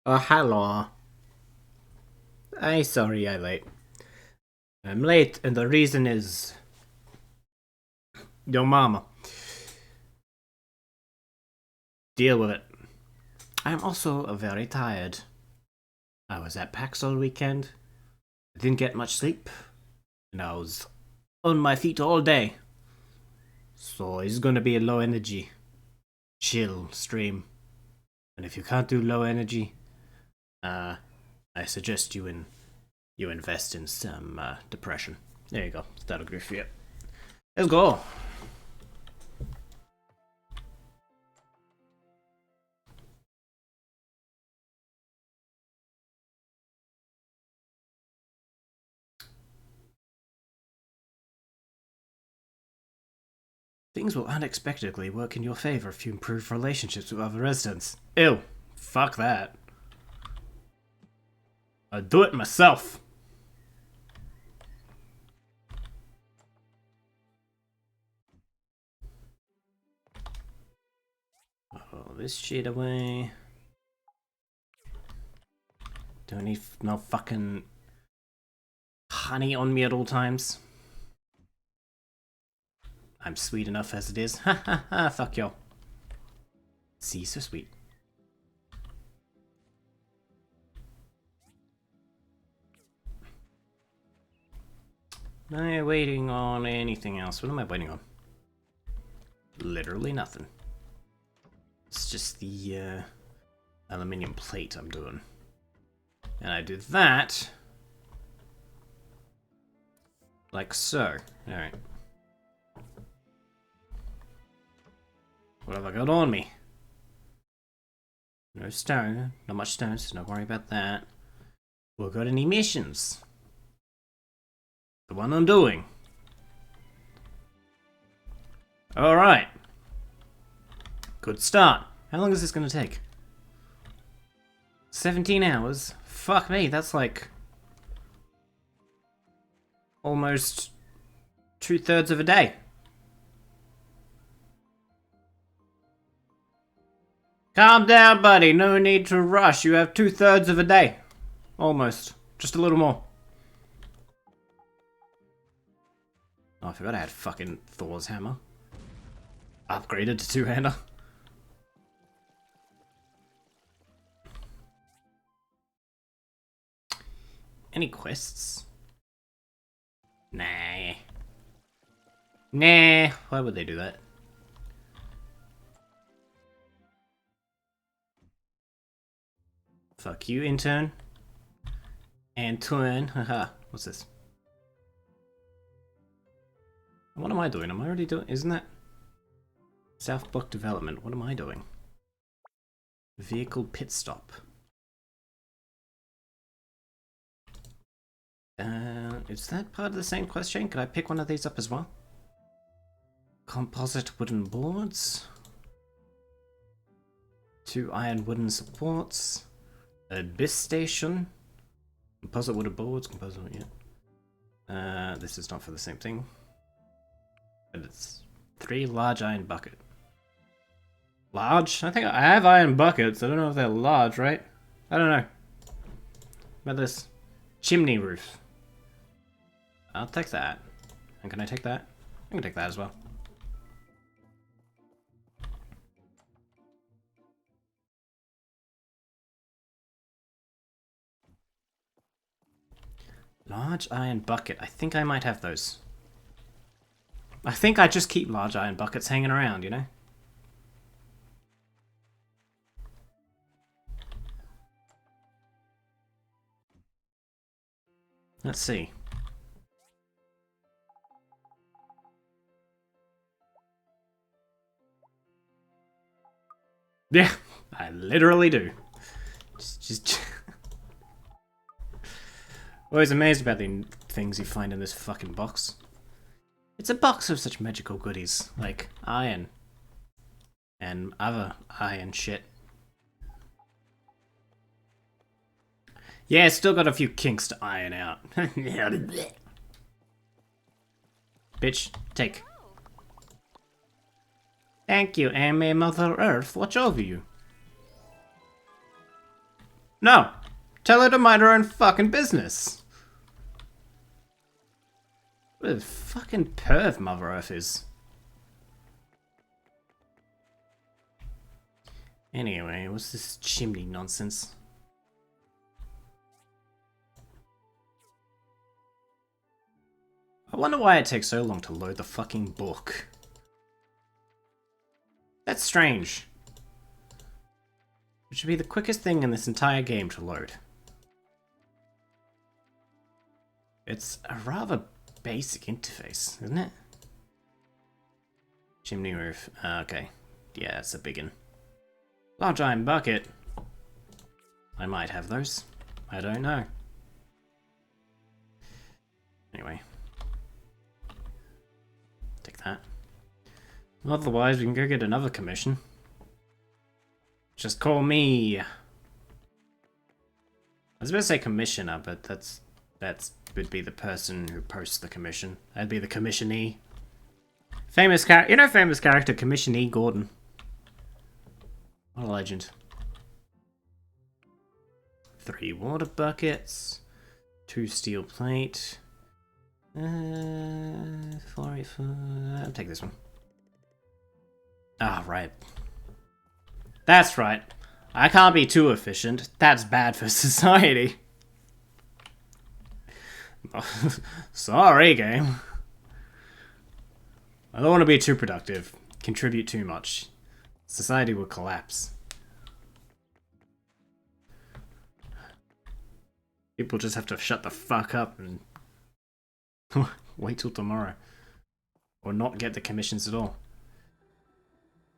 Hello. I'm sorry I'm late. I'm late, and the reason is your mama. Deal with it. I'm also very tired. I was at PAX all weekend. I didn't get much sleep, and I was on my feet all day. So it's gonna be a low energy, chill stream. And if you can't do low energy, I suggest you invest in some depression. There you go. That'll agree for you. Let's go. Things will unexpectedly work in your favor if you improve relationships with other residents. Ew. Fuck that. I'll do it myself. Oh, this shit away. Don't need no fucking honey on me at all times. I'm sweet enough as it is. Ha ha ha, fuck y'all. See, so sweet. Am I waiting on anything else? What am I waiting on? Literally nothing. It's just the aluminium plate I'm doing. And I do that like so. Alright. What have I got on me? No stone. Not much stone, so don't worry about that. Well, got any missions? The one I'm doing. Alright. Good start. How long is this going to take? 17 hours? Fuck me, that's like almost 2/3 of a day. Calm down, buddy. No need to rush. You have 2/3 of a day. Almost. Just a little more. Oh, I forgot I had fucking Thor's hammer. Upgraded to two-hander. Any quests? Nah. Nah. Why would they do that? Fuck you, intern. Antoine. Haha. What's this? What am I doing? Am I already doing? Isn't that South Block Development? What am I doing? Vehicle pit stop. Is that part of the same quest chain? Could I pick one of these up as well? Composite wooden boards. 2 iron wooden supports. Abyss station. Composite wooden boards. Composite, yeah. This is not for the same thing. But it's 3 large iron bucket. Large? I think I have iron buckets. I don't know if they're large, right? I don't know. What about this? Chimney roof. I'll take that. And can I take that? I can take that as well. Large iron bucket. I think I might have those. I think I just keep large iron buckets hanging around, you know? Let's see. Yeah, I literally do. Just always amazed about the things you find in this fucking box. It's a box of such magical goodies, like iron. And other iron shit. Yeah, still got a few kinks to iron out. Bitch, take. Thank you, and may Mother Earth watch over you. No! Tell her to mind her own fucking business! What a fucking perv Mother Earth is. Anyway, what's this chimney nonsense? I wonder why it takes so long to load the fucking book. That's strange. It should be the quickest thing in this entire game to load. It's a rather basic interface, isn't it? Chimney roof. Okay. Yeah, it's a biggin. Large iron bucket. I might have those. I don't know. Anyway. Take that. Otherwise, we can go get another commission. Just call me. I was about to say commissioner, but that's would be the person who posts the commission. That'd be the commissionee. Famous character, you know, famous character Commissionee Gordon. What a legend. 3 water buckets, 2 steel plate. 44. I'll take this one. Ah, right. That's right. I can't be too efficient. That's bad for society. Sorry, game. I don't want to be too productive. Contribute too much. Society will collapse. People just have to shut the fuck up and wait till tomorrow. Or not get the commissions at all.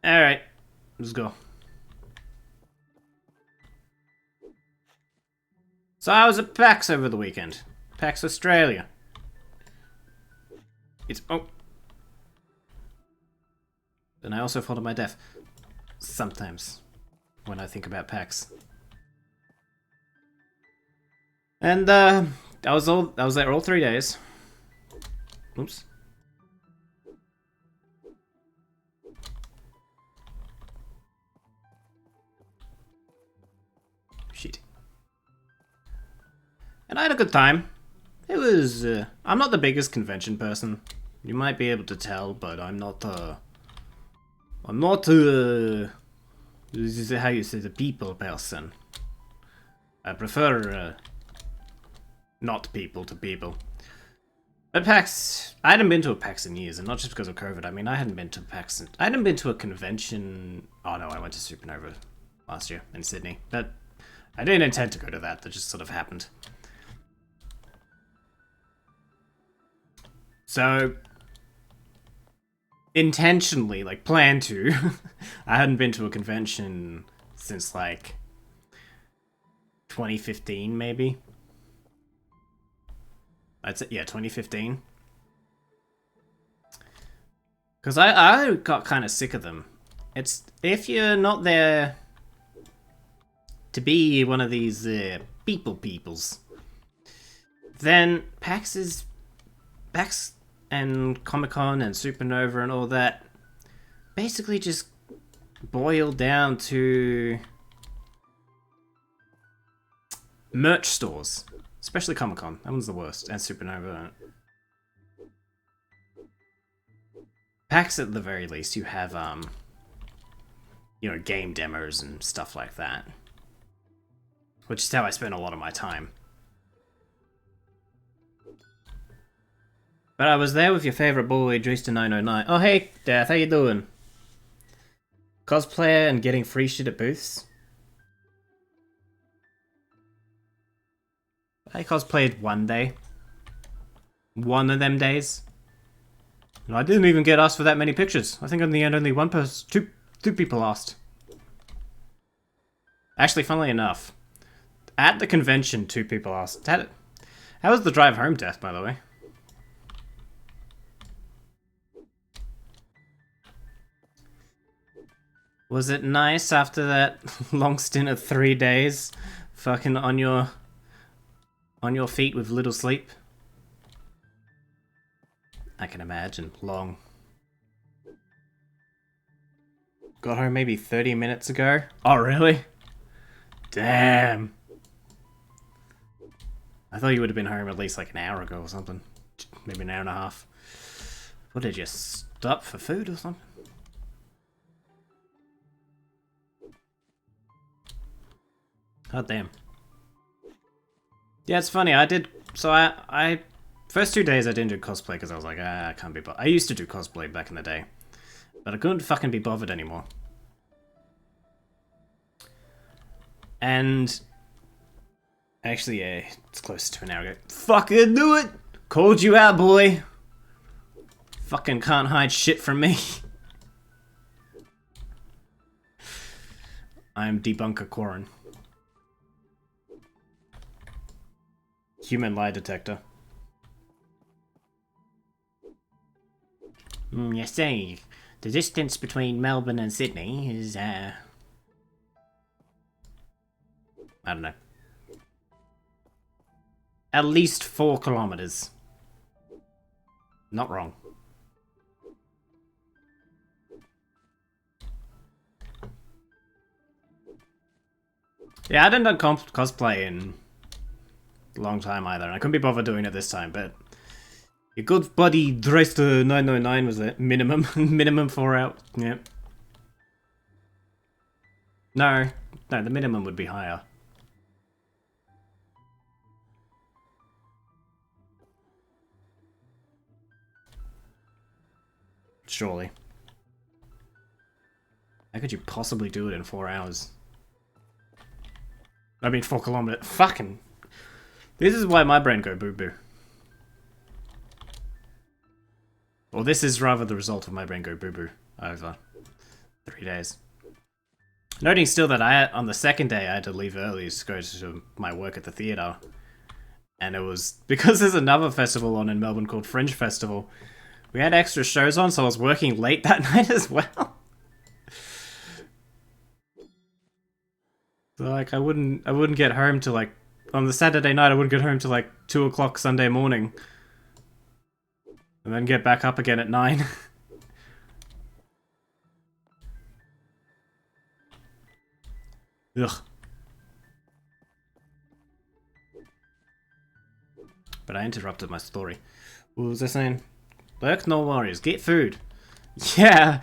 Alright, let's go. So I was at PAX over the weekend. PAX Australia. It's... oh. And I also fall to my death. Sometimes. When I think about PAX. And, I was there all 3 days. Oops. Shit. And I had a good time. It was, I'm not the biggest convention person. You might be able to tell, but I'm not, this is how you say, the people person. I prefer, not people to people. But PAX, I hadn't been to a PAX in years, and not just because of COVID. I mean, I hadn't been to PAX, I hadn't been to a convention. Oh no, I went to Supernova last year in Sydney, but I didn't intend to go to that. That just sort of happened. So, intentionally, like, planned to. I hadn't been to a convention since, like, 2015, maybe. I'd say, yeah, 2015. Because I got kind of sick of them. It's, if you're not there to be one of these peoples, then PAX and Comic-Con and Supernova and all that basically just boil down to merch stores. Especially Comic-Con. That one's the worst. And Supernova. PAX at the very least, you have, you know, game demos and stuff like that. Which is how I spend a lot of my time. But I was there with your favorite boy, Drewster909. Oh, hey, Death, how you doing? Cosplayer and getting free shit at booths? I cosplayed one day. One of them days. And I didn't even get asked for that many pictures. I think in the end only one person, two people asked. Actually, funnily enough, at the convention, 2 people asked. How was the drive home, Death, by the way? Was it nice after that long stint of 3 days? Fucking on your feet with little sleep? I can imagine. Long. Got home maybe 30 minutes ago? Oh, really? Damn. I thought you would have been home at least like an hour ago or something. Maybe an hour and a half. What, did you stop for food or something? Oh, damn. Yeah, it's funny. I did... So I first 2 days I didn't do cosplay because I was like, I can't be bothered. I used to do cosplay back in the day. But I couldn't fucking be bothered anymore. And... Actually, yeah, it's close to an hour ago. Fucking do it! Called you out, boy! Fucking can't hide shit from me. I'm Debunker Corin. Human lie detector. You see, the distance between Melbourne and Sydney is, I don't know. At least 4 kilometers. Not wrong. Yeah, I hadn't done cosplay in a long time either, and I couldn't be bothered doing it this time, but your good buddy Dreister 999 was it? Minimum. Minimum 4 out. Yeah. No, the minimum would be higher. Surely. How could you possibly do it in 4 hours? I mean 4 kilometers. Fucking... This is why my brain go boo-boo. Well, this is rather the result of my brain go boo-boo over 3 days. Noting still that on the second day, I had to leave early to go to my work at the theatre. And it was... Because there's another festival on in Melbourne called Fringe Festival, we had extra shows on, so I was working late that night as well. So, like, I wouldn't get home till, like... On the Saturday night, I wouldn't get home till, like, 2 o'clock Sunday morning. And then get back up again at 9. Ugh. But I interrupted my story. What was I saying? Lurk, no worries. Get food. Yeah.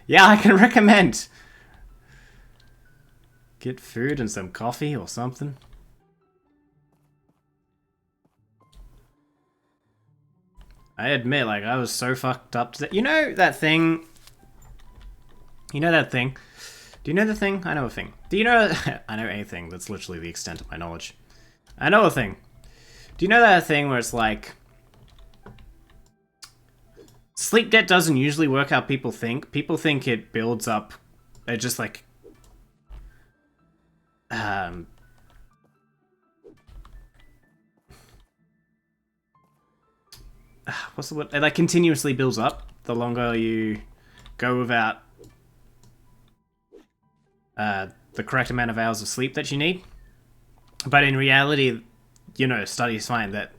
Yeah, I can recommend. Get food and some coffee or something. I admit, like, I was so fucked up today. You know that thing? You know that thing? Do you know the thing? I know a thing. Do you know... I know a thing. That's literally the extent of my knowledge. I know a thing. Do you know that thing where it's like... Sleep debt doesn't usually work how people think. People think it builds up... It just like... What's the word? It like continuously builds up the longer you go without the correct amount of hours of sleep that you need. But in reality, you know, studies find that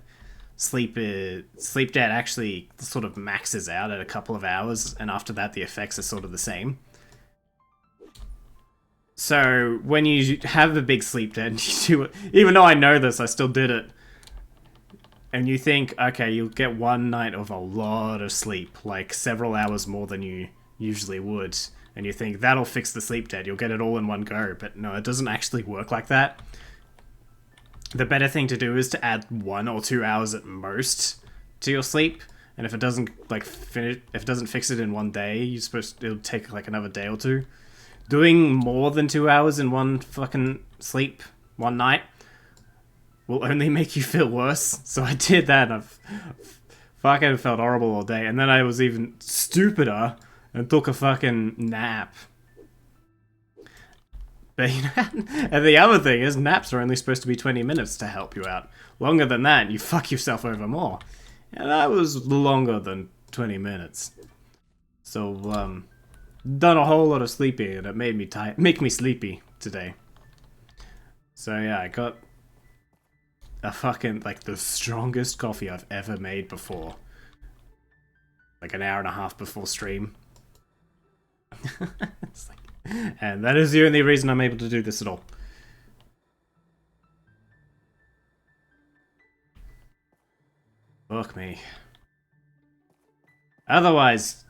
sleep debt actually sort of maxes out at a couple of hours, and after that the effects are sort of the same. So when you have a big sleep debt, and you do it, even though I know this, I still did it. And you think, okay, you'll get 1 night of a lot of sleep, like several hours more than you usually would. And you think, that'll fix the sleep debt, you'll get it all in one go. But no, it doesn't actually work like that. The better thing to do is to add 1 or 2 hours at most to your sleep. And if it doesn't if it doesn't fix it in 1 day, it'll take like another day or 2. Doing more than 2 hours in one fucking sleep 1 night will only make you feel worse. So I did that, and I've fucking felt horrible all day. And then I was even stupider and took a fucking nap. But you know, and the other thing is, naps are only supposed to be 20 minutes to help you out. Longer than that, you fuck yourself over more. And that was longer than 20 minutes. So, done a whole lot of sleeping, and it made me make me sleepy today. So yeah, I got a fucking, like, the strongest coffee I've ever made before. Like an hour and a half before stream. It's like, and that is the only reason I'm able to do this at all. fuck me. Otherwise...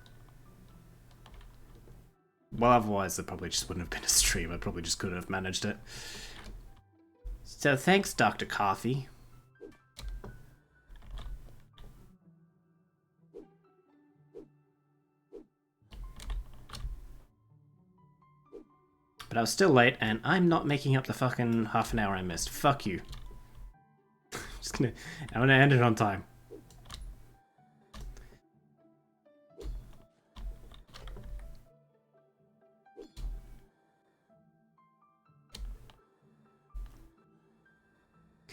Well, otherwise there probably just wouldn't have been a stream. I probably just couldn't have managed it. So thanks, Dr. Coffee. But I was still late, and I'm not making up the fucking half an hour I missed. Fuck you. I'm gonna end it on time.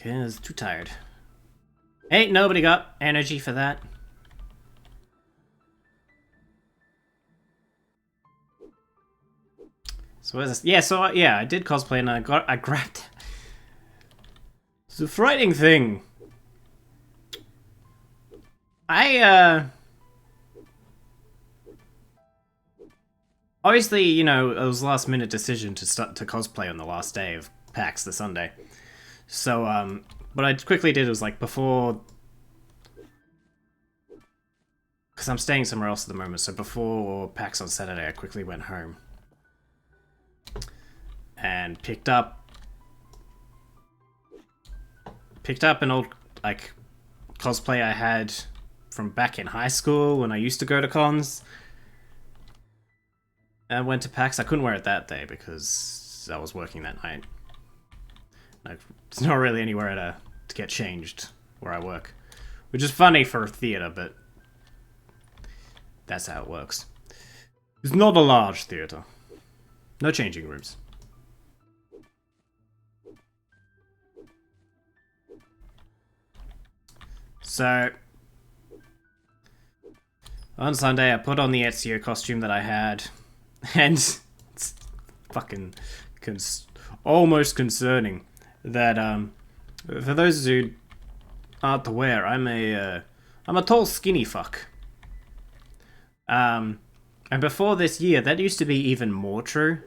Cause too tired. Ain't nobody got energy for that. So what is this? Yeah, so yeah, I did cosplay and I grabbed. It's a frightening thing. Obviously, you know, it was a last minute decision to start to cosplay on the last day of PAX, the Sunday. So, what I quickly did was, like, before... Because I'm staying somewhere else at the moment, so before PAX on Saturday, I quickly went home. And picked up an old, like, cosplay I had from back in high school when I used to go to cons. And I went to PAX. I couldn't wear it that day because I was working that night. Like, there's not really anywhere to get changed where I work. Which is funny for theatre, but that's how it works. It's not a large theatre. No changing rooms. So, on Sunday I put on the Ezio costume that I had, and it's fucking almost concerning that, for those who aren't aware, I'm a tall skinny fuck. And before this year, that used to be even more true.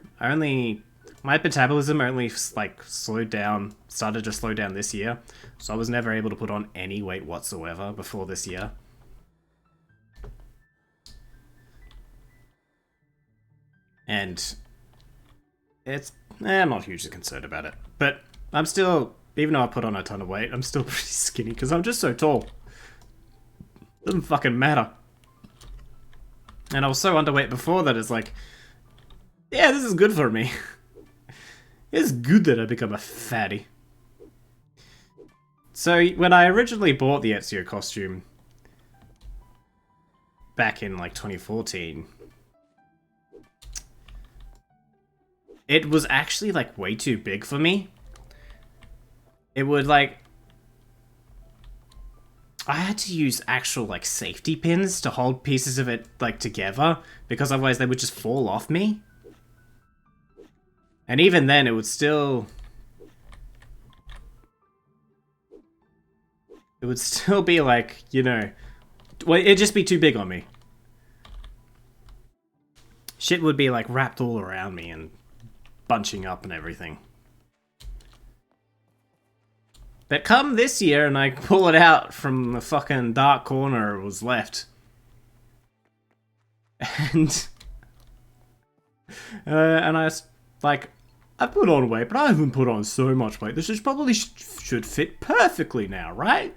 My metabolism only, like, started to slow down this year, so I was never able to put on any weight whatsoever before this year. And I'm not hugely concerned about it. But I'm still, even though I put on a ton of weight, I'm still pretty skinny because I'm just so tall. Doesn't fucking matter. And I was so underweight before that it's like, yeah, this is good for me. It's good that I become a fatty. So, when I originally bought the Ezio costume back in, like, 2014, it was actually, like, way too big for me. It would, like... I had to use actual, like, safety pins to hold pieces of it, like, together, because otherwise they would just fall off me. And even then, it would still... It would still be like, you know... Well, it'd just be too big on me. Shit would be, like, wrapped all around me and bunching up and everything. But come this year and I pull it out from the fucking dark corner it was left. And... and I, like... I put on weight, but I haven't put on so much weight. This probably should fit perfectly now, right?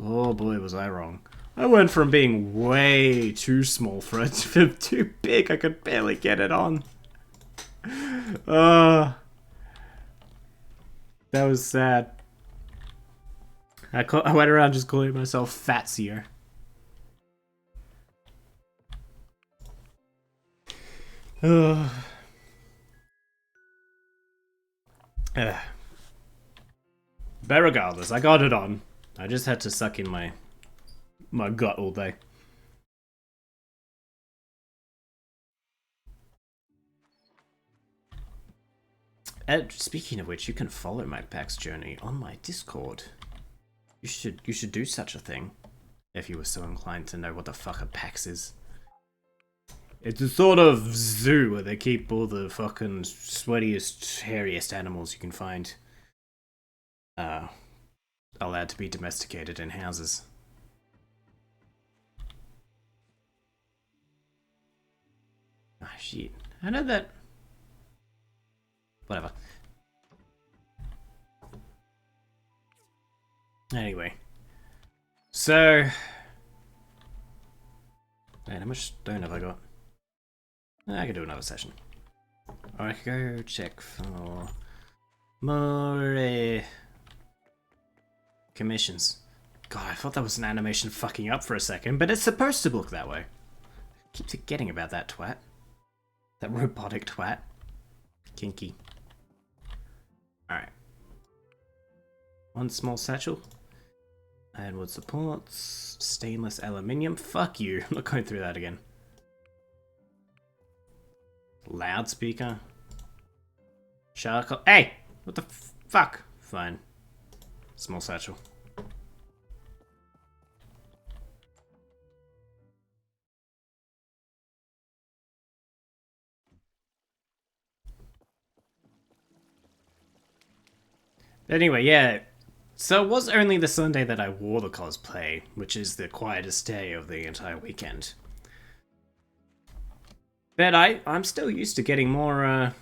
Oh boy, was I wrong. I went from being way too small for it to too big. I could barely get it on. That was sad. I went around just calling myself Fatsier. But regardless, I got it on. I just had to suck in my gut all day. Speaking of which, you can follow my PAX journey on my Discord. You should do such a thing if you were so inclined to know what the fuck a PAX is. It's a sort of zoo where they keep all the fucking sweatiest, hairiest animals you can find. Allowed to be domesticated in houses. shit. I know that... Whatever. Anyway. So... Man, how much stone have I got? I could do another session. Or I could go check for... more... commissions. God, I thought that was an animation fucking up for a second, but it's supposed to look that way. I keep forgetting about that twat. That robotic twat. Kinky. Alright. One small satchel. And wood supports. Stainless aluminium. Fuck you. I'm not going through that again. Loudspeaker. Charcoal. Hey! What the fuck? Fine. Small satchel. Anyway, yeah. So it was only the Sunday that I wore the cosplay, which is the quietest day of the entire weekend. But I'm still used to getting more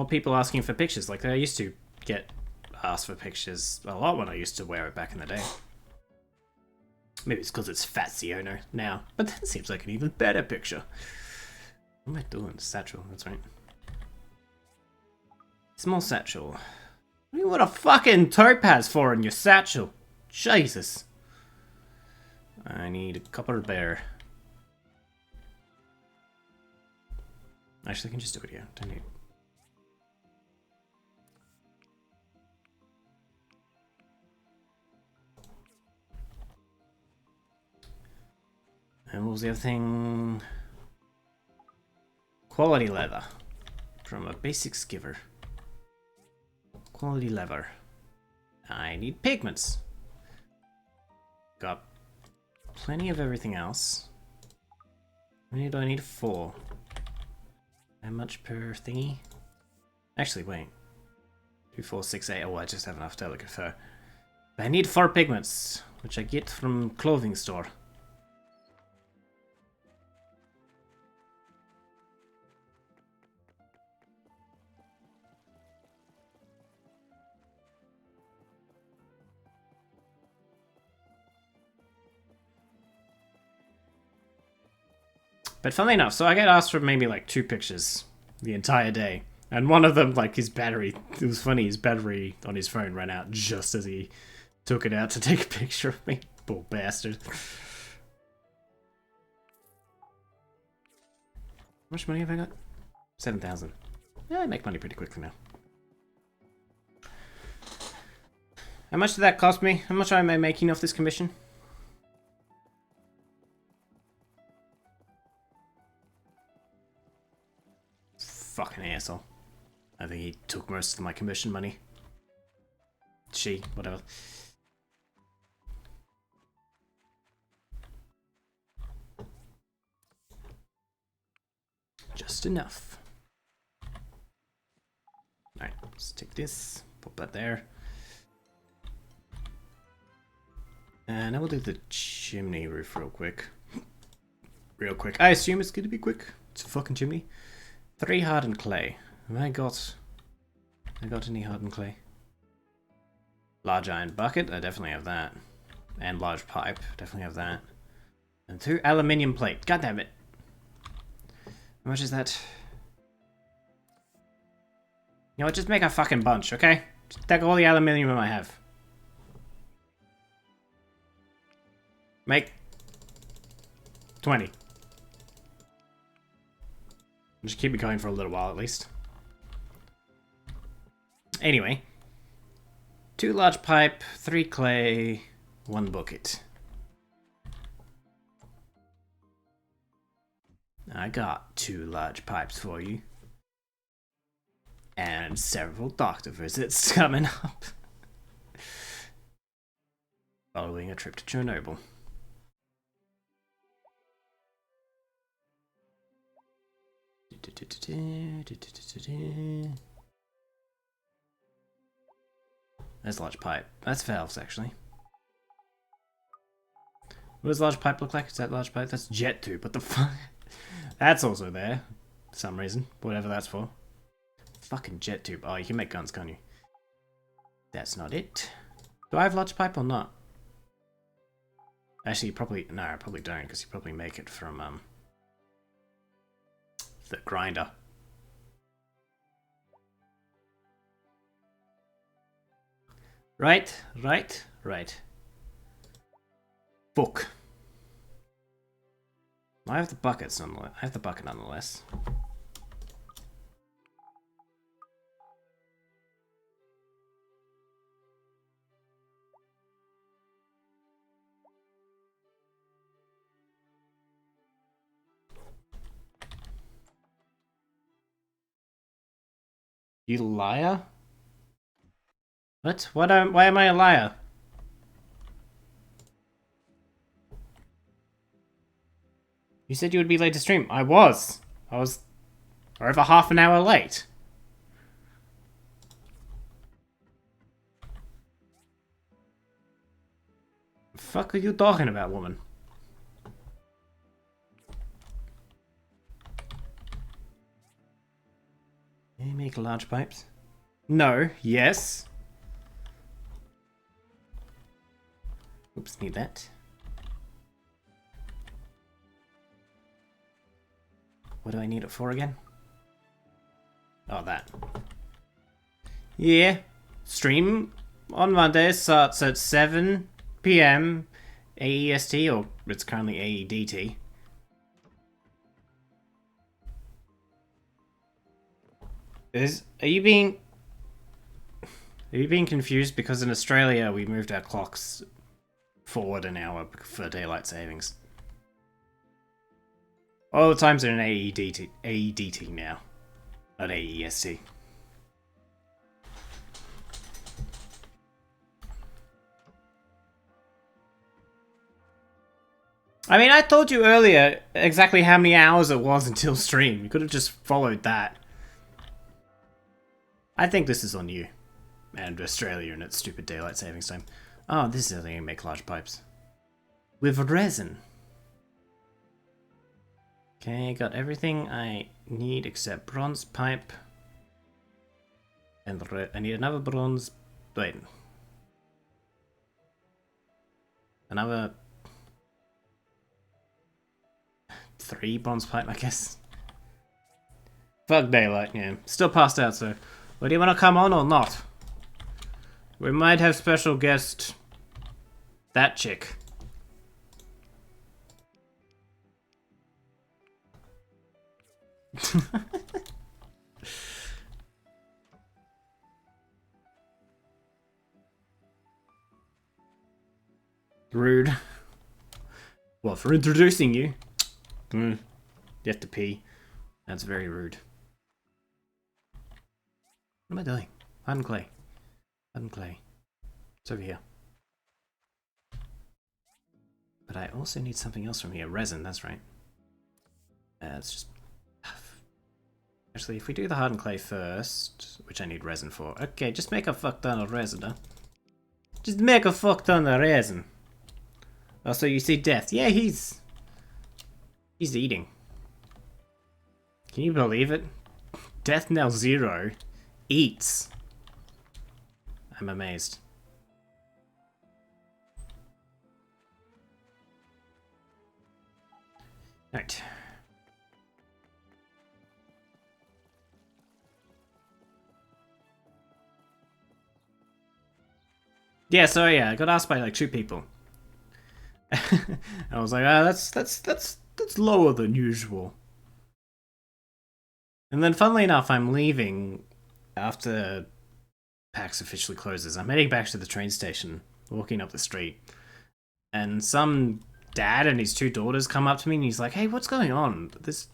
people asking for pictures. Like, I used to get asked for pictures a lot when I used to wear it back in the day. Maybe it's because it's Fatsiono now, but that seems like an even better picture. What am I doing? Satchel, that's right. Small satchel. What do you want a fucking topaz for in your satchel? Jesus. I need a copper bear. Actually, I can just do it here. Don't need. And what was the other thing? Quality leather. From a basic skiver. Quality leather. I need pigments. Got plenty of everything else. How many do I need? 4. How much per thingy? Actually, wait. 2, 4, 6, 8. Oh, I just have enough delicate fur. But I need 4 pigments, which I get from clothing store. But funnily enough, so I get asked for maybe like 2 pictures the entire day. And one of them, like his battery, it was funny, his battery on his phone ran out just as he took it out to take a picture of me. Poor bastard. How much money have I got? 7,000. Yeah, I make money pretty quickly now. How much did that cost me? How much am I making off this commission? Fucking asshole. I think he took most of my commission money. She, whatever. Just enough. Alright, let's take this, put that there. And I will do the chimney roof real quick. Real quick. I assume it's gonna be quick. It's a fucking chimney. 3 hardened clay. Have I got any hardened clay? Large iron bucket. I definitely have that. And large pipe. Definitely have that. And 2 aluminium plate. God damn it. How much is that? You know what? Just make a fucking bunch, okay? Just take all the aluminium I have. Make 20. Just keep it going for a little while at least. Anyway. 2 large pipe, 3 clay, 1 bucket. I got 2 large pipes for you. And several doctor visits coming up. Following a trip to Chernobyl. There's large pipe. That's valves, actually. What does large pipe look like? Is that large pipe? That's jet tube. What the fuck? That's also there. For some reason. Whatever that's for. Fucking jet tube. Oh, you can make guns, can't you? That's not it. Do I have large pipe or not? Actually, probably... No, I probably don't, because you probably make it from, the grinder. Right. Fuck. I have the buckets nonetheless. I have the bucket nonetheless. You liar? What? Why am I a liar? You said you would be late to stream. I was over half an hour late. The fuck are you talking about, woman? Can you make large pipes? No. Yes. Oops, need that. What do I need it for again? Oh, that. Yeah. Stream on Monday starts at 7 PM AEST, or it's currently AEDT. Are you being confused? Because in Australia we moved our clocks forward an hour for daylight savings. All the times are in AEDT now, not AEST. I mean, I told you earlier exactly how many hours it was until stream. You could have just followed that. I think this is on you. And Australia and its stupid daylight savings time. Oh, this is how they make large pipes. With resin. Okay, got everything I need except bronze pipe. And I need another bronze... Wait. Another... 3 bronze pipe, I guess. Fuck daylight, yeah. Still passed out, so... Well, do you want to come on or not? We might have special guest... That chick. Rude. Well, for introducing you. You have to pee. That's very rude. What am I doing? Hardened clay. Hardened clay. It's over here. But I also need something else from here. Resin, that's right. It's just... Actually, if we do the hardened clay first, which I need resin for. Okay, just make a fuck ton of resin, huh? Just make a fuck ton of resin. Oh, so you see Death. Yeah, he's eating. Can you believe it? Death now 0 eats. I'm amazed. Right. Yeah, so yeah, I got asked by like 2 people. I was like, ah, that's lower than usual. And then funnily enough, I'm leaving after PAX officially closes. I'm heading back to the train station, walking up the street. And some dad and his 2 daughters come up to me and he's like, hey, what's going on? This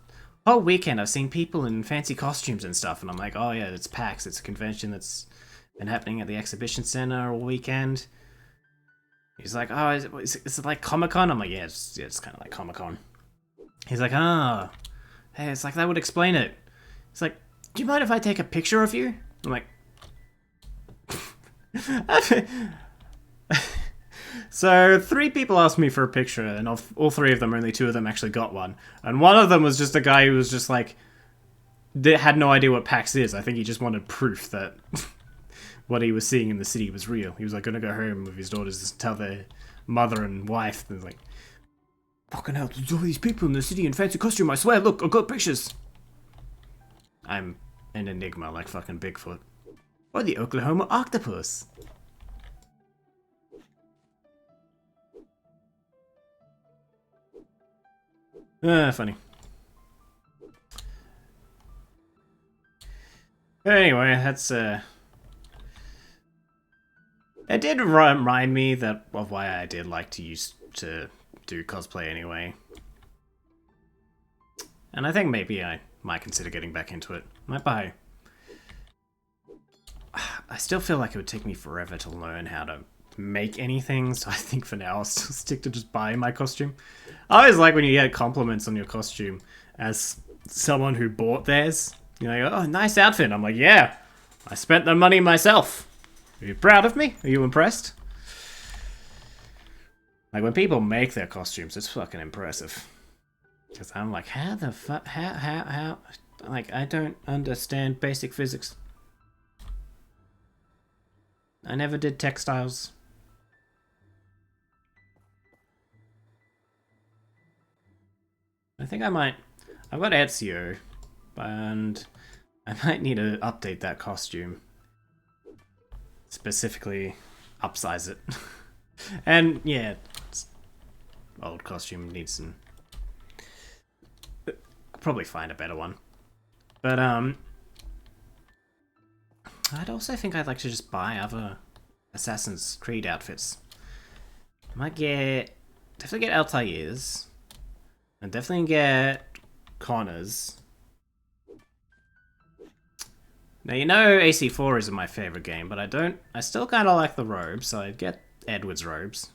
whole weekend I've seen people in fancy costumes and stuff. And I'm like, oh yeah, it's PAX. It's a convention that's been happening at the exhibition center all weekend. He's like, oh, is it like Comic-Con? I'm like, yeah, it's kind of like Comic-Con. He's like, oh, hey, it's like, that would explain it. He's like, do you mind if I take a picture of you? I'm like... So 3 people asked me for a picture, and of all 3 of them, only 2 of them actually got one. And one of them was just a guy who was just like, they had no idea what PAX is. I think he just wanted proof that what he was seeing in the city was real. He was like gonna go home with his daughters to tell their mother and wife. And like, fucking hell, there's all these people in the city in fancy costume. I swear, look, I've got pictures. I'm an enigma like fucking Bigfoot. Or the Oklahoma octopus. Funny. Anyway, that's it did remind me that of why I did like to do cosplay anyway. And I think maybe I might consider getting back into it. Might buy. I still feel like it would take me forever to learn how to make anything, so I think for now I'll still stick to just buying my costume. I always like when you get compliments on your costume as someone who bought theirs. You know, oh, nice outfit. I'm like, yeah, I spent the money myself. Are you proud of me? Are you impressed? Like, when people make their costumes, it's fucking impressive. Because I'm like, how the fuck, how? Like, I don't understand basic physics. I never did textiles. I think I might, I've got Ezio, and I might need to update that costume. Specifically, upsize it. And, yeah, old costume needs some... I'll probably find a better one. But, I'd also think I'd like to just buy other Assassin's Creed outfits. I might get... Definitely get Altair's. And definitely get Connor's. Now, you know AC4 isn't my favorite game, but I still kind of like the robes, so I'd get Edward's robes.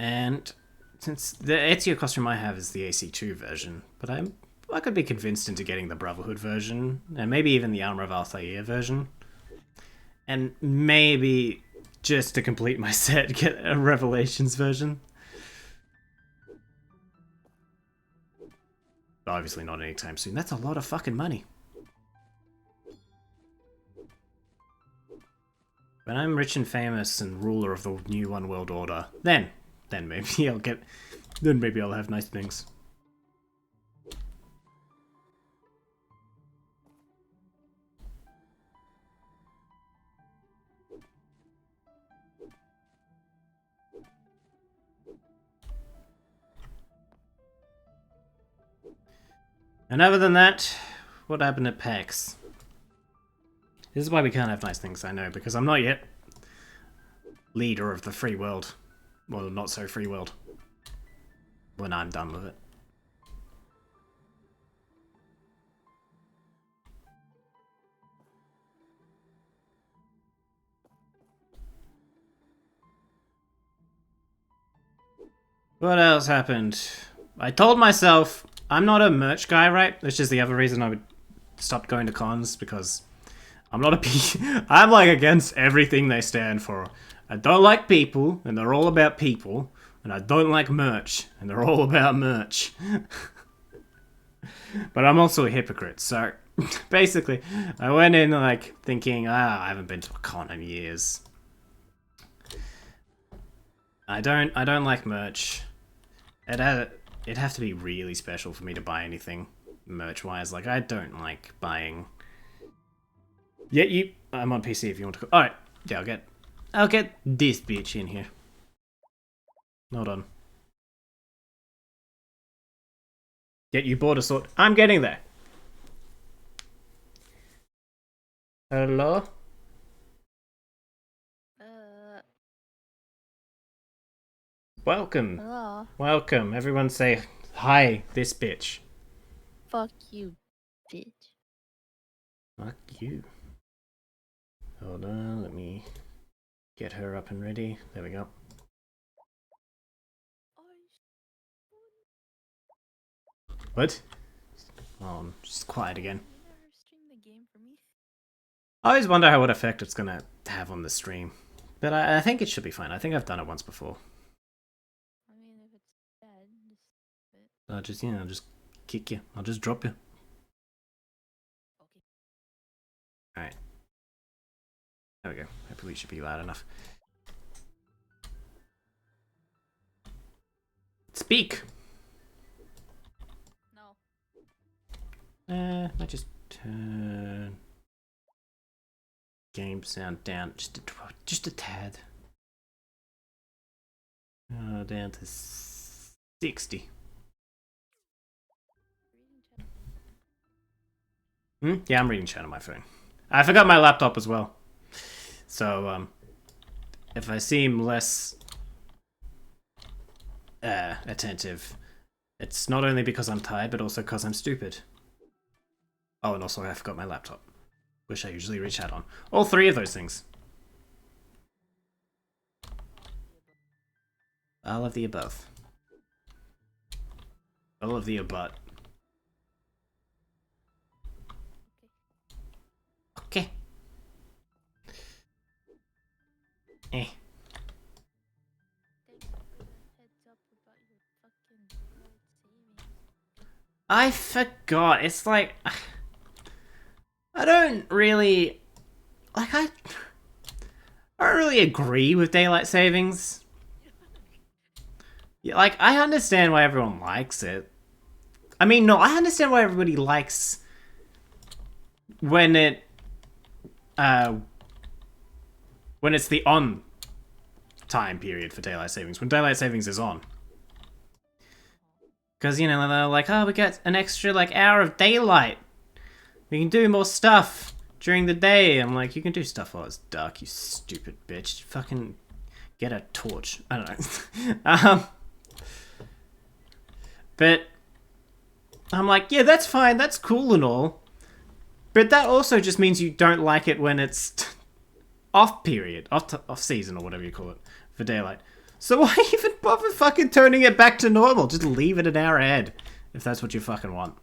And since the Ezio costume I have is the AC2 version, but I could be convinced into getting the Brotherhood version, and maybe even the Armor of Altair version. And maybe, just to complete my set, get a Revelations version. Obviously not anytime soon. That's a lot of fucking money. When I'm rich and famous and ruler of the new One World Order, then maybe I'll have nice things. And other than that, what happened at PAX? This is why we can't have nice things, I know, because I'm not yet leader of the free world. Well, not so free world. When I'm done with it. What else happened? I told myself I'm not a merch guy, right? Which is the other reason I would stop going to cons, because I'm not I'm like against everything they stand for. I don't like people, and they're all about people, and I don't like merch, and they're all about merch. But I'm also a hypocrite, so basically, I went in like thinking, I haven't been to a con in years. I don't like merch. It'd have to be really special for me to buy anything merch-wise. Like, I don't like buying. Yeah, I'm on PC if you want to. All right, yeah, I'll get this bitch in here. Hold on. Yeah, you bought a sword. I'm getting there. Hello? Welcome. Hello. Welcome. Everyone say hi, this bitch. Fuck you, bitch. Fuck you. Hold on, let me get her up and ready. There we go. What? Just quiet again. I always wonder what effect it's gonna to have on the stream. But I think it should be fine. I think I've done it once before. I mean, if it's dead, just it. I'll just, I'll just kick you. I'll just drop you. Okay. Alright. There we go. Hopefully it should be loud enough. Speak! No. Might just turn game sound down just a tad. Down to 60. Yeah, I'm reading chat on my phone. I forgot my laptop as well. So, if I seem less attentive, it's not only because I'm tired, but also because I'm stupid. Oh, and also I forgot my laptop, which I usually read chat on. All three of those things. All of the above. All of the abut. Okay. Eh. Thanks for the heads up about your fucking daylight savings. I forgot. It's like I don't really like I don't really agree with daylight savings. Yeah, like I understand why everyone likes it. I mean, no, I understand why everybody likes when it's the on time period for daylight savings, when daylight savings is on. Because, you know, they're like, oh, we get an extra, like, hour of daylight. We can do more stuff during the day. I'm like, you can do stuff while it's dark, you stupid bitch. Fucking get a torch. I don't know. But I'm like, yeah, that's fine. That's cool and all. But that also just means you don't like it when it's off period, off season or whatever you call it for daylight. So why even bother fucking turning it back to normal? Just leave it an hour ahead if that's what you fucking want.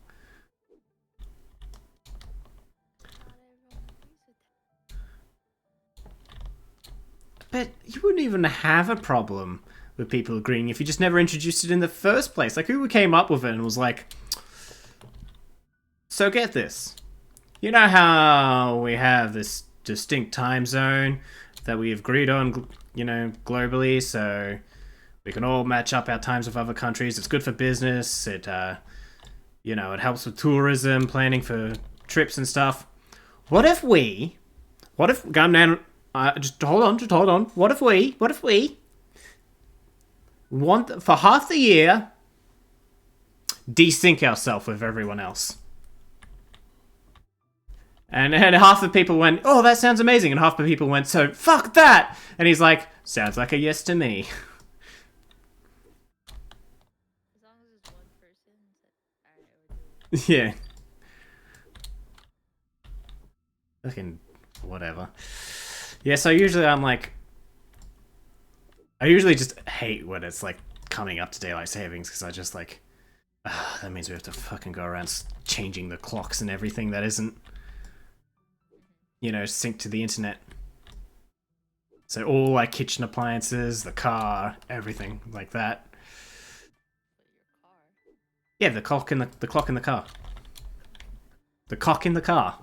But you wouldn't even have a problem with people agreeing if you just never introduced it in the first place. Like, who came up with it and was like, so get this. You know how we have this distinct time zone that we have agreed on, you know, globally, so we can all match up our times with other countries. It's good for business. It, you know, it helps with tourism, planning for trips and stuff. What if, calm down, just hold on. What if we want, for half the year, desync ourselves with everyone else? And half the people went, oh, that sounds amazing. And half the people went, so, fuck that! And he's like, sounds like a yes to me. As long as it's one person, alright, we're doing it. Yeah. Fucking whatever. Yeah, so usually I'm like, I usually just hate when it's like coming up to daylight savings because I just like, that means we have to fucking go around changing the clocks and everything that isn't, you know, synced to the internet. So all like kitchen appliances, the car, everything like that. But your car. Yeah, the clock in the clock in the car. The cock in the car.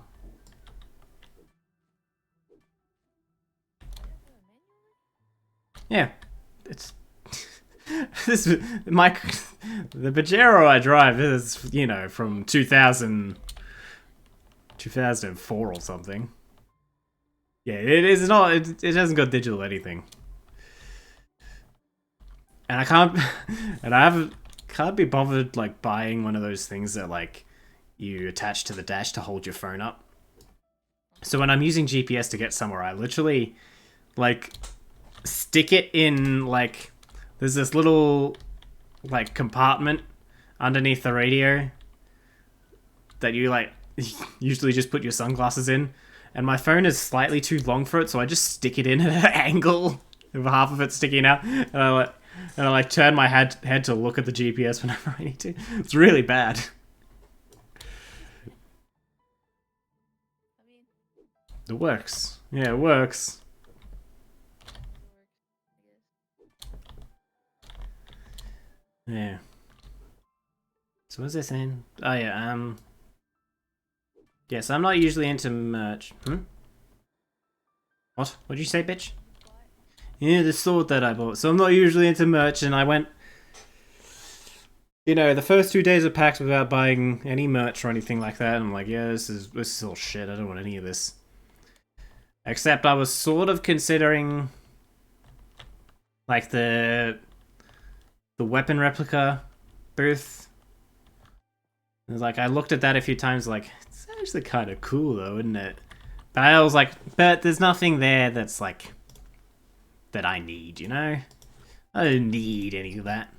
Yeah, it's this my the Pajero I drive is, you know, from 2004 or something. Yeah, it is not. It hasn't got digital anything, and I can't and can't be bothered like buying one of those things that like you attach to the dash to hold your phone up. So when I'm using GPS to get somewhere, I literally like stick it in like there's this little like compartment underneath the radio that you like usually just put your sunglasses in, and my phone is slightly too long for it, so I just stick it in at an angle with half of it sticking out, and I like turn my head to look at the GPS whenever I need to. It's really bad. I mean, It works. Yeah, it works. Yeah. So what's this saying? Oh yeah, yes, I'm not usually into merch. What? What'd you say, bitch? What? Yeah, the sword that I bought. So I'm not usually into merch, and I went, the first 2 days of PAX without buying any merch or anything like that. And I'm like, yeah, this is all shit. I don't want any of this. Except I was sort of considering, like the weapon replica booth. It was like I looked at that a few times, like it's actually kind of cool though, isn't it? But I was like, but there's nothing there that's like that I need, you know? I don't need any of that.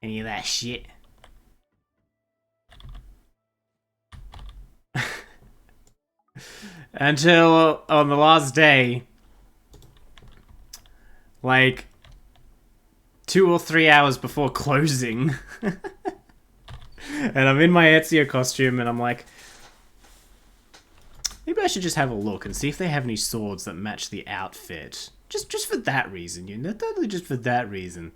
Any of that shit. Until on the last day, like 2 or 3 hours before closing. And I'm in my Ezio costume and I'm like, maybe I should just have a look and see if they have any swords that match the outfit. Just for that reason, totally just for that reason.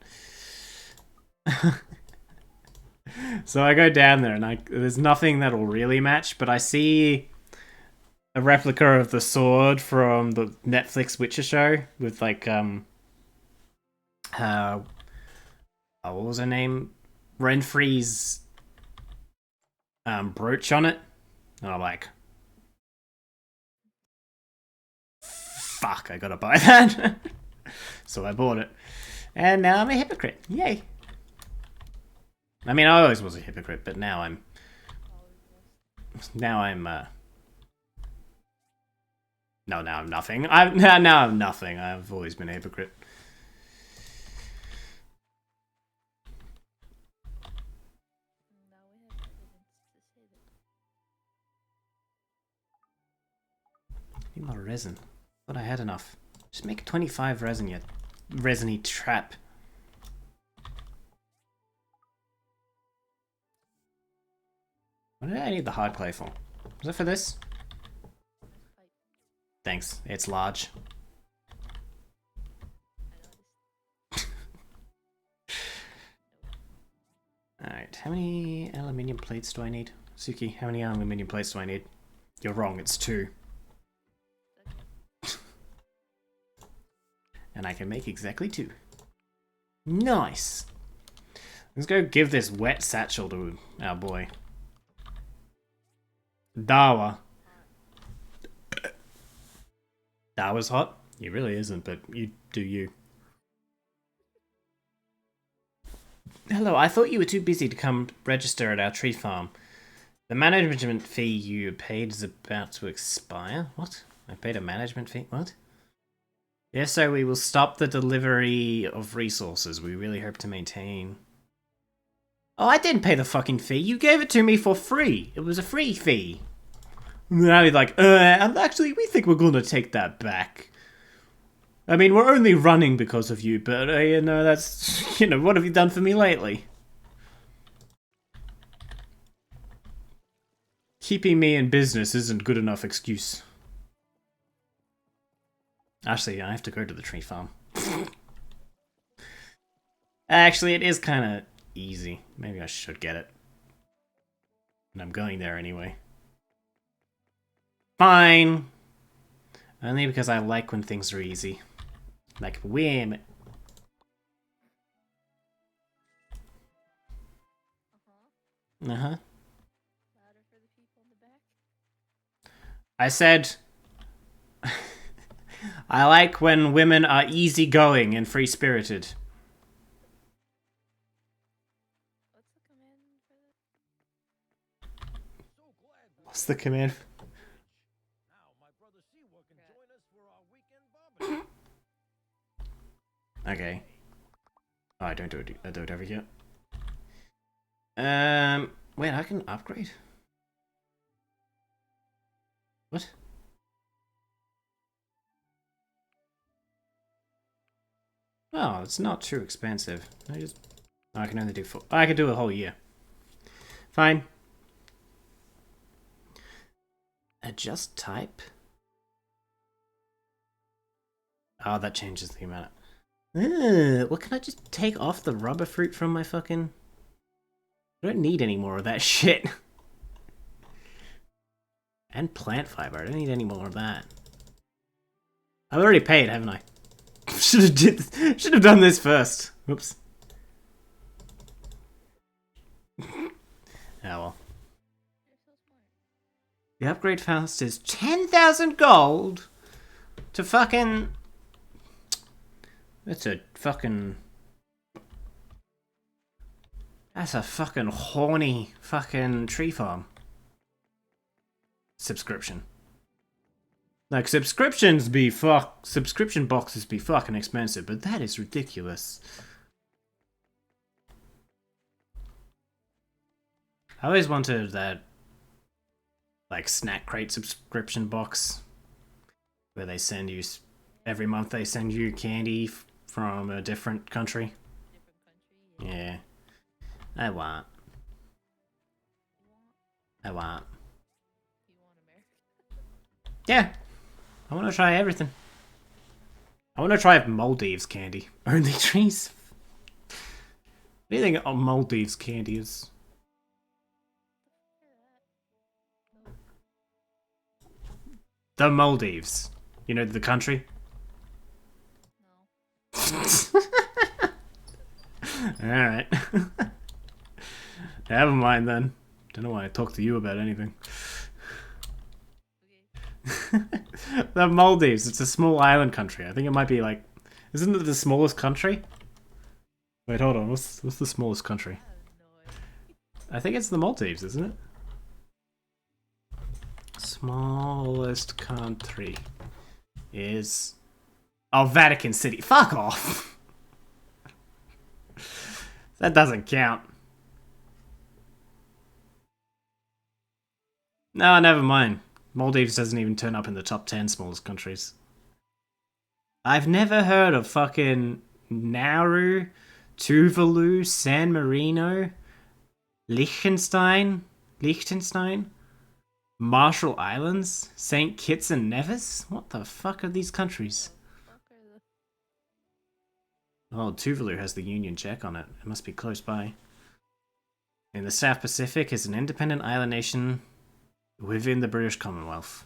So I go down there and there's nothing that'll really match, but I see a replica of the sword from the Netflix Witcher show with like what was her name? Renfri's brooch on it. And I'm like, fuck, I gotta buy that. So I bought it. And now I'm a hypocrite. Yay. I mean, I always was a hypocrite, but now I'm. Now I'm. No, now I'm nothing. Now I'm nothing. I've always been a hypocrite. Now we have evidence to say that. Need more resin. Thought I had enough. Just make 25 resin yet. Resiny trap. What did I need the hard clay for? Was it for this? Fight. Thanks. It's large. I noticed. Alright, how many aluminium plates do I need? Suki, how many aluminium plates do I need? You're wrong, it's 2. Okay. And I can make exactly 2. Nice! Let's go give this wet satchel to our boy. Dawa. Dawa's hot? He really isn't, but you do you. Hello, I thought you were too busy to come register at our tree farm. The management fee you paid is about to expire. What? I paid a management fee? What? Yes, so we will stop the delivery of resources. We really hope to maintain. Oh, I didn't pay the fucking fee. You gave it to me for free. It was a free fee. Now he's like, actually, we think we're gonna take that back. I mean, we're only running because of you, but, that's, what have you done for me lately? Keeping me in business isn't good enough excuse. Actually, I have to go to the tree farm. Actually, it is kind of easy. Maybe I should get it. And I'm going there anyway. Fine. Only because I like when things are easy. Like, whim. Uh-huh. Louder for the people in the back. I said... I like when women are easygoing and free-spirited. What's the command for that? What's the command? Now my brother Siwa can join us for our weekend barbecue. Okay. Oh, I don't do it over here. Wait, I can upgrade? What? Oh, it's not too expensive. I can only do 4. I can do a whole year. Fine. Adjust type? Oh, that changes the amount. Well, can I just take off the rubber fruit from my fucking... I don't need any more of that shit. And plant fiber. I don't need any more of that. I've already paid, haven't I? Should have done this first. Whoops. Oh well. You're so smart. The upgrade fast is 10,000 gold to fucking... That's a fucking... That's a fucking horny fucking tree farm. Subscription. Like, subscription boxes be fucking expensive, but that is ridiculous. I always wanted that, like, snack crate subscription box where they send you, every month they send you candy from a different country. Different country. Yeah. I want. You want I want. America? Yeah. I want to try everything. I want to try Maldives candy. Only trees. What do you think of Maldives candy is? The Maldives. You know the country? No. Alright. Never mind then. Don't know why I talk to you about anything. Okay. The Maldives. It's a small island country. I think it might be like... Isn't it the smallest country? Wait, hold on. What's the smallest country? I have no idea. I think it's the Maldives, isn't it? Smallest country is... Oh, Vatican City. Fuck off! That doesn't count. No, never mind. Maldives doesn't even turn up in the top 10 smallest countries. I've never heard of fucking Nauru, Tuvalu, San Marino, Liechtenstein, Marshall Islands, St. Kitts and Nevis? What the fuck are these countries? Fuck are the... Oh, Tuvalu has the Union Jack on it. It must be close by. In the South Pacific is an independent island nation within the British Commonwealth.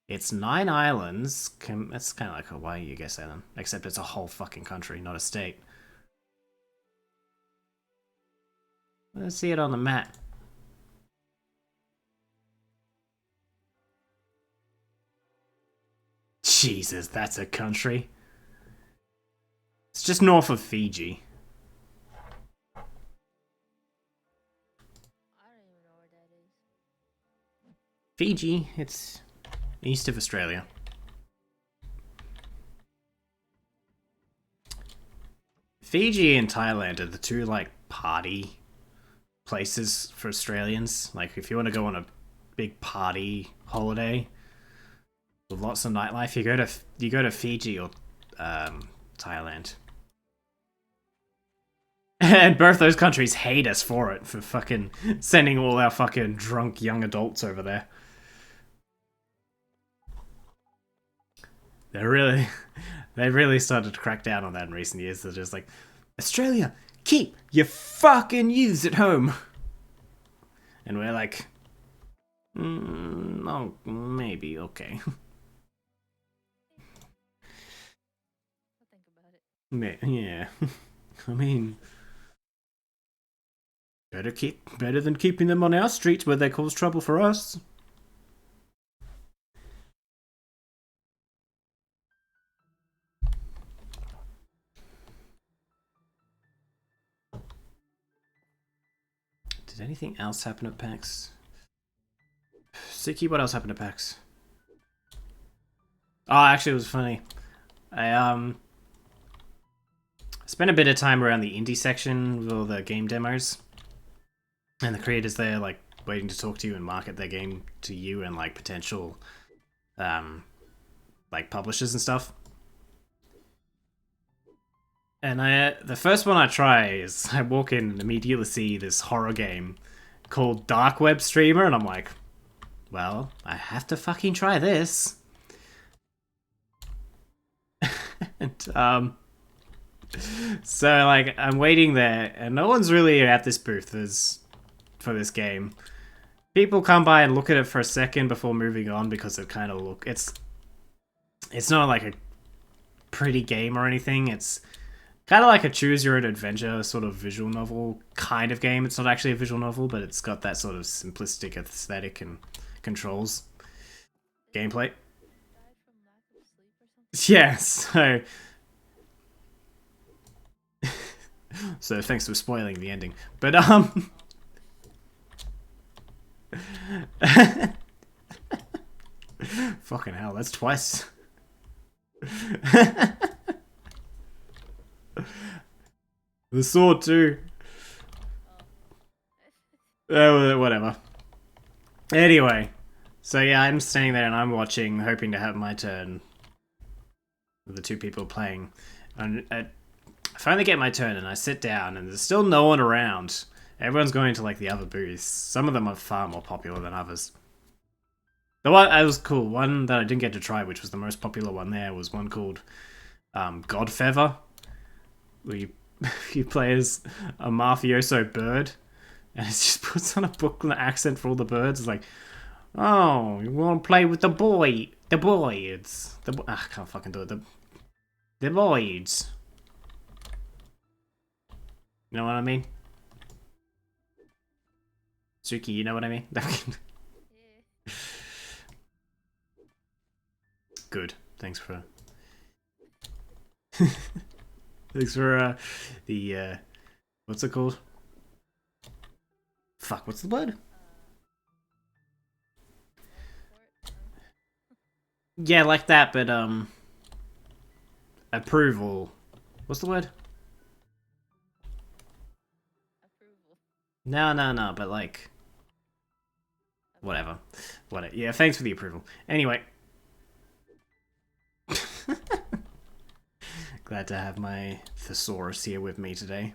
It's 9 islands. It's kind of like Hawaii, I guess, then. Except it's a whole fucking country, not a state. Let's see it on the map. Jesus, that's a country. It's just north of Fiji. I don't even know where that is. Fiji, it's east of Australia. Fiji and Thailand are the two, like, party places for Australians. Like, if you want to go on a big party holiday with lots of nightlife, you go to Fiji or Thailand. And both those countries hate us for it, for fucking sending all our fucking drunk young adults over there. They've really started to crack down on that in recent years. They're just like, Australia, keep your fucking youths at home. And we're like, oh, maybe, okay. I'll think about it. Yeah. I mean, better than keeping them on our streets where they cause trouble for us. Did anything else happen at PAX? Siki, what else happened at PAX? Oh, actually, it was funny. I spent a bit of time around the indie section with all the game demos, and the creators there, like, waiting to talk to you and market their game to you and, like, potential, like, publishers and stuff. And the first one I try is I walk in and immediately see this horror game called Dark Web Streamer, and I'm like, well, I have to fucking try this. And So like I'm waiting there, and no one's really at this booth for this game. People come by and look at it for a second before moving on because it kind of it's not like a pretty game or anything. It's kind of like a choose your own adventure sort of visual novel kind of game. It's not actually a visual novel, but it's got that sort of simplistic aesthetic and controls gameplay. Died from lack of sleep or something. Yeah, so thanks for spoiling the ending. But fucking hell, that's twice. The sword too. Whatever. Anyway, so yeah, I'm standing there and I'm watching, hoping to have my turn with the two people playing. And I finally get my turn and I sit down and there's still no one around. Everyone's going to like the other booths. Some of them are far more popular than others. The one that was cool, one that I didn't get to try, which was the most popular one there, was one called Godfeather, where you play as a mafioso bird, and it just puts on a Brooklyn accent for all the birds. It's like, oh, you want to play with the boys? I can't fucking do it. The boys. You know what I mean? Suki, you know what I mean? Yeah. Good. Thanks for thanks for the what's it called? Fuck, what's the word? Yeah, like that, but approval. What's the word? Approval. No, but like whatever. Whatever. Yeah, thanks for the approval. Anyway. Glad to have my thesaurus here with me today.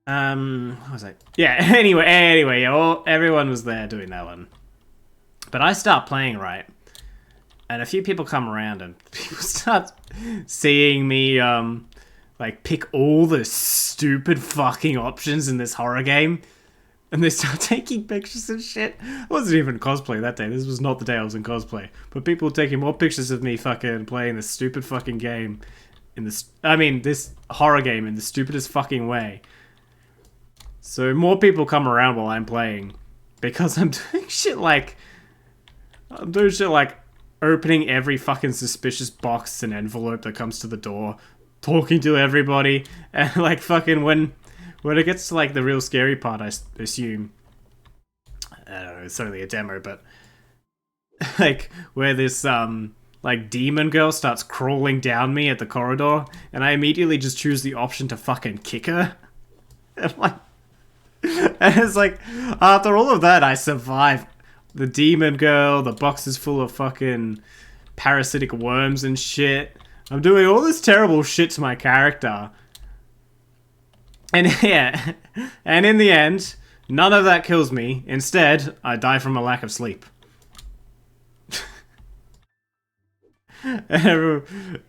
What was I? Yeah, anyway, yeah, everyone was there doing that one. But I start playing, right? And a few people come around and people start seeing me, like, pick all the stupid fucking options in this horror game. And they start taking pictures of shit. I wasn't even cosplay that day. This was not the day I was in cosplay. But people were taking more pictures of me fucking playing this stupid fucking game. This horror game in the stupidest fucking way. So more people come around while I'm playing. Because I'm doing shit like opening every fucking suspicious box and envelope that comes to the door. Talking to everybody. And like fucking when it gets to like the real scary part, I assume, I don't know, it's only a demo, but like where this like demon girl starts crawling down me at the corridor, and I immediately just choose the option to fucking kick her. And like, and it's like after all of that, I survive. The demon girl, the box is full of fucking parasitic worms and shit. I'm doing all this terrible shit to my character. And yeah, and in the end, none of that kills me. Instead, I die from a lack of sleep. And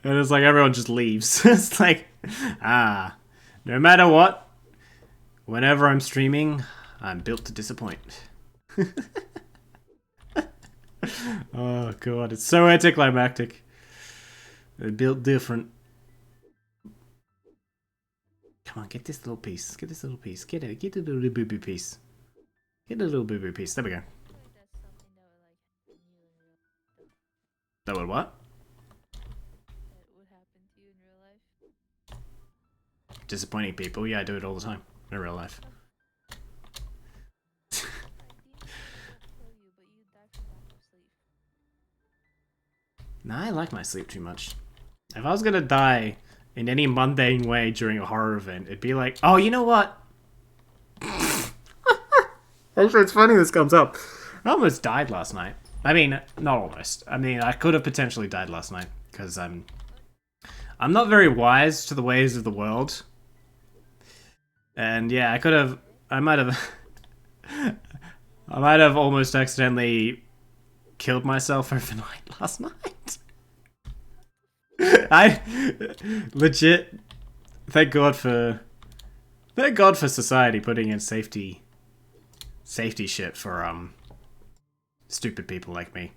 it's like everyone just leaves. It's like, no matter what, whenever I'm streaming, I'm built to disappoint. Oh god, it's so anticlimactic. They're built different. Come on, get this little piece. Get this little piece. Get it. Get a little boo-boo piece. Get a little boo-boo piece. There we go. I feel like that's something that would like happen to you in real life. That would what? That would happen to you in real life. Disappointing people. Yeah, I do it all the time in real life. Like demons will kill you, but you die from lack of sleep. Nah, I like my sleep too much. If I was gonna die in any mundane way during a horror event, it'd be like, oh, you know what? Actually, it's funny this comes up. I almost died last night. I mean, not almost. I mean, I could have potentially died last night because I'm not very wise to the ways of the world. And yeah, I might have almost accidentally killed myself overnight last night. I legit thank God for society putting in safety shit for stupid people like me.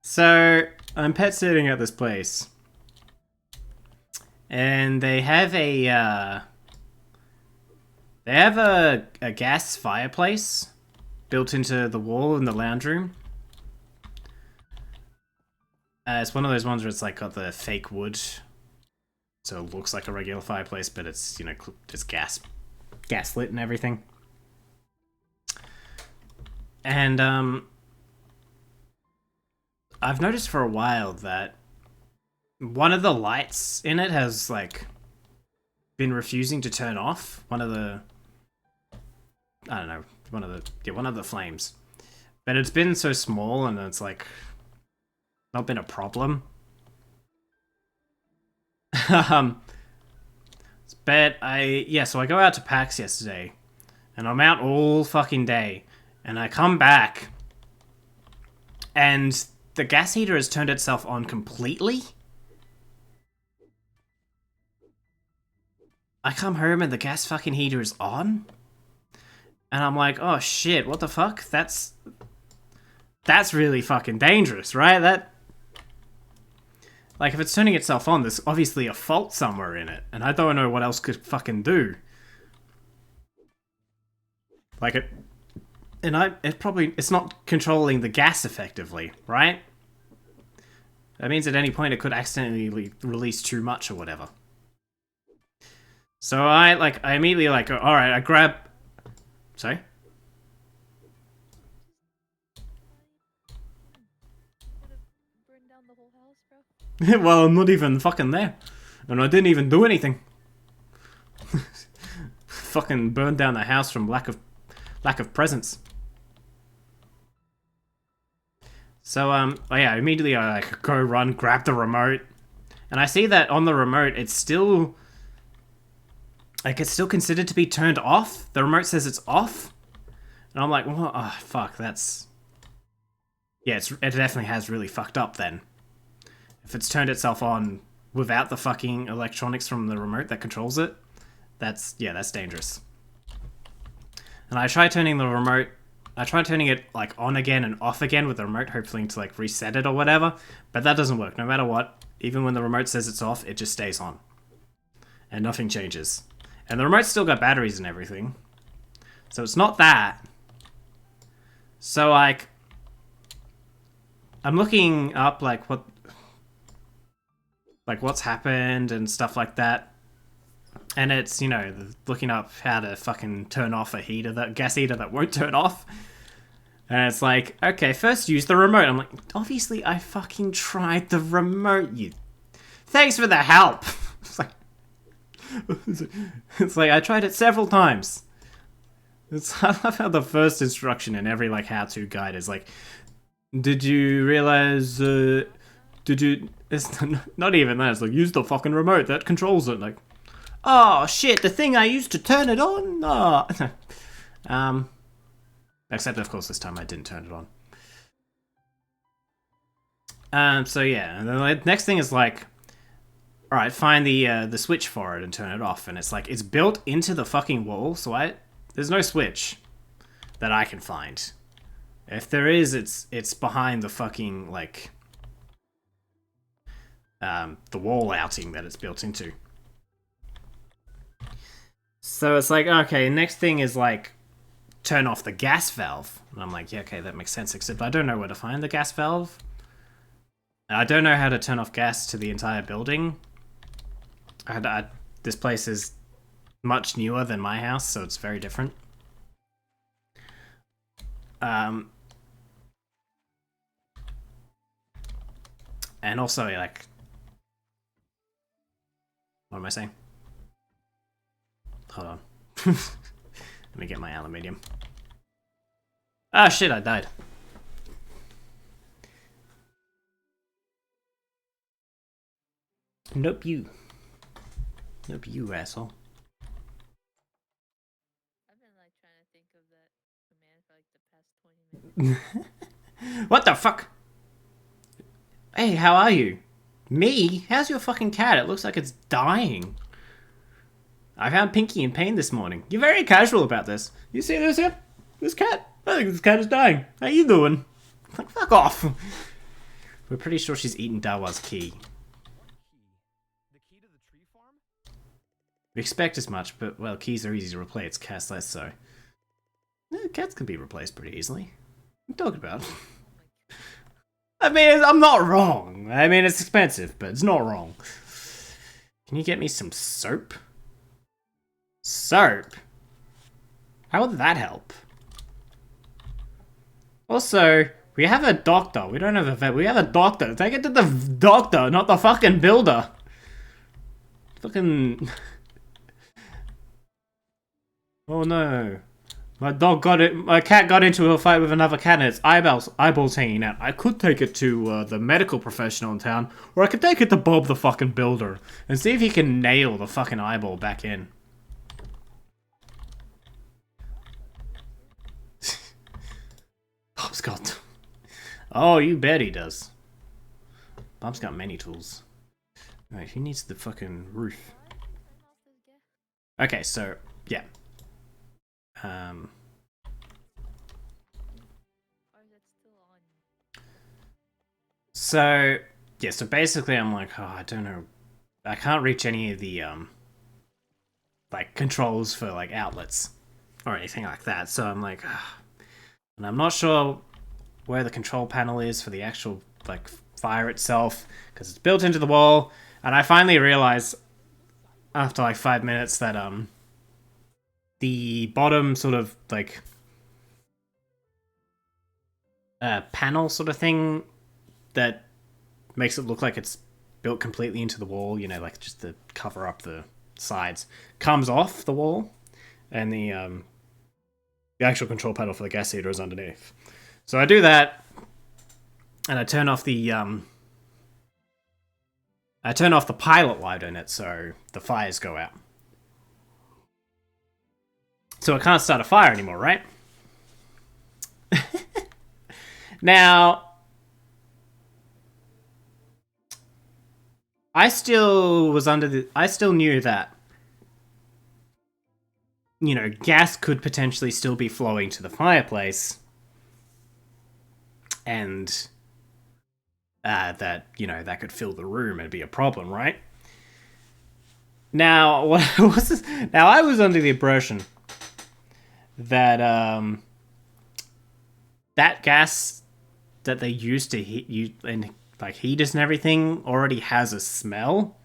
So I'm pet sitting at this place, and they have a gas fireplace built into the wall in the lounge room. It's one of those ones where it's like got the fake wood, so it looks like a regular fireplace, but it's, you know, it's gas lit and everything. And I've noticed for a while that one of the lights in it has like been refusing to turn off. One of the flames. But it's been so small and it's like not been a problem. But so I go out to PAX yesterday, and I'm out all fucking day, and I come back, and the gas heater has turned itself on completely. I come home and the gas fucking heater is on, and I'm like, oh shit, what the fuck? That's really fucking dangerous, right? That, like, if it's turning itself on, there's obviously a fault somewhere in it, and I don't know what else could fucking do. Like it's not controlling the gas effectively, right? That means at any point it could accidentally release too much or whatever. So I immediately like, all right, I grab. Sorry. Burn down the whole house, bro. Well, I'm not even fucking there, and I didn't even do anything. Fucking burned down the house from lack of presence. So immediately I like go run, grab the remote, and I see that on the remote it's still considered to be turned off. The remote says it's off, and I'm like, what? Oh fuck, that's it definitely has really fucked up then. If it's turned itself on without the fucking electronics from the remote that controls it, that's dangerous. And I tried turning it like on again and off again with the remote, hoping to like reset it or whatever, but that doesn't work. No matter what, even when the remote says it's off, it just stays on. And nothing changes. And the remote's still got batteries and everything. So it's not that. So like, I'm looking up like what's happened and stuff like that. And it's, you know, looking up how to fucking turn off a heater, that gas heater that won't turn off. And it's like, okay, first use the remote. I'm like, obviously I fucking tried the remote, you. Thanks for the help. It's like I tried it several times. I love how the first instruction in every like how-to guide is like, did you realize? It's not even that. It's like, use the fucking remote that controls it. Like, oh shit, the thing I used to turn it on. Oh. Except of course this time I didn't turn it on. So yeah, and then the next thing is like, all right, find the switch for it and turn it off. And it's like, it's built into the fucking wall, so there's no switch that I can find. If there is, it's behind the fucking like the wall outing that it's built into. So it's like, okay, next thing is like, turn off the gas valve. And I'm like, yeah, okay, that makes sense, except I don't know where to find the gas valve. I don't know how to turn off gas to the entire building. This place is much newer than my house, so it's very different. And also, like, what am I saying? Hold on. Let me get my aluminium. Ah, shit, I died. Nope, you. Nope, you asshole. I've been like What the fuck? Hey, how are you? Me? How's your fucking cat? It looks like it's dying. I found Pinky in pain this morning. You're very casual about this. You see this here? This cat? I think this cat is dying. How you doing? Like, fuck off. We're pretty sure she's eaten Dawa's key. What key? The key to the tree farm? We expect as much, but, well, keys are easy to replace, cats less so. No, cats can be replaced pretty easily. What are you talking about? I mean, I'm not wrong. I mean, it's expensive, but it's not wrong. Can you get me some soap? Soap? How would that help? Also, we have a doctor. We don't have a vet. We have a doctor. Take it to the doctor, not the fucking builder. Fucking... Oh no. My cat got into a fight with another cat and its eyeballs hanging out. I could take it to the medical professional in town, or I could take it to Bob the fucking builder and see if he can nail the fucking eyeball back in. Bob's got... Oh, you bet he does. Bob's got many tools. Right, who needs the fucking roof? Okay, so, yeah. Or is it still on? So, yeah, so basically I'm like, oh, I don't know. I can't reach any of the, like, controls for, like, outlets or anything like that. So I'm like, and I'm not sure where the control panel is for the actual, like, fire itself, because it's built into the wall. And I finally realized, after, like, 5 minutes, that, the bottom sort of, like, panel sort of thing that makes it look like it's built completely into the wall, you know, like just to cover up the sides, comes off the wall, and the actual control panel for the gas heater is underneath. So I do that, and I turn off the pilot light in it, so the fires go out. So I can't start a fire anymore, right? Now, I still knew that, you know, gas could potentially still be flowing to the fireplace, and that, you know, that could fill the room and be a problem, right? Now, what was this? Now, I was under the impression that that gas that they use to heat you and like heaters and everything already has a smell,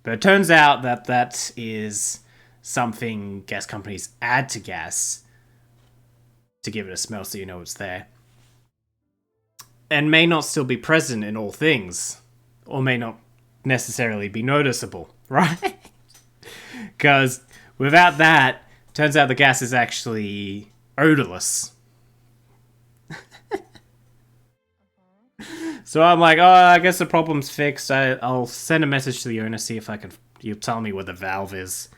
but it turns out that that is something gas companies add to gas to give it a smell, so you know it's there, and may not still be present in all things, or may not necessarily be noticeable, right? Because without that, turns out the gas is actually odorless. So I'm like, oh, I guess the problem's fixed. I'll send a message to the owner, see if you tell me where the valve is,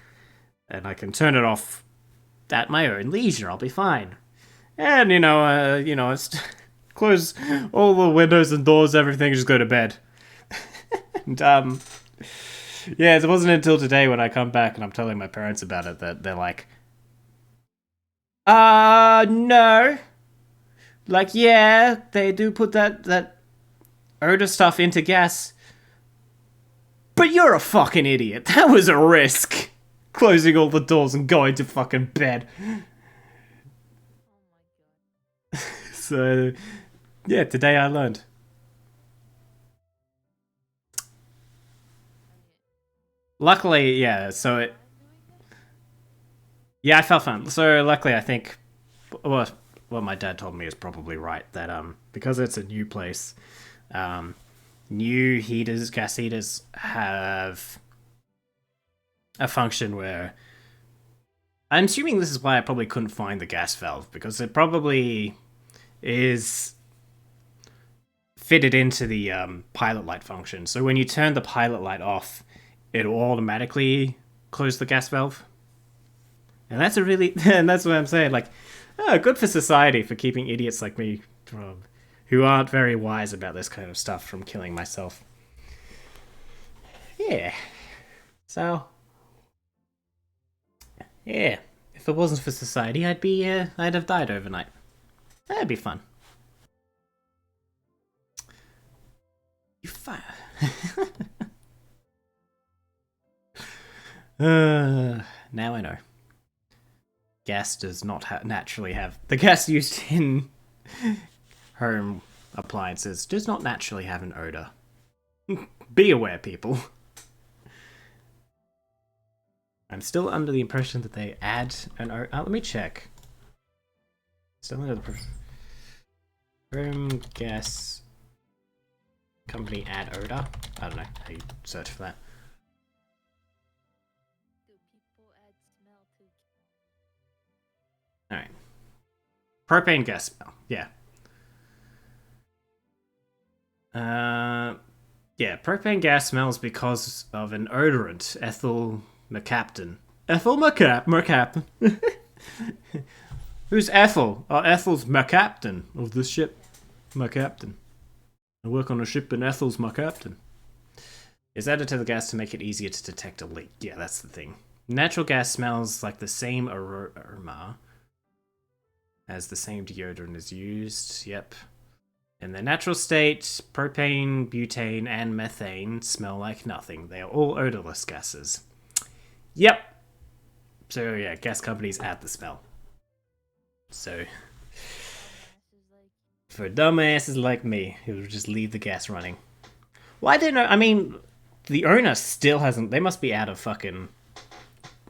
and I can turn it off at my own leisure. I'll be fine. And it's close all the windows and doors, everything, just go to bed. And yeah, it wasn't until today when I come back and I'm telling my parents about it that they're like, no. Like, yeah, they do put that odor stuff into gas. But you're a fucking idiot. That was a risk. Closing all the doors and going to fucking bed. Oh my god. So, yeah, today I learned. Luckily, yeah, so it... Yeah, I felt fine. So luckily, I think what my dad told me is probably right. That because it's a new place, new heaters, gas heaters have a function where I'm assuming this is why I probably couldn't find the gas valve, because it probably is fitted into the pilot light function. So when you turn the pilot light off, it'll automatically close the gas valve. And that's and that's what I'm saying. Like, Good for society for keeping idiots like me from, who aren't very wise about this kind of stuff from killing myself. Yeah. So, yeah. If it wasn't for society, I'd have died overnight. That'd be fun. You fire. Now I know. Gas does not naturally have... The gas used in home appliances does not naturally have an odor. Be aware, people. I'm still under the impression that they add an odor... let me check. Still under the... Home gas... Company add odor? I don't know how you search for that. Do people add smell to? Alright. Propane gas smell. Yeah. Yeah, propane gas smells because of an odorant, ethyl mercaptan. Ethel mercaptan. Who's Ethel? Oh, Ethel's mercaptan of this ship. Mercaptan. I work on a ship and Ethel's my captain. Is added to the gas to make it easier to detect a leak. Yeah, that's the thing. Natural gas smells like the same aroma as the same deodorant is used. Yep. In their natural state, propane, butane, and methane smell like nothing. They are all odorless gases. Yep. So yeah, gas companies add the smell. So... For dumbasses like me, who would just leave the gas running. Why didn't I mean, the owner still hasn't... They must be out of fucking...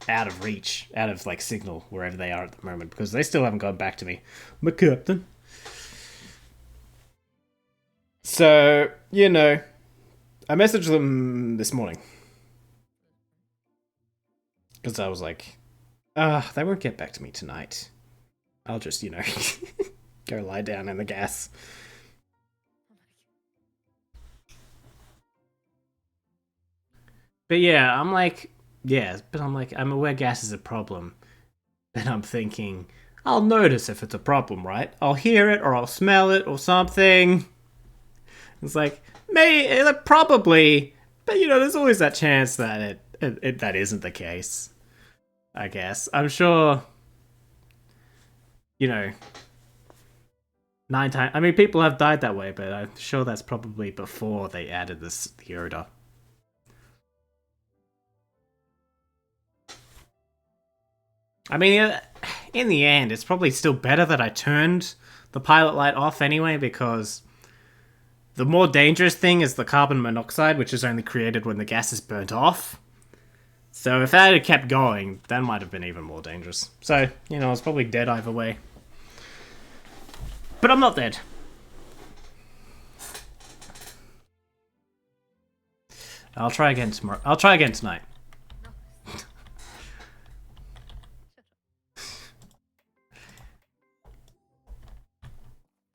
Out of reach. Out of, like, signal, wherever they are at the moment. Because they still haven't gone back to me. My captain. So, you know... I messaged them this morning. Because I was like... they won't get back to me tonight. I'll just, you know... Go lie down in the gas. But yeah, I'm aware gas is a problem. And I'm thinking, I'll notice if it's a problem, right? I'll hear it, or I'll smell it, or something. It's like, probably, but you know, there's always that chance that that isn't the case. I guess. I'm sure, you know... 9 times. I mean, people have died that way, but I'm sure that's probably before they added the odor. I mean, in the end, it's probably still better that I turned the pilot light off anyway, because the more dangerous thing is the carbon monoxide, which is only created when the gas is burnt off. So if that had kept going, that might have been even more dangerous. So, you know, it's probably dead either way. But I'm not dead. I'll try again tomorrow. I'll try again tonight.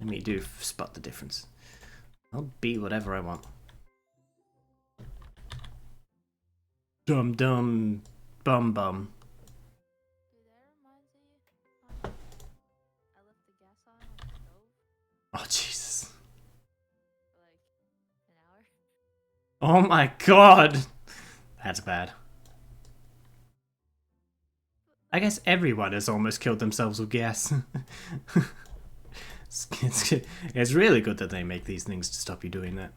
Let me spot the difference. I'll be whatever I want. Dum dum bum bum. Dude, that reminds me. I left the gas on the stove Oh Jesus. for like an hour. Oh my god. That's bad. I guess everyone has almost killed themselves with gas. It's really good that they make these things to stop you doing that.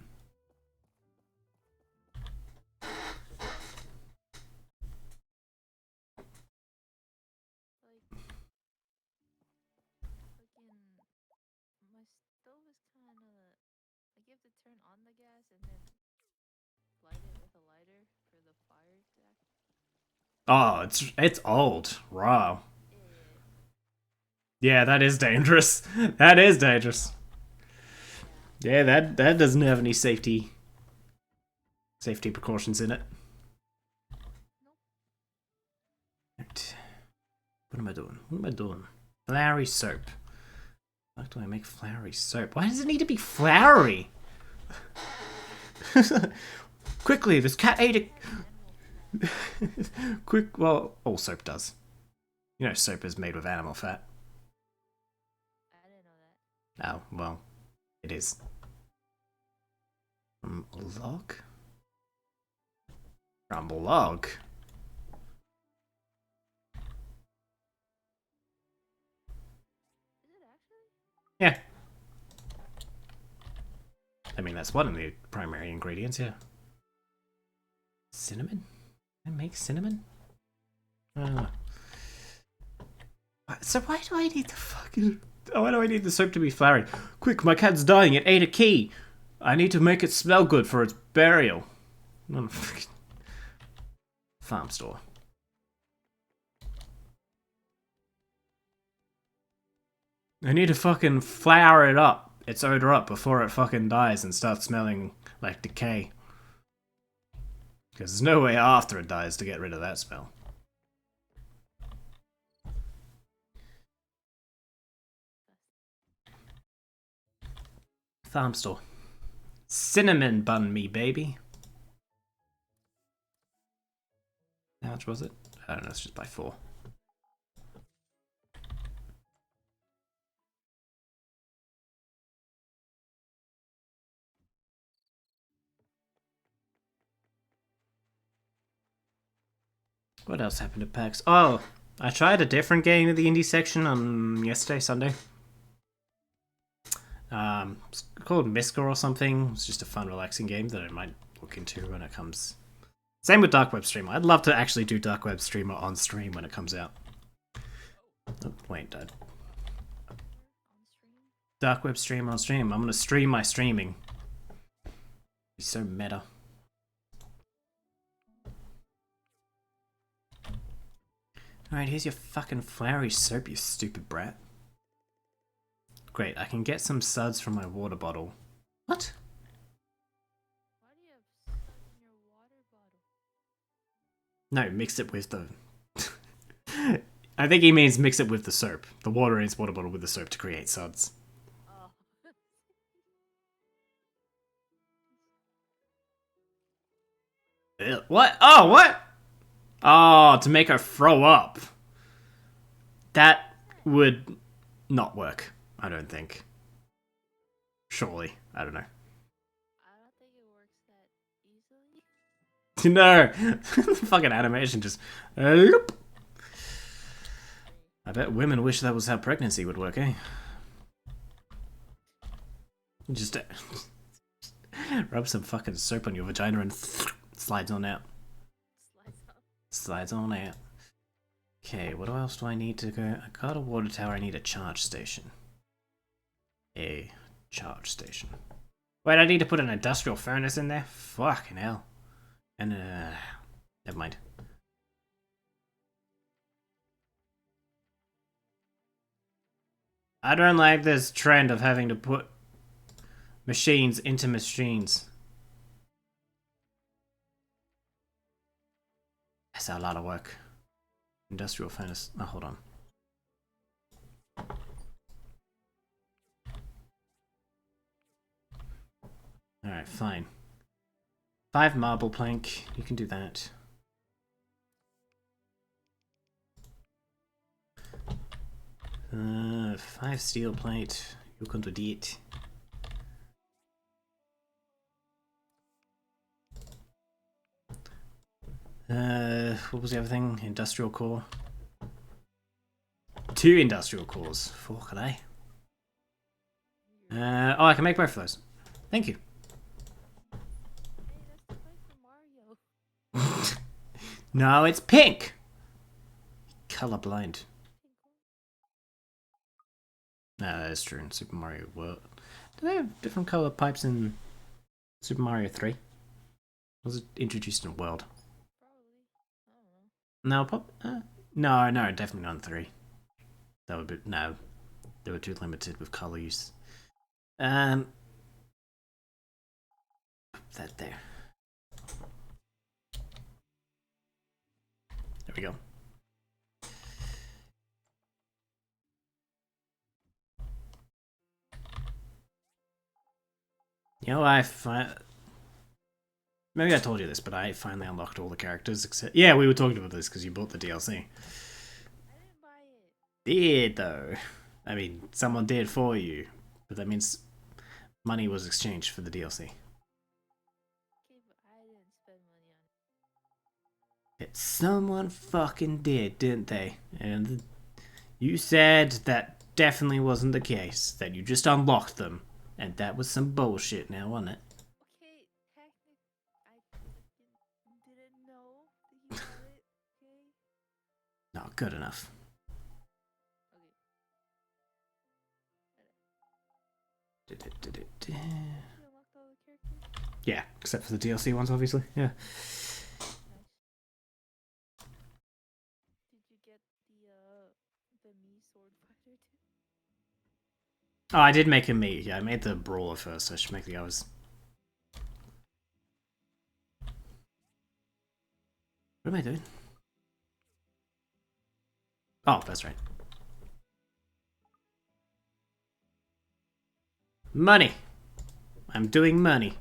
Like, fucking, my stove is kind of like you have to turn on the gas and then light it with a lighter for the fire to act. Oh, it's old. Wow. Yeah. Yeah, that is dangerous. That is dangerous. Yeah, that doesn't have any safety precautions in it. Right. What am I doing? What am I doing? Flowery soap. How do I make flowery soap? Why does it need to be flowery? Quickly, this cat ate a... Quick, well, all soap does. You know, soap is made with animal fat. Oh, well, it is. Log? From log? Is it actually? Yeah. I mean, that's one of the primary ingredients, yeah. Cinnamon? Can I make cinnamon? So why do I need the fucking... Why do I need the soap to be flowering? Quick, my cat's dying. It ate a key. I need to make it smell good for its burial. Farm store. I need to fucking flour it up, its odor up, before it fucking dies and starts smelling like decay. Because there's no way after it dies to get rid of that smell. Farm store. Cinnamon bun me, baby. How much was it? I don't know, it's just by 4. What else happened at PAX? Oh, I tried a different game in the indie section on yesterday, Sunday. It's called Miska or something. It's just a fun, relaxing game that I might look into when it comes. Same with Dark Web Streamer. I'd love to actually do Dark Web Streamer on stream when it comes out. Oh, wait, Dad. On stream? Dark Web Streamer on stream. I'm gonna stream my streaming. Be so meta. Alright, here's your fucking flowery soap, you stupid brat. Great, I can get some suds from my water bottle. What? Why do you have suds in your water bottle? No, mix it with the... I think he means mix it with the soap. The water in his water bottle with the soap to create suds. Oh. Ew, what? Oh, what? Oh, to make her throw up. That would not work, I don't think. Surely, I don't know. I don't think it works that easily. No, fucking animation just. Loop. I bet women wish that was how pregnancy would work, eh? Just rub some fucking soap on your vagina and slides on out. Slides up. Slides on out. Okay, what else do I need to go? I got a water tower, I need a charge station. A charge station. Wait, I need to put an industrial furnace in there? Fucking hell. And, never mind. I don't like this trend of having to put machines into machines. That's a lot of work. Industrial furnace. Oh, hold on. Alright, fine. 5 marble plank. You can do that. Uh, 5 steel plate. You can do it. What was the other thing? Industrial core. 2 industrial cores. 4 can I? Oh, I can make both of those. Thank you. Hey, that's the fight for Mario. No, it's pink! Colorblind. No, that is true in Super Mario World. Do they have different color pipes in Super Mario 3? Was it introduced in World? Probably. I don't know. No, no, definitely not in 3. That would be no. They were too limited with color use. Put that there. There we go. You know, maybe I told you this, but I finally unlocked all the characters except... Yeah, we were talking about this because you bought the DLC. I didn't buy it. Did, though. I mean, someone did for you. But that means money was exchanged for the DLC. Okay, but I didn't spend money on it. Someone fucking did, didn't they? And you said that definitely wasn't the case. That you just unlocked them. And that was some bullshit now, wasn't it? Okay, technically, I didn't know that he had it. Okay. Not good enough. Okay. You unlocked all the characters? Yeah, except for the DLC ones, obviously. Yeah. Nice. Did you get the Mii sword fighter too? Oh, I did make a Mii. Yeah, I made the brawler first. So I should make the others. What am I doing? Oh, that's right. Money. I'm doing money.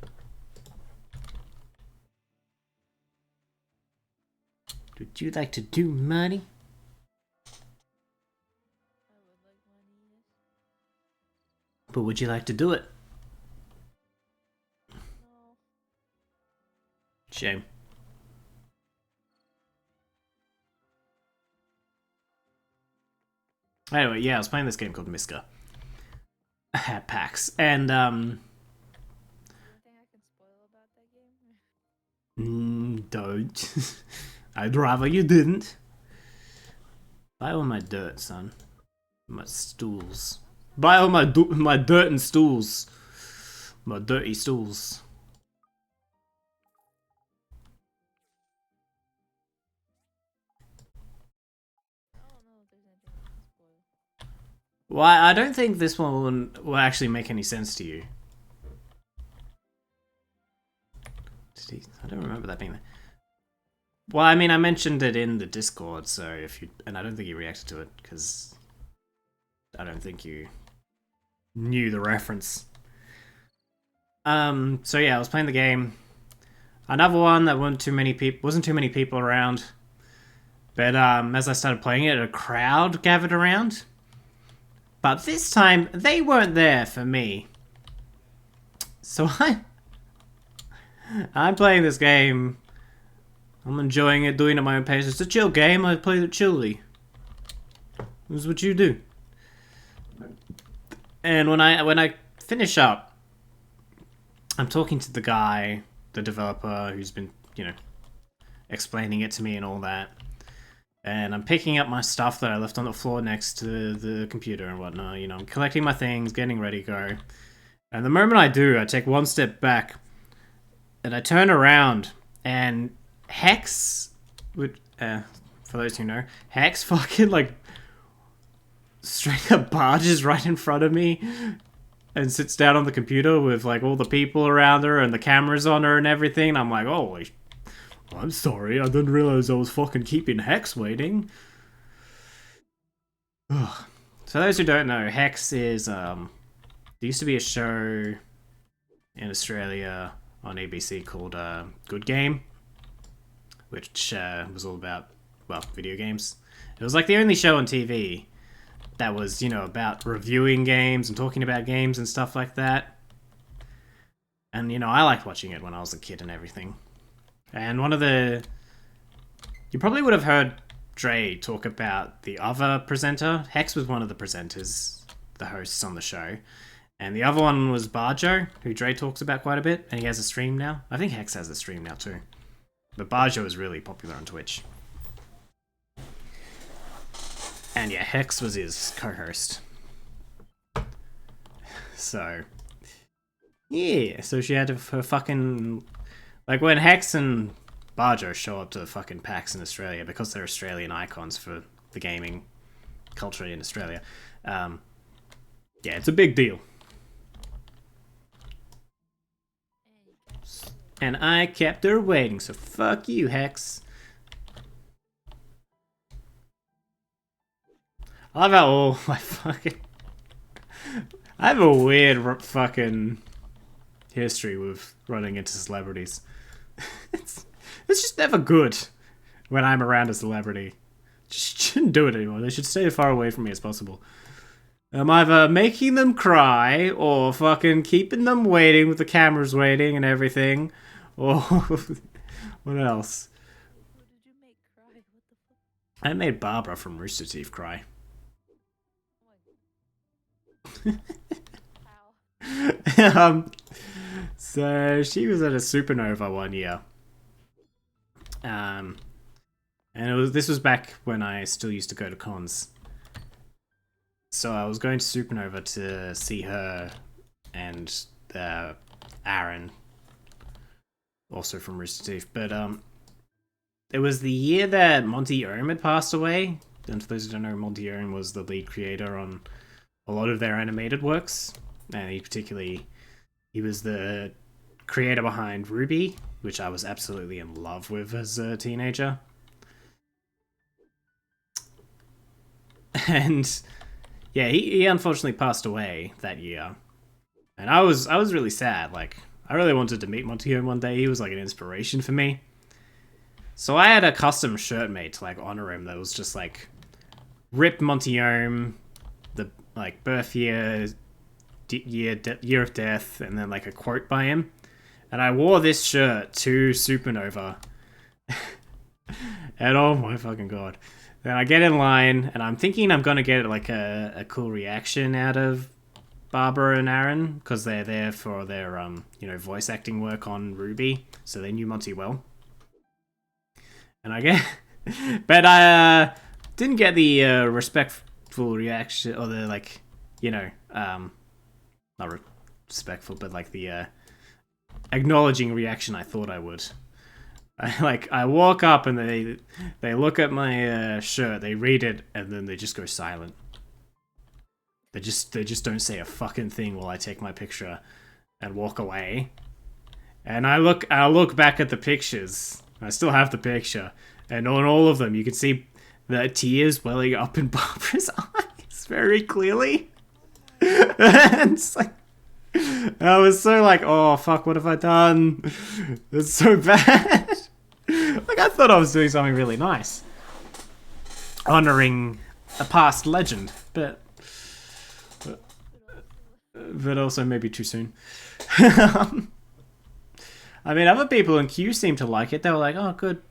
Would you like to do money? I would like money, yes. But would you like to do it? No. Shame. Anyway, yeah, I was playing this game called Miska at PAX, and Is there anything I can spoil about that game? don't. I'd rather you didn't. Buy all my dirt, son. My stools. Buy all my my dirt and stools. My dirty stools. I don't know if there's anything I can spoil. Why? I don't think this one will actually make any sense to you. I don't remember that being there. Well, I mean, I mentioned it in the Discord, so if you... And I don't think you reacted to it, because... I don't think you knew the reference. So yeah, I was playing the game. Another one that wasn't too many people around. But as I started playing it, a crowd gathered around. But this time, they weren't there for me. So I'm playing this game. I'm enjoying it, doing it at my own pace. It's a chill game. I play it chilly. This is what you do. And when I finish up, I'm talking to the guy, the developer, who's been, explaining it to me and all that. And I'm picking up my stuff that I left on the floor next to the computer and whatnot. I'm collecting my things, getting ready to go. And the moment I do, I take one step back, and I turn around, and Hex for those who know, Hex fucking straight up barges right in front of me and sits down on the computer with all the people around her and the cameras on her and everything. And I'm like, oh, I'm sorry, I didn't realize I was fucking keeping Hex waiting. Ugh. So those who don't know, Hex is there used to be a show in Australia on ABC called Good Game, which was all about, video games. It was the only show on TV that was, about reviewing games and talking about games and stuff like that. And, I liked watching it when I was a kid and everything. And you probably would have heard Dre talk about the other presenter. Hex was one of the presenters, the hosts on the show. And the other one was Barjo, who Dre talks about quite a bit, and he has a stream now. I think Hex has a stream now too. But Barjo is really popular on Twitch. And yeah, Hex was his co-host. So, yeah, so she had her fucking... when Hex and Barjo show up to the fucking PAX in Australia, because they're Australian icons for the gaming culture in Australia, yeah, it's a big deal. And I kept her waiting, so fuck you, Hex. I love how all my fucking... I have a weird fucking history with running into celebrities. it's just never good when I'm around a celebrity. Just shouldn't do it anymore. They should stay as far away from me as possible. I'm either making them cry or fucking keeping them waiting with the cameras waiting and everything. Or what else? Who did you make cry? What the fuck? I made Barbara from Rooster Teeth cry. Oh my. How? So she was at a supernova one year. And this was back when I still used to go to cons. So I was going to Supernova to see her and Aaron, also from Rooster Teeth. But it was the year that Monty Ohm had passed away. And for those who don't know, Monty Ohm was the lead creator on a lot of their animated works, and he was the creator behind Ruby, which I was absolutely in love with as a teenager. And yeah, he unfortunately passed away that year, and I was really sad. Like, I really wanted to meet Monty Ohm one day. He was like an inspiration for me. So I had a custom shirt made to like honor him that was just like "Rip Monty Ohm," the like birth year, year of death, and then like a quote by him. And I wore this shirt to Supernova. And oh my fucking god. Then I get in line, and I'm thinking I'm gonna get like a cool reaction out of Barbara and Aaron, because they're there for their voice acting work on Ruby, so they knew Monty well. And I get, but I didn't get the respectful reaction, or the like, not respectful, but like the acknowledging reaction I thought I would. I walk up and they look at my shirt, they read it, and then they just go silent. They just don't say a fucking thing while I take my picture and walk away. And I look back at the pictures. I still have the picture, and on all of them you can see the tears welling up in Barbara's eyes very clearly. And it's like, I was so like, oh fuck, what have I done? It's so bad. Like, I thought I was doing something really nice, honoring a past legend, but also maybe too soon. I mean, other people in queue seemed to like it. They were like, oh, good.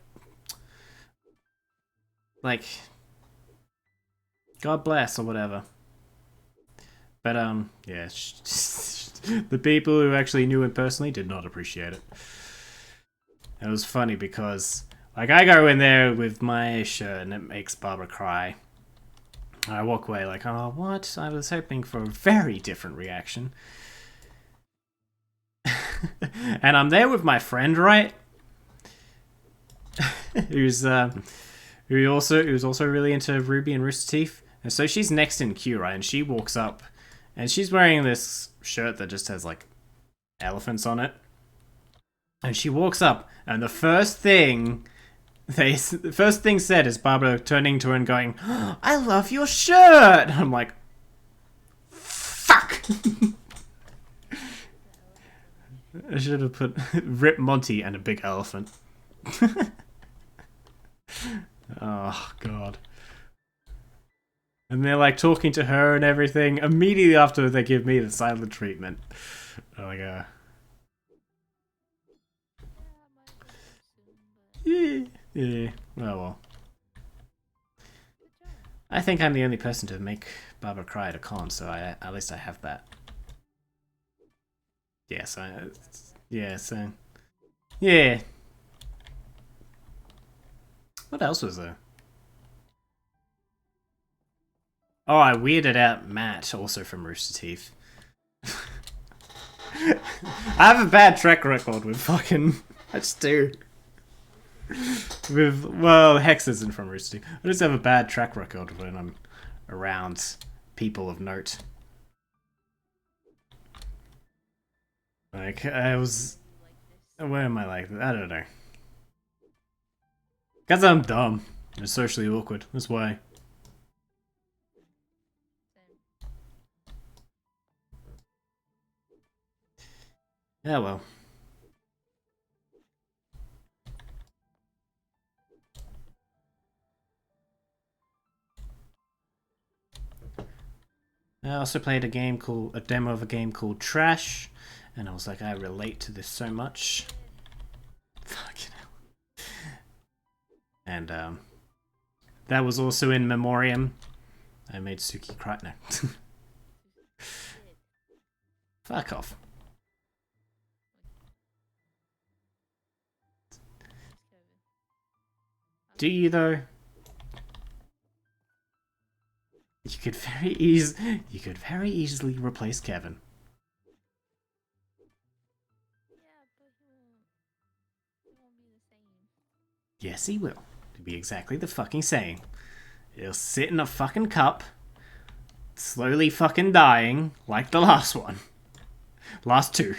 Like, God bless or whatever. But, yeah. The people who actually knew him personally did not appreciate it. It was funny because, like, I go in there with my shirt and it makes Barbara cry. I walk away like, oh, what? I was hoping for a very different reaction. And I'm there with my friend, right? who's also really into Ruby and Rooster Teeth. And so she's next in queue, right? And she walks up, and she's wearing this shirt that just has like elephants on it. And she walks up, and the first thing said is Barbara turning to her and going, oh, "I love your shirt." I'm like, "Fuck." I should have put Rip Monty and a big elephant. Oh god. And they're like talking to her and everything. Immediately after, they give me the silent treatment. I'm like, yeah, yeah. Oh well. I think I'm the only person to make Barbara cry at a con, so at least I have that. Yeah, so yeah. What else was there? Oh, I weirded out Matt, also from Rooster Teeth. I have a bad track record with fucking. I just do. Hex isn't from Rooster Teeth. I just have a bad track record when I'm around people of note. Like, I was. Where am I like that? I don't know. Because I'm dumb and socially awkward. That's why. Yeah, well. I also played a demo of a game called Trash, and I was like, I relate to this so much. Fucking hell. And that was also in memoriam. I made Suki cry. No. Fuck off. Do you though? You could very easily replace Kevin. Yeah, but he won't be the same. Yes, he will. It'll be exactly the fucking same. He'll sit in a fucking cup, slowly fucking dying, like the last one. Last two.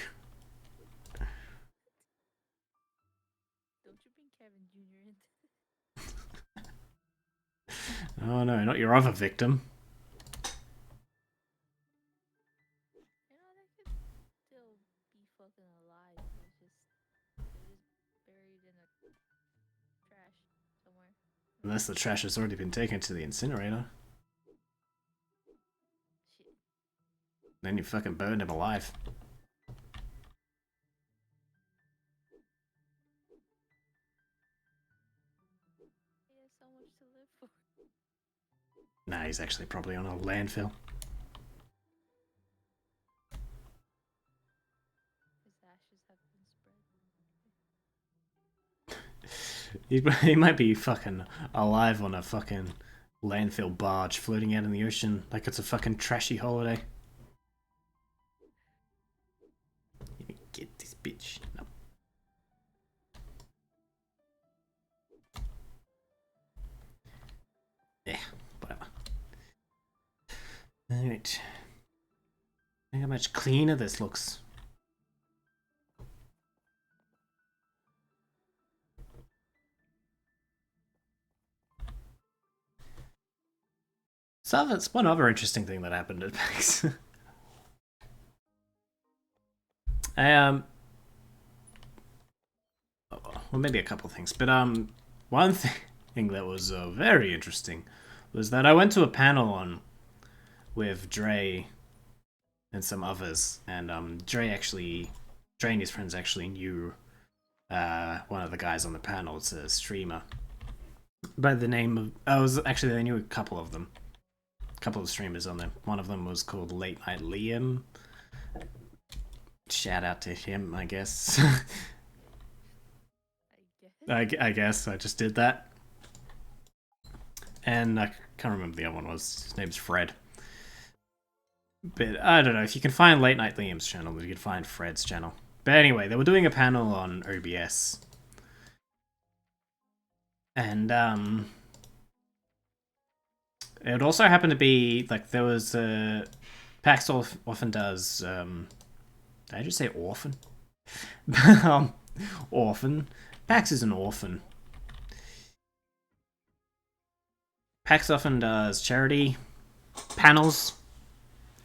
Don't you bring Kevin Jr. into Oh no, not your other victim. that could still be fucking alive. They're just buried in a trash somewhere. Unless the trash has already been taken to the incinerator. Shit. Then you fucking burn him alive. He has so much to live for. Nah, he's actually probably on a landfill. His ashes have been spread. He might be fucking alive on a fucking landfill barge floating out in the ocean like it's a fucking trashy holiday. Get this bitch. No. Yeah, whatever. Alright. Look how much cleaner this looks. So that's one other interesting thing that happened at PAX. Well, maybe a couple things, but one thing that was very interesting was that I went to a panel on with Dre and some others, and Dre and his friends actually knew one of the guys on the panel. It's a streamer by the name of. They knew a couple of them, a couple of streamers on there. One of them was called Late Night Liam. Shout out to him, I guess. I guess. I guess I just did that. And I can't remember the other one was. His name's Fred. But I don't know. If you can find Late Night Liam's channel, you can find Fred's channel. But anyway, they were doing a panel on OBS. And it would also happen to be like there was PAX often does did I just say orphan? Orphan. PAX is an orphan. PAX often does charity panels,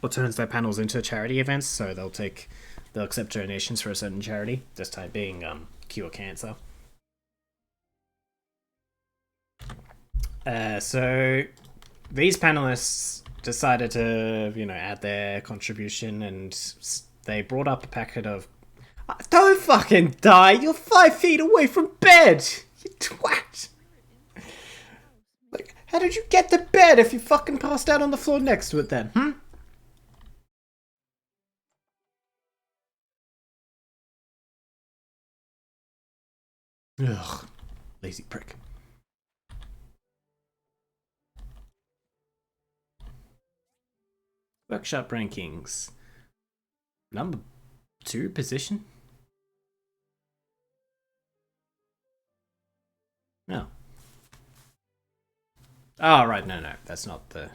or turns their panels into charity events. So they'll accept donations for a certain charity. This time being cure cancer. So these panelists decided to, add their contribution, and they brought up a packet of. Don't fucking die! You're 5 feet away from bed! You twat! Like, how did you get to bed if you fucking passed out on the floor next to it then, Ugh. Lazy prick. Workshop rankings. Number 2 position? No. Oh, right, no. That's not the...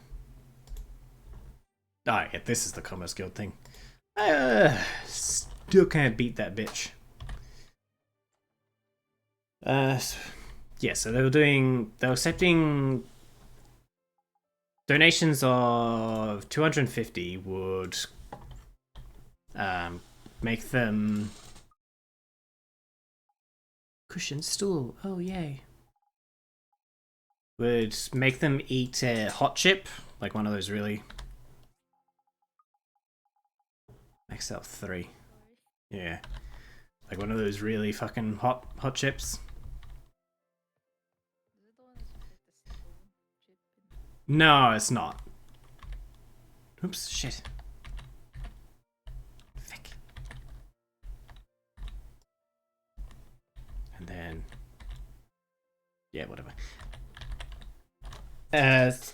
Oh, yeah, this is the Commerce Guild thing. Still can't beat that bitch. Yeah, so they were accepting donations of 250 would make them cushion stool. Oh yay! Would make them eat a hot chip, like one of those really XL3. Sorry. Yeah. Like one of those really fucking hot chips. Is it the one that's just like the single chip? No, it's not. Oops, shit. Thick. And then, yeah, whatever.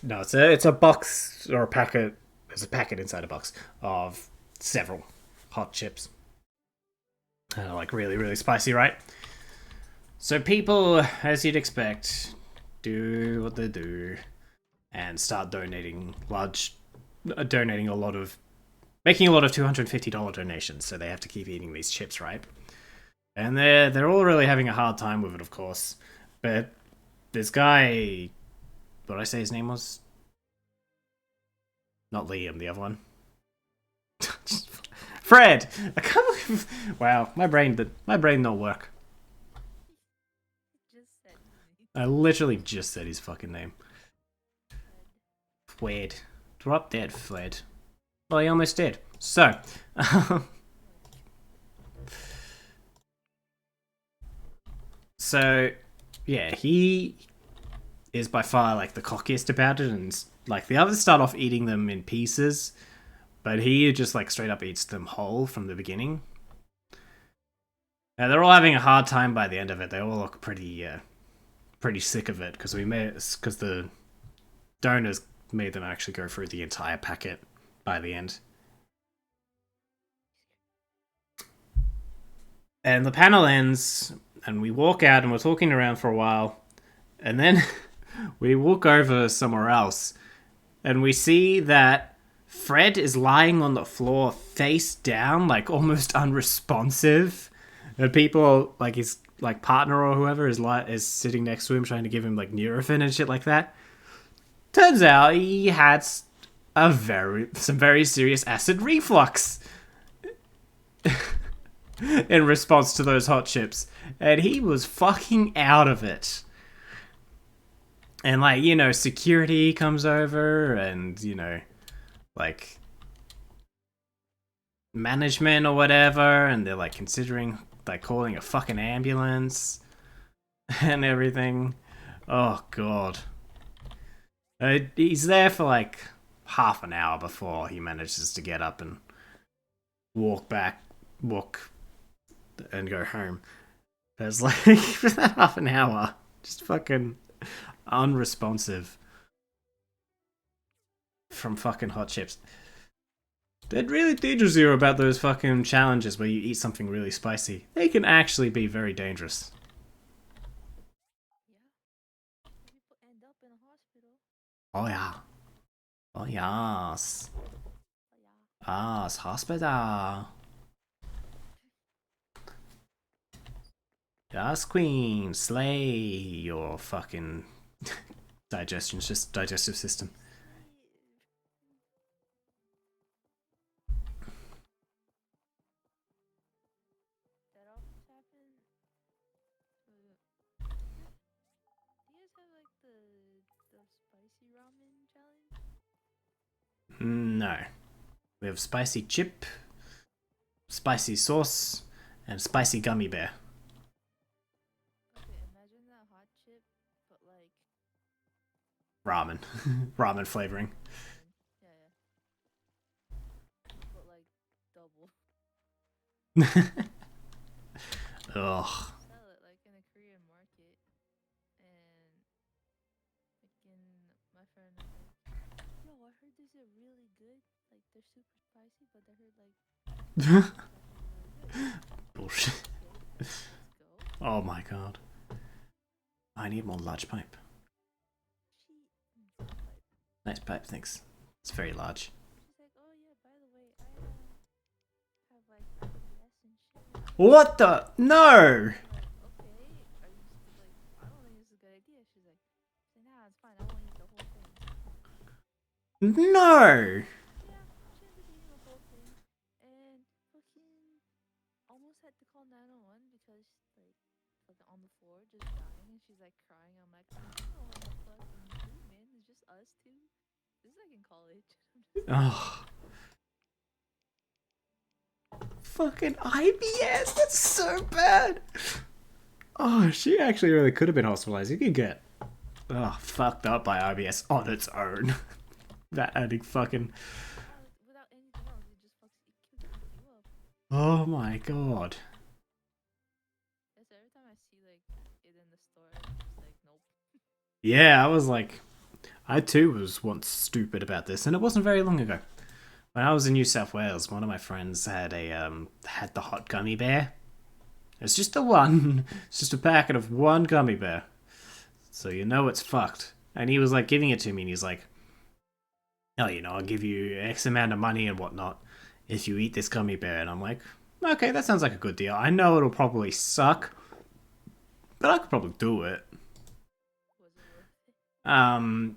No, it's a box or a packet. There's a packet inside a box of several hot chips. Like really spicy, right? So people, as you'd expect, do what they do and start donating donating a lot of, making a lot of $250 donations. So they have to keep eating these chips, right? And they're all really having a hard time with it, of course. But this guy, what did I say his name was? Not Liam, the other one. Fred! I can't believe. Wow, my brain don't work. Just said his name. I literally just said his fucking name. Fred. Drop dead, Fred. Well, he almost did. So. So, yeah, he is by far like the cockiest about it, and like the others start off eating them in pieces, but he just like straight up eats them whole from the beginning. Now they're all having a hard time by the end of it. They all look pretty sick of it because the donors made them actually go through the entire packet by the end. And the panel ends, and we walk out, and we're talking around for a while, and then we walk over somewhere else, and we see that Fred is lying on the floor face down, like almost unresponsive. And people, like his like partner or whoever, is sitting next to him trying to give him like Nurofen and shit like that. Turns out he had some very serious acid reflux in response to those hot chips, and he was fucking out of it. And like, you know, security comes over, and you know, like management or whatever, and they're like considering like calling a fucking ambulance and everything. Oh god. He's there for like half an hour before he manages to get up and walk and go home. There's like for that half an hour, just fucking unresponsive from fucking hot chips. It really teaches you about those fucking challenges where you eat something really spicy. They can actually be very dangerous. Yeah. People end up in a hospital. Oh yeah. Oh yes. Oh yeah. Ah, hospital. Yes, queen. Slay your fucking digestive system. That always happen. Do you guys have like the spicy ramen challenge? No. We have spicy chip, spicy sauce, and spicy gummy bear. Okay, imagine that hot chip, but like Ramen. Ramen flavoring. yeah, but like double. Ugh. Sell it like in a Korean market, and freaking my friend was like, "Yo, I heard these are really good. Like they're super spicy, but I heard like really good." Bullshit. Okay, let's go. Oh my god. I need more large pipe. She, Nice pipe, thanks. It's very large. she's like, "Oh yeah, by the way, I have like IBS and shit." What the? No! Like, okay, are you still like? I don't think this is a good idea. She's like, "Nah, it's fine. I won't eat the whole thing." No! Yeah, she ended up eating the whole thing, and fucking almost had to call 911 because like on the floor just dying, and she's like crying. I'm like, I don't know what the fucking do, man. It's just us two. This is like in college. Oh. fucking IBS. That's so bad. Oh, she actually really could have been hospitalized. You could get fucked up by IBS on its own. That adding fucking. Without anything else, it just fucks. It can fuck you up. Oh my god. Yes, every time I see like it in the store, I'm just like, nope. Yeah, I was like, I too was once stupid about this, and it wasn't very long ago. When I was in New South Wales, one of my friends had had the hot gummy bear. It's just the one. It's just a packet of one gummy bear. So you know it's fucked. And he was like giving it to me, and he's like, oh, I'll give you X amount of money and whatnot if you eat this gummy bear. And I'm like, okay, that sounds like a good deal. I know it'll probably suck, but I could probably do it. Was it worth it?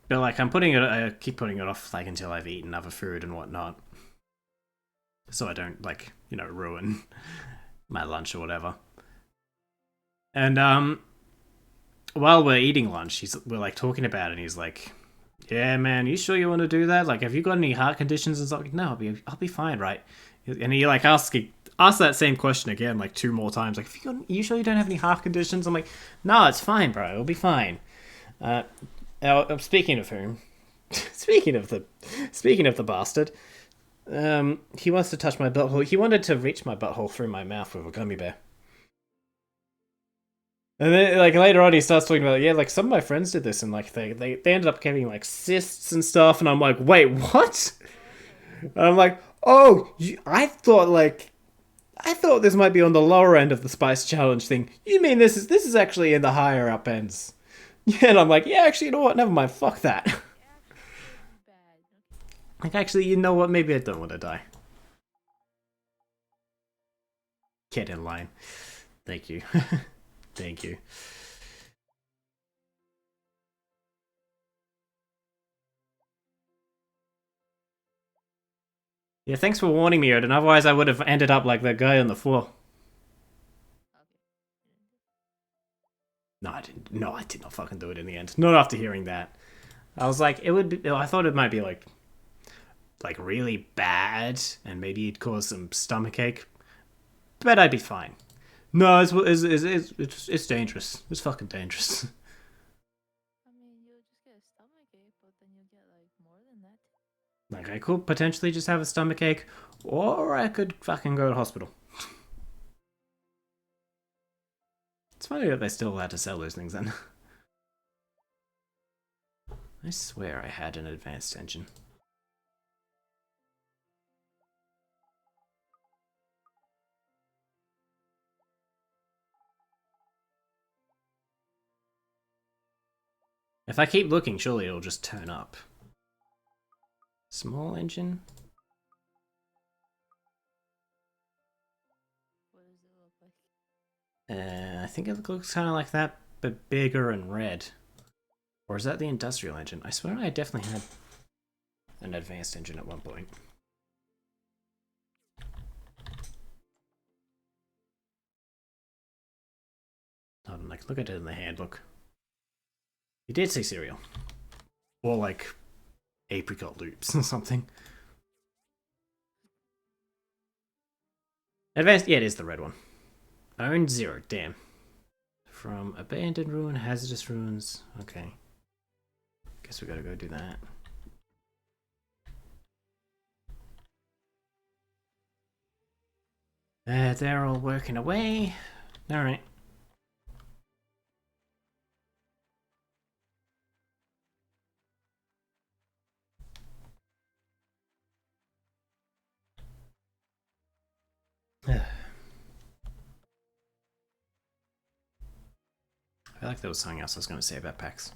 But like I keep putting it off like until I've eaten other food and whatnot, so I don't like ruin my lunch or whatever. And while we're eating lunch, we're like talking about it, and he's like, "Yeah, man, you sure you want to do that? Like, have you got any heart conditions?" And stuff? Like, no, I'll be fine, right? And he like asked that same question again like 2 more times. Like, you sure you don't have any heart conditions? I'm like, no, it's fine, bro. It'll be fine. Now, speaking of whom, speaking of the bastard, he wants to touch my butthole. He wanted to reach my butthole through my mouth with a gummy bear. And then, like, later on, he starts talking about, yeah, like, some of my friends did this, and, like, they ended up getting, like, cysts and stuff, and I'm like, wait, what? And I'm like, oh, I thought this might be on the lower end of the Spice Challenge thing. You mean this is actually in the higher up ends? Yeah, and I'm like, yeah, actually, you know what? Never mind, fuck that. It actually could be bad. Okay. Like, actually, you know what? Maybe I don't want to die. Get in line. Thank you. Thank you. Yeah, thanks for warning me, Odin. Otherwise, I would have ended up like that guy on the floor. Okay. No, I didn't. No, I did not fucking do it in the end. Not after hearing that. I was like, it would be. I thought it might be like really bad, and maybe it'd cause some stomachache. But I'd be fine. No, it's dangerous. It's fucking dangerous. I mean, you'll just get a stomach ache, but then you'll get like more than that. Like, I could potentially just have a stomachache, or I could fucking go to hospital. It's funny that they're still allowed to sell those things then. I swear I had an advanced engine. If I keep looking, surely it'll just turn up. Small engine? What does it look like? I think it looks kind of like that, but bigger and red. Or is that the industrial engine? I swear I definitely had an advanced engine at one point. Hold on, like, look at it in the handbook. You did say cereal. Or, like, apricot loops or something. Advanced, yeah, it is the red one. Owned 0, damn. From abandoned ruin, hazardous ruins. Okay. Guess we gotta go do that. They're all working away. Alright. I feel like there was something else I was going to say about PAX.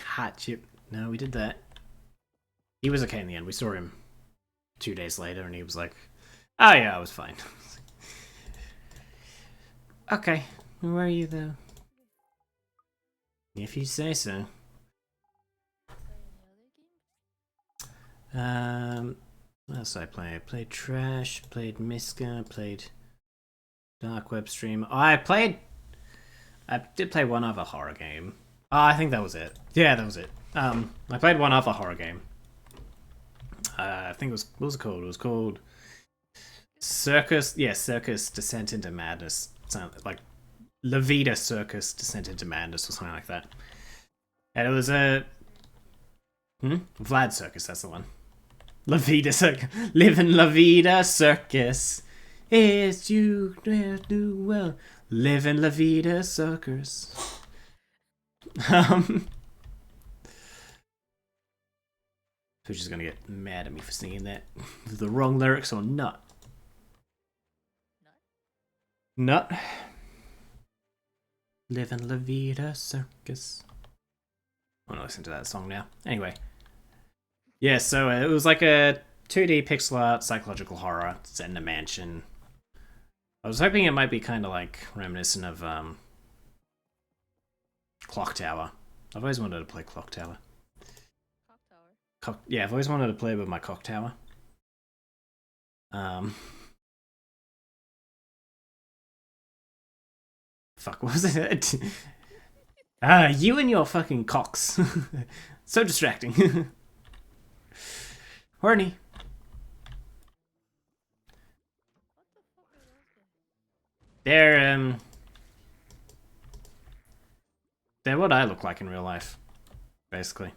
Hot chip. No, we did that. He was okay in the end. We saw him 2 days later, and he was like, "Oh yeah, I was fine." Okay, where are you though? If you say so. Play any other game? What else did I play? I played Trash, played Miska, played Dark Web Stream. I did play one other horror game. I think that was it. Yeah, that was it. I played one other horror game. I think it was, what was it called? It was called Circus. Yeah, Circus Descent into Madness. Sound like Levita Circus Descent into Madness or something like that. And it was a Vlad Circus. That's the one. Levita Circus. Live in Levita Circus. It's you do well. Live in Levita Circus. Who's just gonna get mad at me for singing that? The wrong lyrics or not? Nut. Live in La Vida Circus. I want to listen to that song now. Anyway. Yeah, so it was like a 2D pixel art psychological horror set in a mansion. I was hoping it might be kind of like reminiscent of Clock Tower. I've always wanted to play Clock Tower. Yeah, I've always wanted to play with my Cock Tower. Fuck, what was it? You and your fucking cocks. So distracting. Horny. They're what I look like in real life, basically.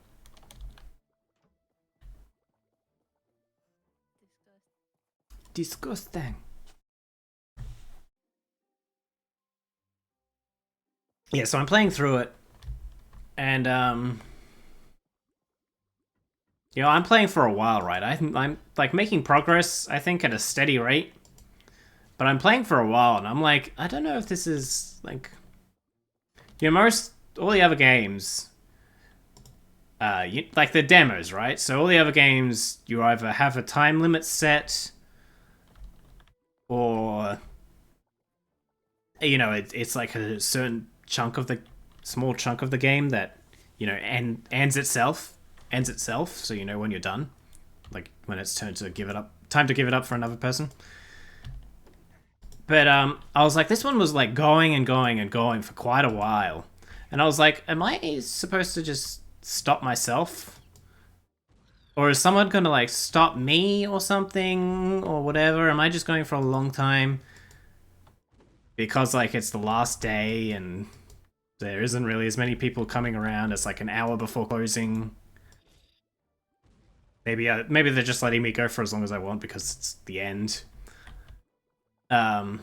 Disgusting. Yeah, so I'm playing through it, and you know, I'm playing for a while, right? I'm like making progress, I think, at a steady rate. But I'm playing for a while, and I'm like, I don't know if this is like, you know, all the other games, like the demos, right? So all the other games, you either have a time limit set, or you know, it's like a certain small chunk of the game that, you know, ends itself. So you know when you're done, like when it's time to give it up for another person. But I was like, this one was like going and going and going for quite a while, and I was like, am I supposed to just stop myself, or is someone gonna like stop me or something or whatever? Am I just going for a long time because like it's the last day and there isn't really as many people coming around? It's like an hour before closing. Maybe they're just letting me go for as long as I want because it's the end. But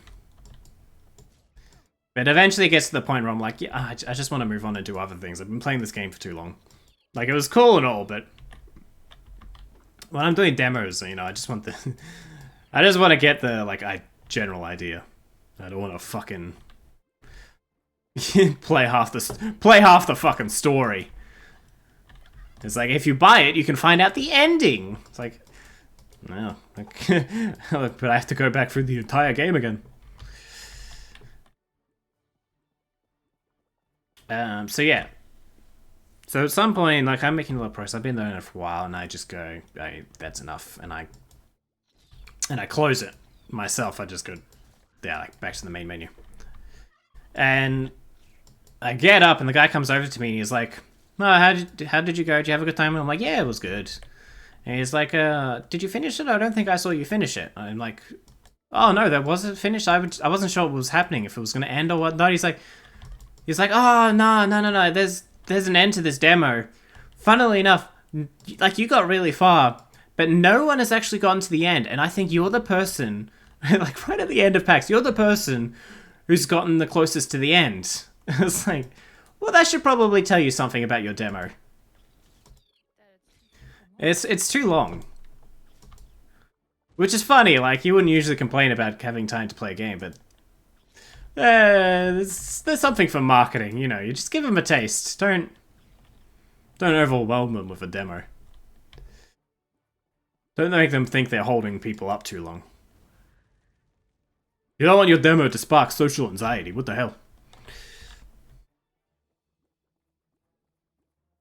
eventually it gets to the point where I'm like, yeah, I just want to move on and do other things. I've been playing this game for too long. Like, it was cool and all, but when I'm doing demos, you know, I just want to get the like general idea. I don't want to fucking play half the fucking story. It's like, if you buy it, you can find out the ending. It's like, no, but I have to go back through the entire game again. So yeah. So at some point, like, I'm making a lot of progress. I've been doing it for a while, and I just go, that's enough, and I close it myself. I just go, yeah, like back to the main menu, and I get up, and the guy comes over to me, and he's like, "Oh, how did you go? Did you have a good time?" And I'm like, "Yeah, it was good." And he's like, "Did you finish it? I don't think I saw you finish it." I'm like, "Oh no, that wasn't finished. I wasn't sure what was happening, if it was gonna end or whatnot." He's like, "Oh no. There's an end to this demo. Funnily enough, like, you got really far, but no one has actually gotten to the end, and I think you're the person, like right at the end of PAX, you're the person who's gotten the closest to the end." It's like, well, that should probably tell you something about your demo. It's too long. Which is funny, like, you wouldn't usually complain about having time to play a game, but there's something for marketing, you know. You just give them a taste. Don't overwhelm them with a demo. Don't make them think they're holding people up too long. You don't want your demo to spark social anxiety. What the hell?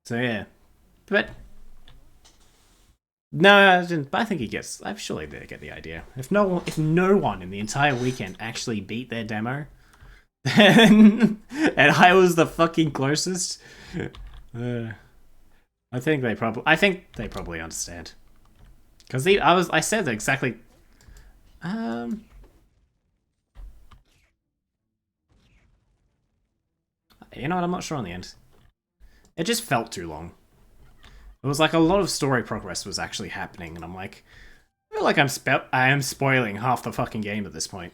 So yeah, but no, I think he gets. I'm sure they get the idea. If no one in the entire weekend actually beat their demo, and I was the fucking closest. I think they probably understand. Because I said exactly. You know what? I'm not sure on the end. It just felt too long. It was like a lot of story progress was actually happening, and I'm like, I feel like I am spoiling half the fucking game at this point.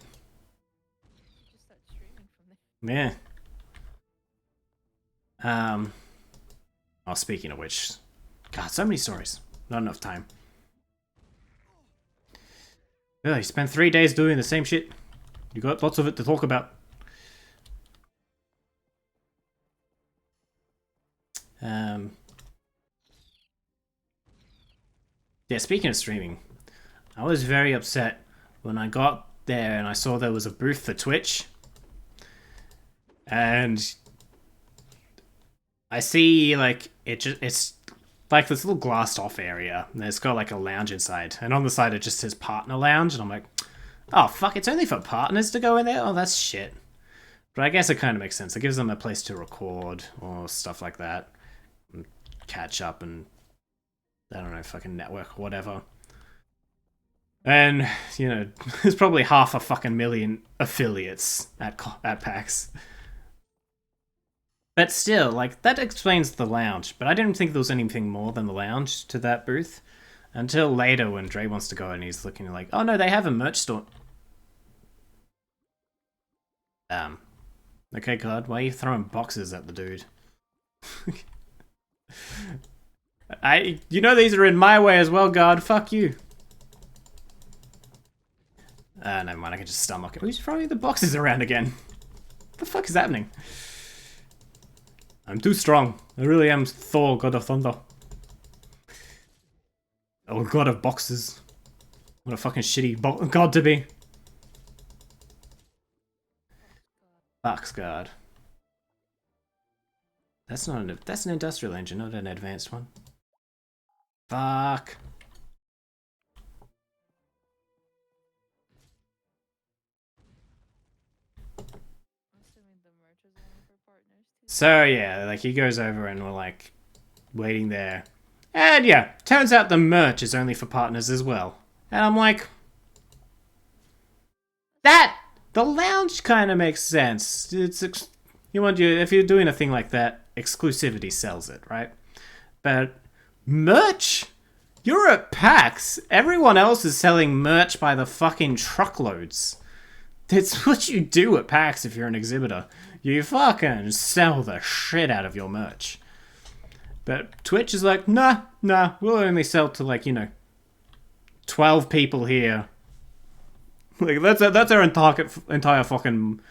Just start streaming from there. Yeah. Oh, speaking of which, God, so many stories. Not enough time. Yeah, you spent 3 days doing the same shit. You got lots of it to talk about. Yeah, speaking of streaming, I was very upset when I got there and I saw there was a booth for Twitch. And I see like it's like this little glassed off area and it's got like a lounge inside, and on the side it just says partner lounge, and I'm like, oh fuck, it's only for partners to go in there? Oh, that's shit. But I guess it kind of makes sense. It gives them a place to record or stuff like that, and catch up, and I don't know, fucking network or whatever. And you know, there's probably half a fucking million affiliates at PAX. But still, like, that explains the lounge. But I didn't think there was anything more than the lounge to that booth. Until later when Dre wants to go and he's looking like, oh no, they have a merch store. Okay, God, why are you throwing boxes at the dude? You know these are in my way as well, God. Fuck you. Never mind, I can just stomach it. Who's throwing the boxes around again? What the fuck is happening? I'm too strong. I really am Thor, God of Thunder. Oh, God of Boxes. What a fucking shitty god to be. PAX God. That's an industrial engine, not an advanced one. Fuck. So yeah, like he goes over and we're like waiting there. And yeah, turns out the merch is only for partners as well. And I'm like, the lounge kind of makes sense. If you're doing a thing like that, exclusivity sells it, right? But merch? You're at PAX. Everyone else is selling merch by the fucking truckloads. It's what you do at PAX if you're an exhibitor. You fucking sell the shit out of your merch. But Twitch is like, nah, we'll only sell to 12 people here. Like that's our entire fucking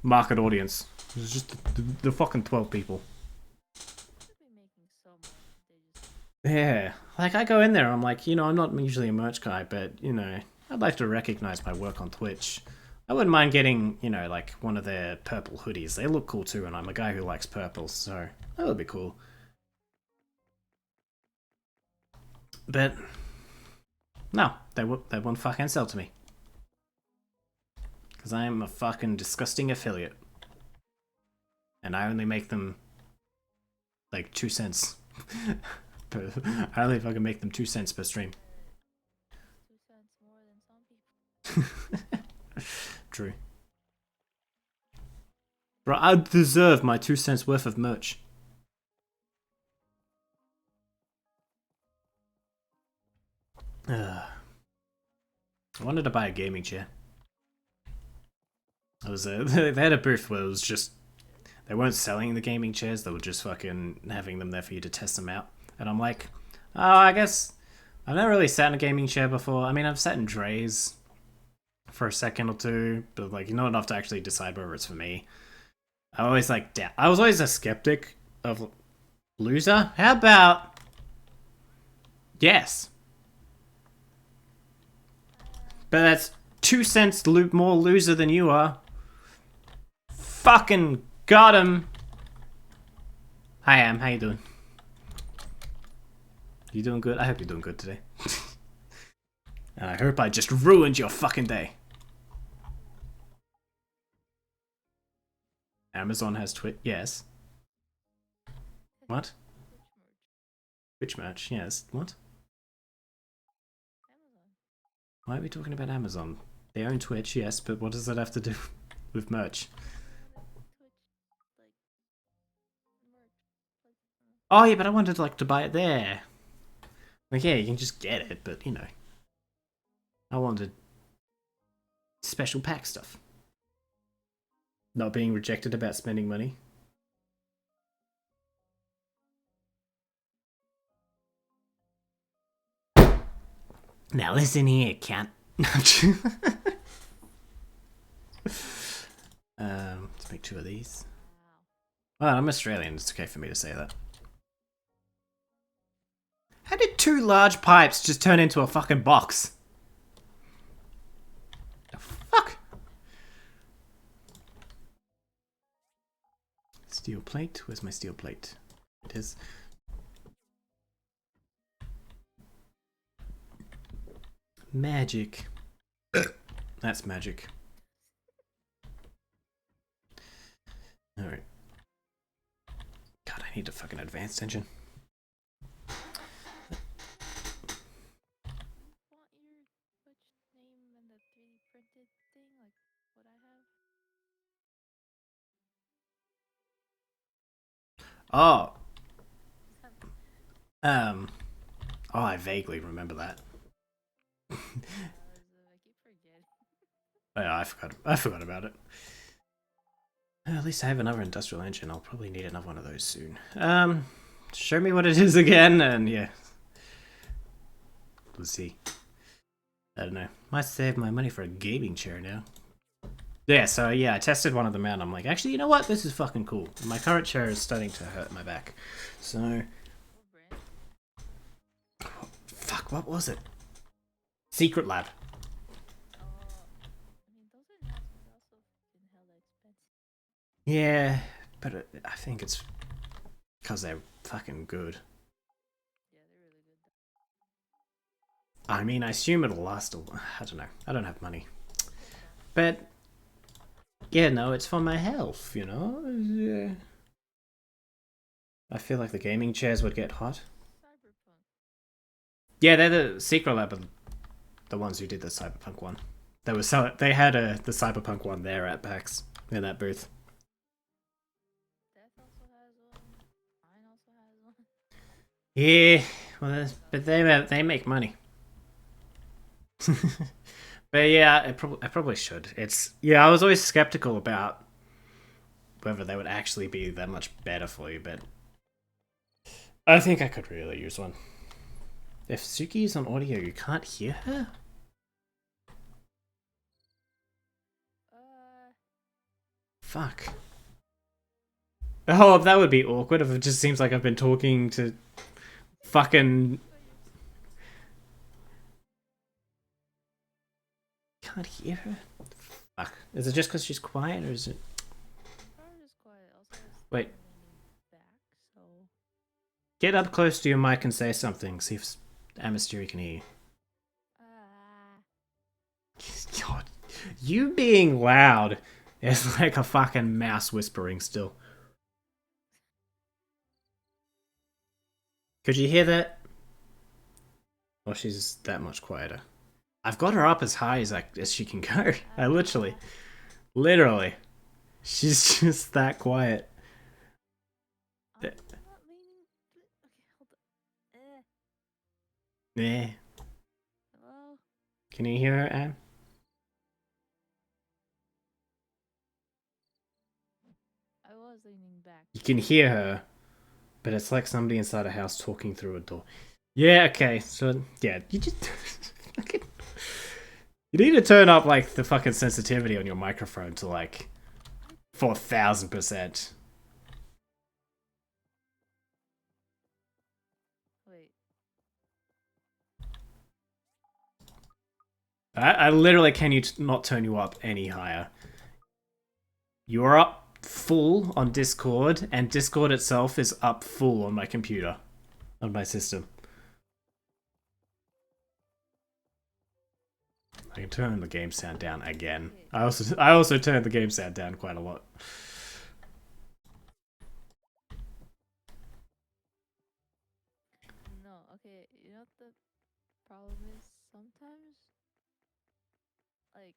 market audience. It's just the fucking 12 people. Yeah, like I go in there, I'm like, I'm not usually a merch guy, but I'd like to recognize my work on Twitch. I wouldn't mind getting, like one of their purple hoodies. They look cool too, and I'm a guy who likes purple, so that would be cool. But no, they won't fucking sell to me. Because I am a fucking disgusting affiliate. And I only make them like 2 cents. I only fucking make them 2 cents per stream. 2 cents more than some people. True. Bro, I deserve my 2 cents worth of merch. I wanted to buy a gaming chair. They had a booth where it was just, they weren't selling the gaming chairs, they were just fucking having them there for you to test them out. And I'm like, oh, I guess I've never really sat in a gaming chair before. I mean, I've sat in Dre's for a second or two, but like not enough to actually decide whether it's for me. I was always a skeptic of loser. How about yes? But that's 2 cents more loser than you are. Fucking got him. Hi, Am. How you doing? You doing good? I hope you're doing good today. And I hope I just ruined your fucking day. Amazon has Twitch. Yes. What? Twitch merch. Twitch merch. Yes. What? Amazon. Why are we talking about Amazon? They own Twitch, yes, but what does that have to do with merch? Twitch, like, merch. Like, Oh yeah, but I wanted like to buy it there. Like yeah, you can just get it, but you know, I wanted special pack stuff. Not being rejected about spending money. Now listen here, cunt. Let's make 2 of these. wow. Well, I'm Australian. It's okay for me to say that. How did 2 large pipes just turn into a fucking box? The fuck? Steel plate? Where's my steel plate? It is. Magic. That's magic. Alright. God, I need a fucking advanced engine. Want your Twitch name and the 3D printed thing, like what I have? Oh. Oh, I vaguely remember that. I keep forgetting. Oh, yeah, I forgot about it. At least I have another industrial engine. I'll probably need another one of those soon. Show me what it is again, and yeah. Let's see. I don't know. Might save my money for a gaming chair now. Yeah, so yeah, I tested one of them out and I'm like, actually, you know what? This is fucking cool. My current chair is starting to hurt my back. So, What brand? fuck, what was it? Secret Lab. I mean, those are nice, but also fucking hella expensive. Yeah, but I think it's because they're fucking good. Yeah, they're really good. I mean, I assume it'll last a while. I don't know. I don't have money. But, yeah, no, it's for my health, you know? Yeah. I feel like the gaming chairs would get hot. Cyberpunk. Yeah, they're the Secret Lab, the ones who did the Cyberpunk one. They had the Cyberpunk one there at PAX in that booth. Death also has one. Mine also has one. Yeah, well, but they make money. But yeah, I probably should. I was always skeptical about whether they would actually be that much better for you, but I think I could really use one. If Suki is on audio, you can't hear her? Fuck. Oh, that would be awkward if it just seems like I've been talking to fucking... Can't hear her? Fuck. Is it just because she's quiet, or is it... Probably just quiet. Also, Wait. back, so. Get up close to your mic and say something. See if Amisteri can hear you. God, you being loud is like a fucking mouse whispering still. Could you hear that? Well, she's that much quieter. I've got her up as high as she can go. I literally, she's just that quiet. I'm not leaning. Okay, hold on. Yeah. Hello? Can you hear her, Am? I was leaning back. You can hear her, but it's like somebody inside a house talking through a door. Yeah, okay. So, yeah, you just... You need to turn up, like, the fucking sensitivity on your microphone to, like, 4,000%. Wait. I literally can not turn you up any higher. You are up full on Discord, and Discord itself is up full on my computer, on my system. I can turn the game sound down again. I also turned the game sound down quite a lot. what the problem is? Sometimes, like,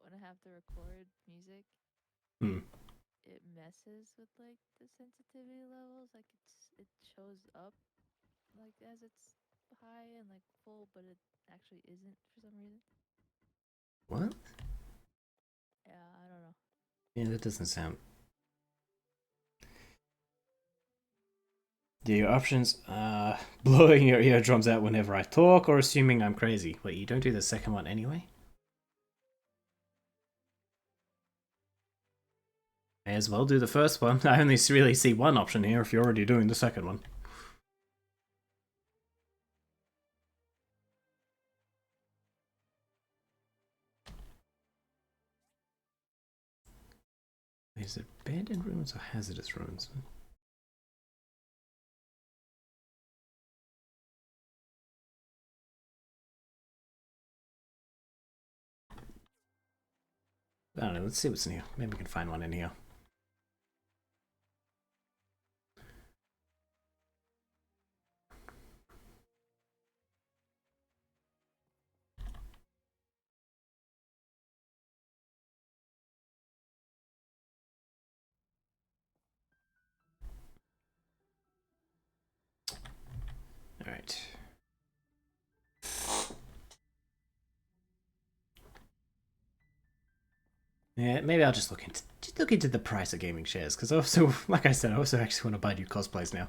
when I have to record music, Hmm. it messes with like the sensitivity levels. Like it shows up like as it's high and like full, but it actually isn't for some reason. What? Yeah, I don't know. Yeah, that doesn't sound. Do your options are blowing your eardrums out whenever I talk or assuming I'm crazy? Wait, you don't do the second one anyway? May as well do the first one. I only really see one option here if you're already doing the second one. Is it abandoned ruins or hazardous ruins? I don't know, let's see what's in here. Maybe we can find one in here. Alright. Yeah, maybe I'll just look into the price of gaming shares, because also, like I said, I also actually want to buy new cosplays now.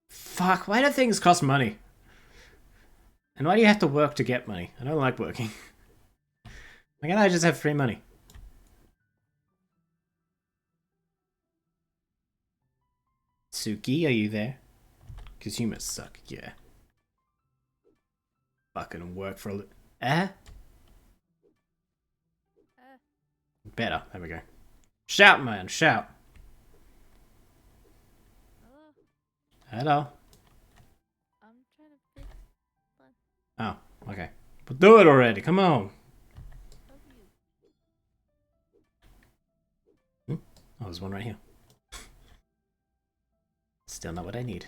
Fuck, why do things cost money? And why do you have to work to get money? I don't like working. Why can't I just have free money? Suki, are you there? Because you must suck, yeah. Fucking work for a little. Eh? Better. There we go. Shout, man, shout. Hello, Hello. I'm trying to fix one. Oh, okay. But do it already, come on. Love you. Oh, there's one right here. Still not what I need.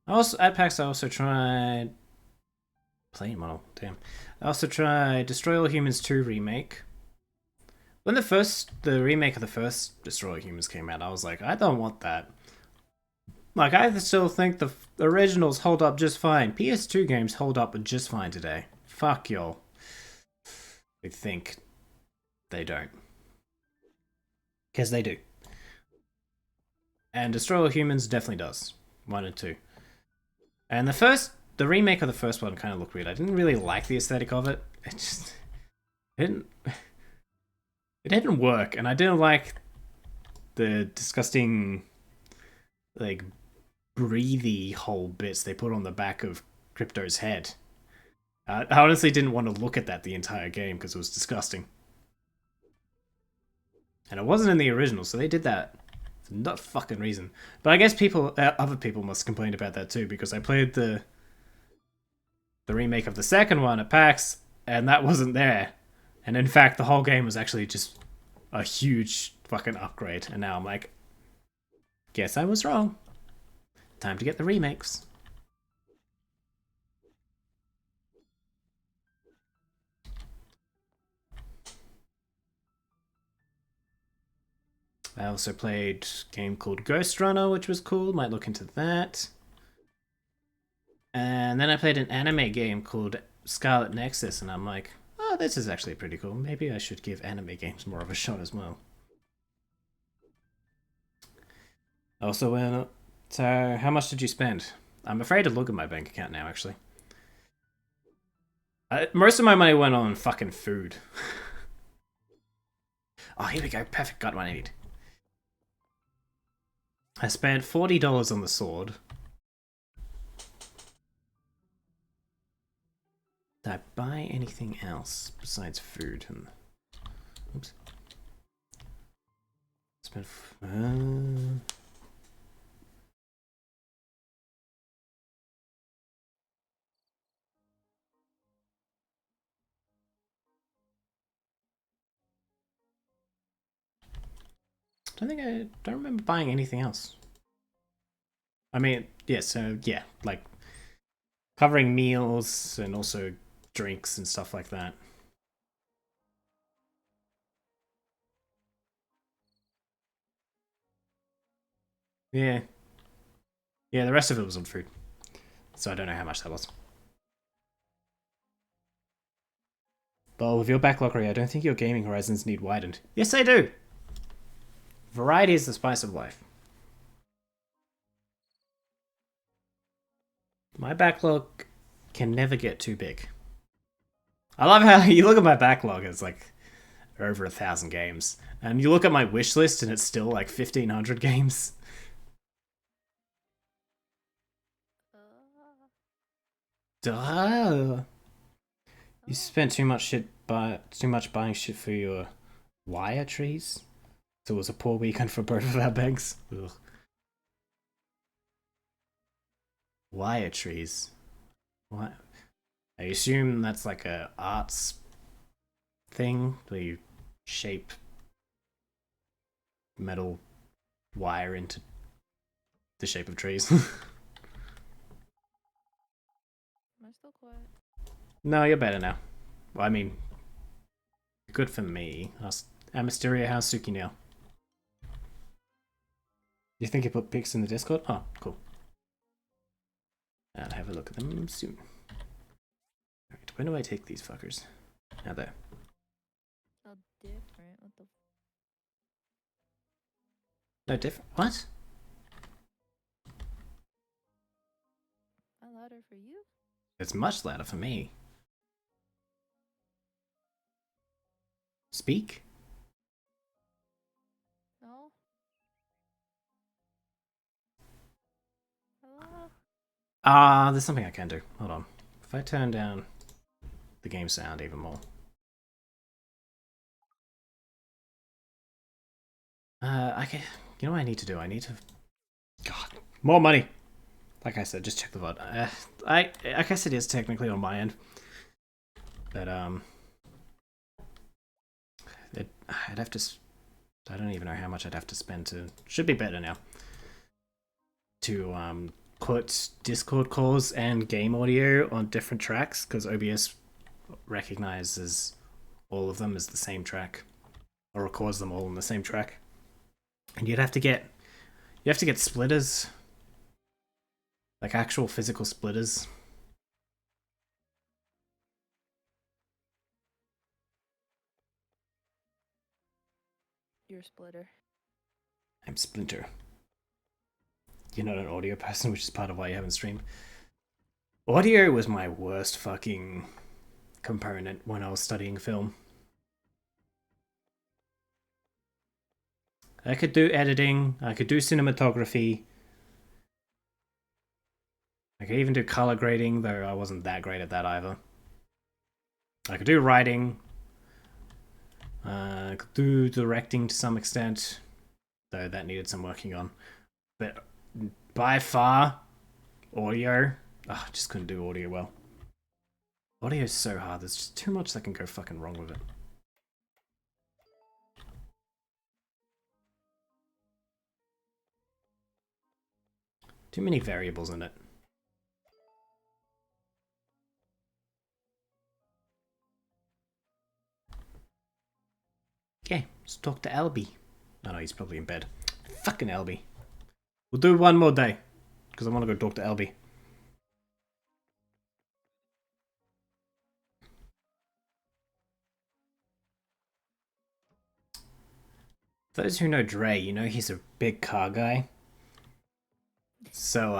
Also at PAX I also tried plane model. Damn. I also tried Destroy All Humans 2 remake. When the remake of the first Destroy All Humans came out, I was like, I don't want that. Like, I still think the originals hold up just fine. PS2 games hold up just fine today. Fuck y'all. I think they don't. Because they do. And Destroy All Humans definitely does. 1 and 2. And the remake of the first one kind of looked weird. I didn't really like the aesthetic of it. It didn't work, and I didn't like the disgusting, like, breathy hole bits they put on the back of Crypto's head. I honestly didn't want to look at that the entire game because it was disgusting. And it wasn't in the original, so they did that for no fucking reason. But I guess other people must complain about that too, because I played the remake of the second one at PAX, and that wasn't there. And in fact, the whole game was actually just a huge fucking upgrade. And now I'm like, guess I was wrong. Time to get the remakes. I also played a game called Ghost Runner, which was cool. Might look into that. And then I played an anime game called Scarlet Nexus, and I'm like, oh, this is actually pretty cool. Maybe I should give anime games more of a shot as well. Also went. So, how much did you spend? I'm afraid to look at my bank account now, actually. Most of my money went on fucking food. Oh, here we go. Perfect. Got what I need. I spent $40 on the sword. Did I buy anything else besides food? Oops. Spent. I don't remember buying anything else. I mean, yeah, so yeah, like covering meals and also drinks and stuff like that. Yeah. Yeah, the rest of it was on food. So I don't know how much that was. But with your backlog rate, I don't think your gaming horizons need widened. Yes, they do! Variety is the spice of life. My backlog can never get too big. I love how you look at my backlog, it's like over 1,000 games. And you look at my wish list and it's still like 1,500 games. Duh. You spent too much buying shit for your wire trees. So it was a poor weekend for both of our banks. Ugh. Wire trees. What? I assume that's like a arts thing where you shape metal wire into the shape of trees. Am I still quiet? No, you're better now. Well, I mean, good for me. Mysteria, how's Suki now? You think you put pics in the Discord? Oh, cool. I'll have a look at them soon. Alright, when do I take these fuckers? Now there. Oh, different. What the? No different. What? Am I louder for you? It's much louder for me. Speak? No. Hello? There's something I can do. Hold on. If I turn down the game sound even more. I can. You know what I need to do? I need to. God, more money. Like I said, just check the VOD. I guess it is technically on my end, but I'd have to. I don't even know how much I'd have to spend to. Should be better now. To put Discord calls and game audio on different tracks because OBS recognizes all of them as the same track, or records them all on the same track. And you have to get splitters, like actual physical splitters. You're a splitter. I'm Splinter. You're not an audio person, which is part of why you haven't streamed. Audio was my worst fucking component when I was studying film. I could do editing, I could do cinematography, I could even do color grading, though I wasn't that great at that either. I could do writing, I could do directing to some extent, though that needed some working on. But by far, audio, I just couldn't do audio well. Audio is so hard, there's just too much that can go fucking wrong with it. Too many variables in it. Okay, let's talk to Albie. Oh no, he's probably in bed. Fucking Albie. We'll do one more day, because I want to go talk to Albie. Those who know Dre, you know he's a big car guy. So,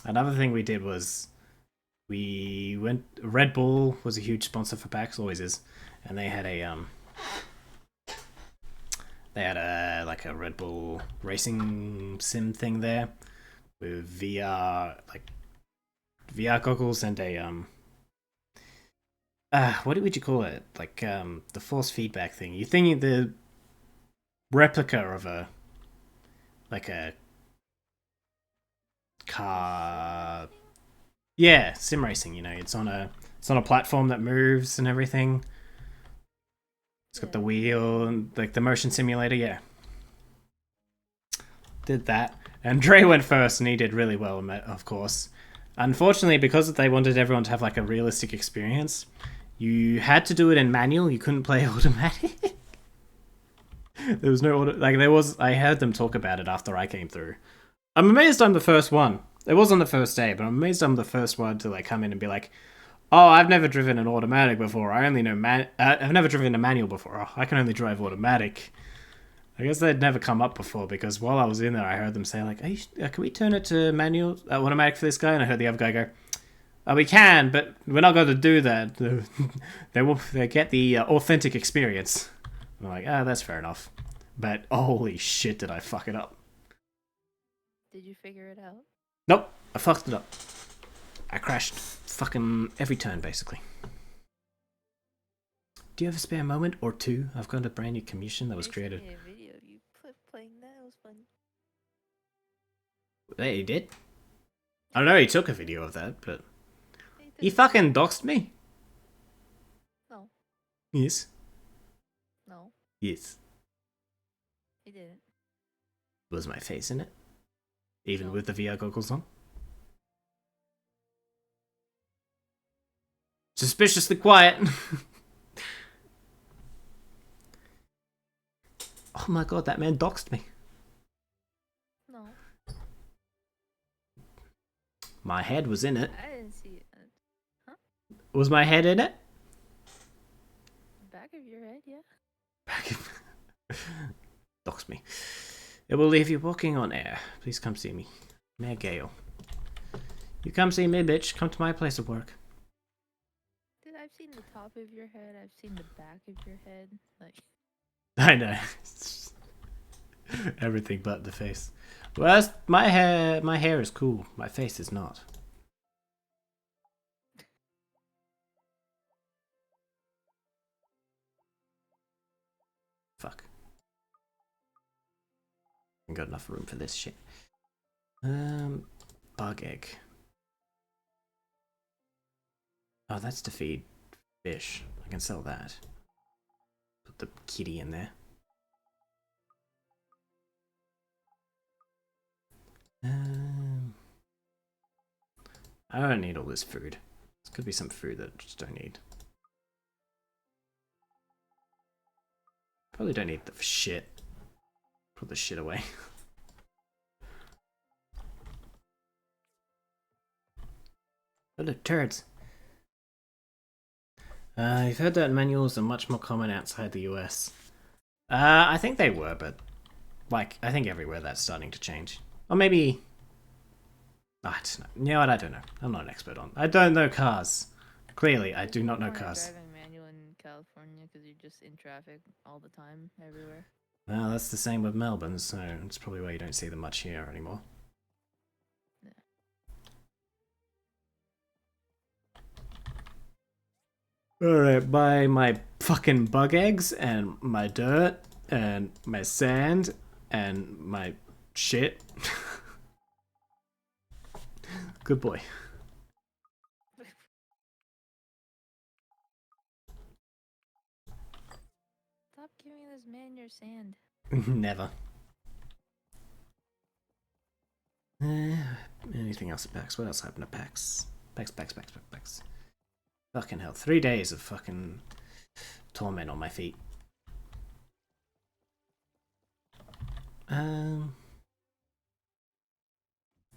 another thing we did was we went. Red Bull was a huge sponsor for PAX, always is, and they had a like a Red Bull racing sim thing there with VR, like VR goggles and a what would you call it? Like the force feedback thing. You think the replica of a car, yeah, sim racing. You know, it's on a platform that moves and everything. It's got the wheel and like the motion simulator. Yeah, did that. And Dre went first, and he did really well, of course. Unfortunately, because they wanted everyone to have like a realistic experience, you had to do it in manual. You couldn't play automatic. There was no auto. Like there was. I heard them talk about it after I came through. I'm amazed I'm the first one. It was on the first day, but I'm amazed I'm the first one to like come in and be like, "Oh, I've never driven an automatic before. I only know I've never driven a manual before. Oh, I can only drive automatic." I guess they'd never come up before because while I was in there, I heard them say like, "Hey, can we turn it to manual automatic for this guy?" And I heard the other guy go, "Oh, we can, but we're not going to do that. They get the authentic experience." I'm like, that's fair enough. But holy shit, did I fuck it up? Did you figure it out? Nope, I fucked it up. I crashed fucking every turn basically. Do you have a spare moment or two? I've got a brand new commission that was created. A video of you playing that. It was fun. Hey, he did? I don't know, he took a video of that, but... He fucking doxed me? No. Yes. No, Yes. he didn't. Was my face in it? Even No. with the VR goggles on? Suspiciously quiet. Oh my god, that man doxed me. No, My head was in it. I didn't see it. Was my head in it? Back of your head, yeah. Dox me. It will leave you walking on air. Please come see me. Mayor Gale. You come see me, bitch. Come to my place of work. Dude, I've seen the top of your head. I've seen the back of your head. Like, I know. Everything but the face. Well, my hair is cool. My face is not. Fuck. Ain't got enough room for this shit. Bug egg. Oh, that's to feed fish. I can sell that. Put the kitty in there. I don't need all this food. This could be some food that I just don't need. Probably don't need the shit. Put the shit away. Oh look, turds. You've heard that manuals are much more common outside the US. I think they were, but like I think everywhere that's starting to change. Or maybe I don't know. You know what? I don't know. I'm not an expert on. I don't know cars. Clearly, I do not know cars. driving manual in California because you're just in traffic all the time, everywhere. Well, that's the same with Melbourne, so it's probably why you don't see them much here anymore. Alright, buy my fucking bug eggs and my dirt and my sand and my shit. Good boy. Stop giving this man your sand. Never. Anything else at PAX? What else happened at PAX? PAX. Fucking hell. 3 days of fucking torment on my feet.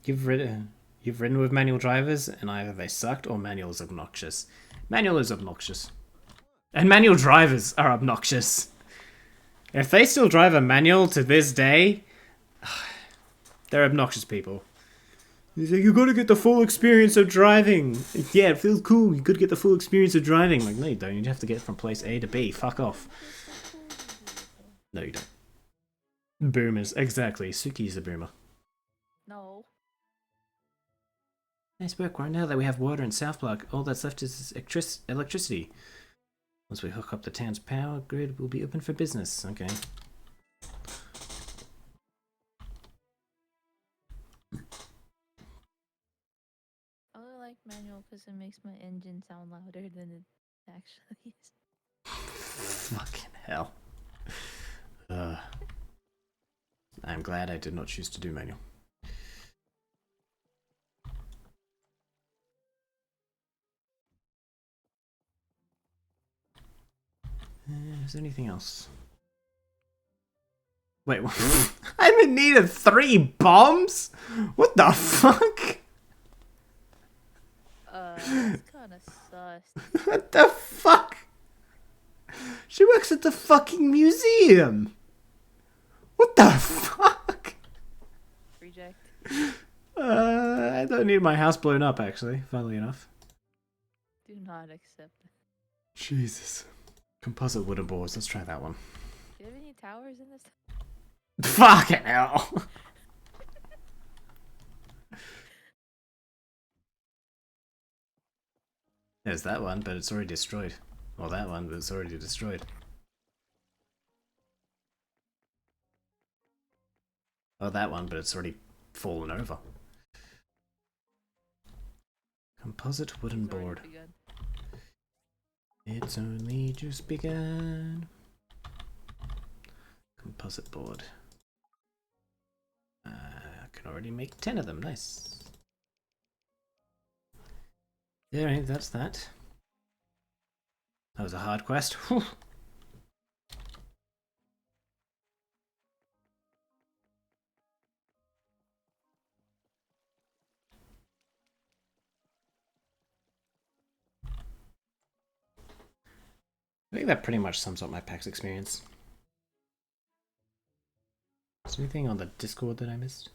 You've ridden with manual drivers, and either they sucked or manual is obnoxious. Manual is obnoxious. And manual drivers are obnoxious. If they still drive a manual to this day, they're obnoxious people. You gotta get the full experience of driving. Yeah, it feels cool. You gotta get the full experience of driving. Like, no, you don't. You have to get from place A to B. Fuck off. No, you don't. Boomers, exactly. Suki's a boomer. No. Nice work. Right now that we have water in South Block, all that's left is electricity. Once we hook up the town's power grid, we'll be open for business. Okay. I only like manual because it makes my engine sound louder than it actually is. Fucking hell. hell? Uh, I'm glad I did not choose to do manual. Is there anything else? Wait, I'm in need of 3 bombs? What the fuck? That's kinda sus. What the fuck? She works at the fucking museum. What the fuck? Reject. I don't need my house blown up, actually, funnily enough. Do not accept it. Jesus. Composite wooden boards, let's try that one. Do you have any towers in this? Fucking hell. There's that one, but it's already destroyed. Or that one, but it's already destroyed. Oh, that one, but it's already fallen over. Composite wooden It's already board. begun. It's only just begun. Composite board. I can already make 10 of them. Nice. Alright, that's that. That was a hard quest. Whew. I think that pretty much sums up my PAX experience. Is there anything on the Discord that I missed?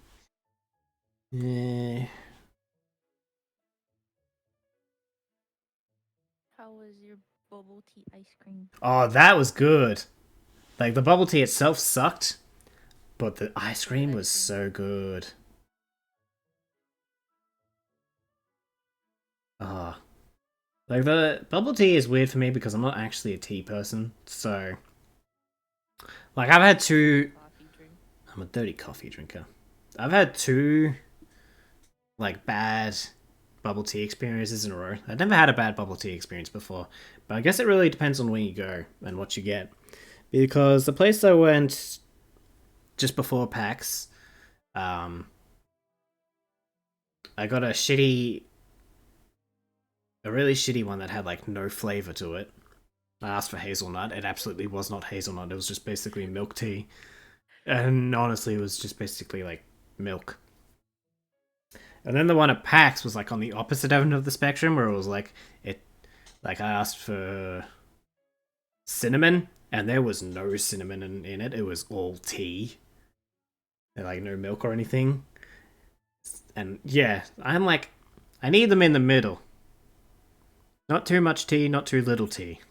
How was your bubble tea ice cream? Oh, that was good. Like, the bubble tea itself sucked, but the ice cream was so good. Ah. Like, the bubble tea is weird for me because I'm not actually a tea person, so... Like, I've had 2... Coffee drink. I'm a dirty coffee drinker. I've had 2, like, bad bubble tea experiences in a row. I've never had a bad bubble tea experience before, but I guess it really depends on where you go and what you get. Because the place I went just before PAX, I got a really shitty one that had, like, no flavor to it. I asked for hazelnut. It absolutely was not hazelnut. It was just basically milk tea. And honestly, it was just basically, like, milk. And then the one at PAX was, like, on the opposite end of the spectrum, where it was, like, I asked for cinnamon, and there was no cinnamon in it. It was all tea. And, like, no milk or anything. And, yeah, I'm like, I need them in the middle. Not too much tea, not too little tea.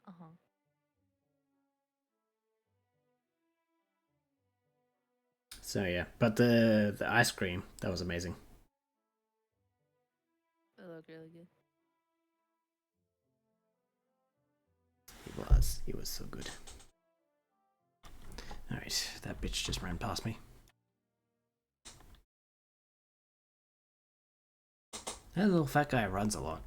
Uh-huh. So, yeah. But the ice cream, that was amazing. It looked really good. He was so good. Alright, that bitch just ran past me. That little fat guy runs a lot.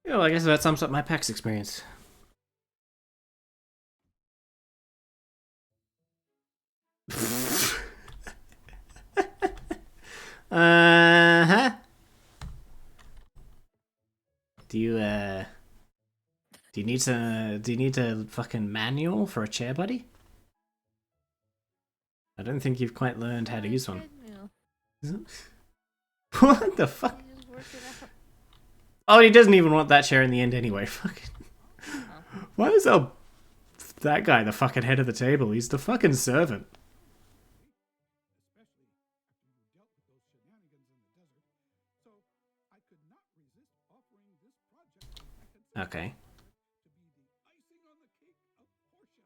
Yeah, well, I guess that sums up my PAX experience. Uh-huh. Do you need a fucking manual for a chair, buddy? I don't think you've quite learned how to use one. Treadmill. What the fuck? You just work it out. Oh, he doesn't even want that chair in the end anyway. Fucking. Oh. Why is that guy the fucking head of the table? He's the fucking servant. Okay. To be the icing on the cake of Portia.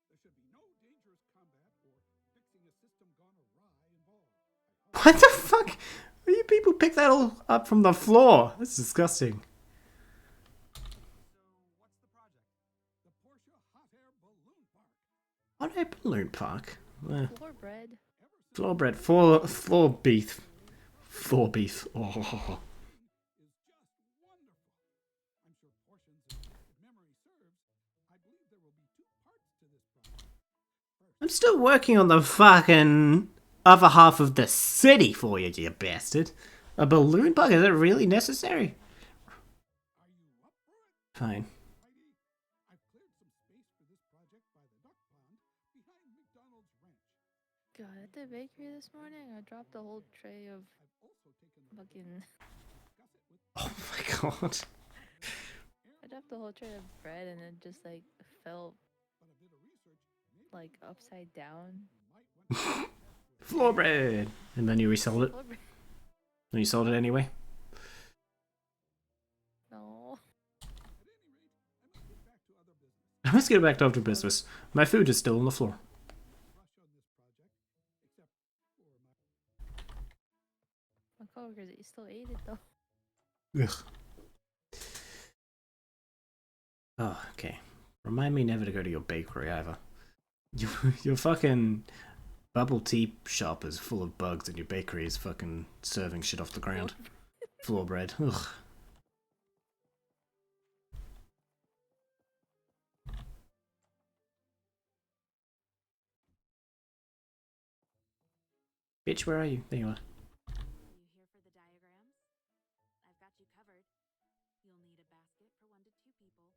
There should be no dangerous combat or fixing a system gone awry involved. What the fuck? Where you people pick that all up from the floor? That's disgusting. balloon park. Floor bread. Floor bread, floor beef. Floor beef. Oh. is just wonderful. I'm sure Portians, if memory serves, I believe there will be 2 parts to this project. I'm still working on the fucking other half of the city for you, you bastard. A balloon park? Is it really necessary? Are you up for it? Fine. Righty. I've cleared some space for this project by the duck pond behind McDonald's Ranch. God, at the bakery this morning, I dropped a whole tray of I've also taken the fucking. discuss it with Oh my god. I dropped a whole tray of bread and it just like fell but a bit of research may like upside down. you might want to Floor bread. And then you resold it. Floor bread. And you sold it anyway. No. At any rate, I must get back to other business. Let's get back to after business. My food is still on the floor. Rush on this project, except for my My coworkers, you still ate it though. Ugh. Oh, okay. Remind me never to go to your bakery either. Your fucking bubble tea shop is full of bugs and your bakery is fucking serving shit off the ground. Floor bread. Ugh. Bitch, where are you? There you are. You here for the diagrams? I've got you covered. You'll need a basket for 1 to 2 people,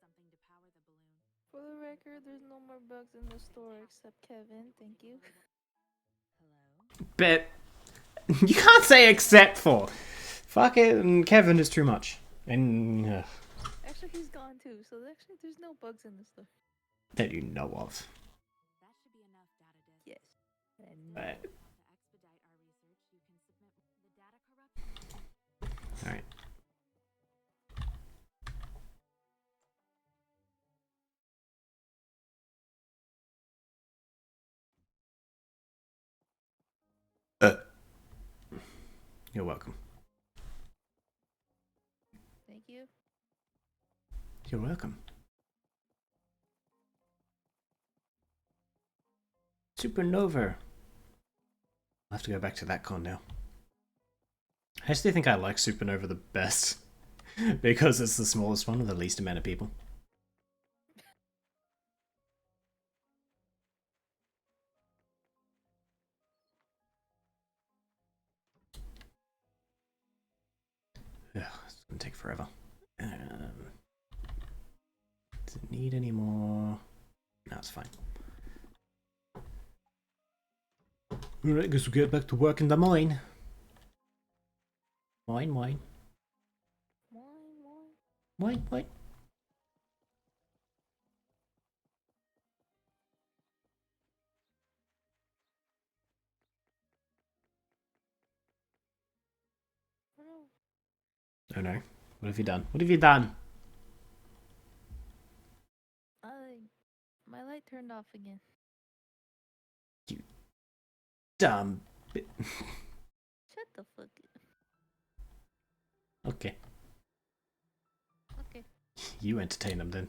something to power the balloon. For the record, there's no more bugs in the store except Kevin. Thank you. Hello? Bet. You can't say except for. Fucking Kevin is too much. And Actually, he's gone too, so actually there's no bugs in the store. that you know of. That should be enough data disk. Yes. And Right. To expedite our research, you can submit the data corruption. Alright. You're welcome. thank you. You're welcome. Supernova. I'll have to go back to that con now. I still think I like Supernova the best. Because it's the smallest one with the least amount of people. Ugh, it's gonna take forever. Does it need any more? No, it's fine. Alright, guess we'll get back to work in the mine. Mine. Wine. Mine. Oh no. Oh no. What have you done? What have you done? My light turned off again. Dumb bit. Shut the fuck up. Okay. Okay. You entertain them then.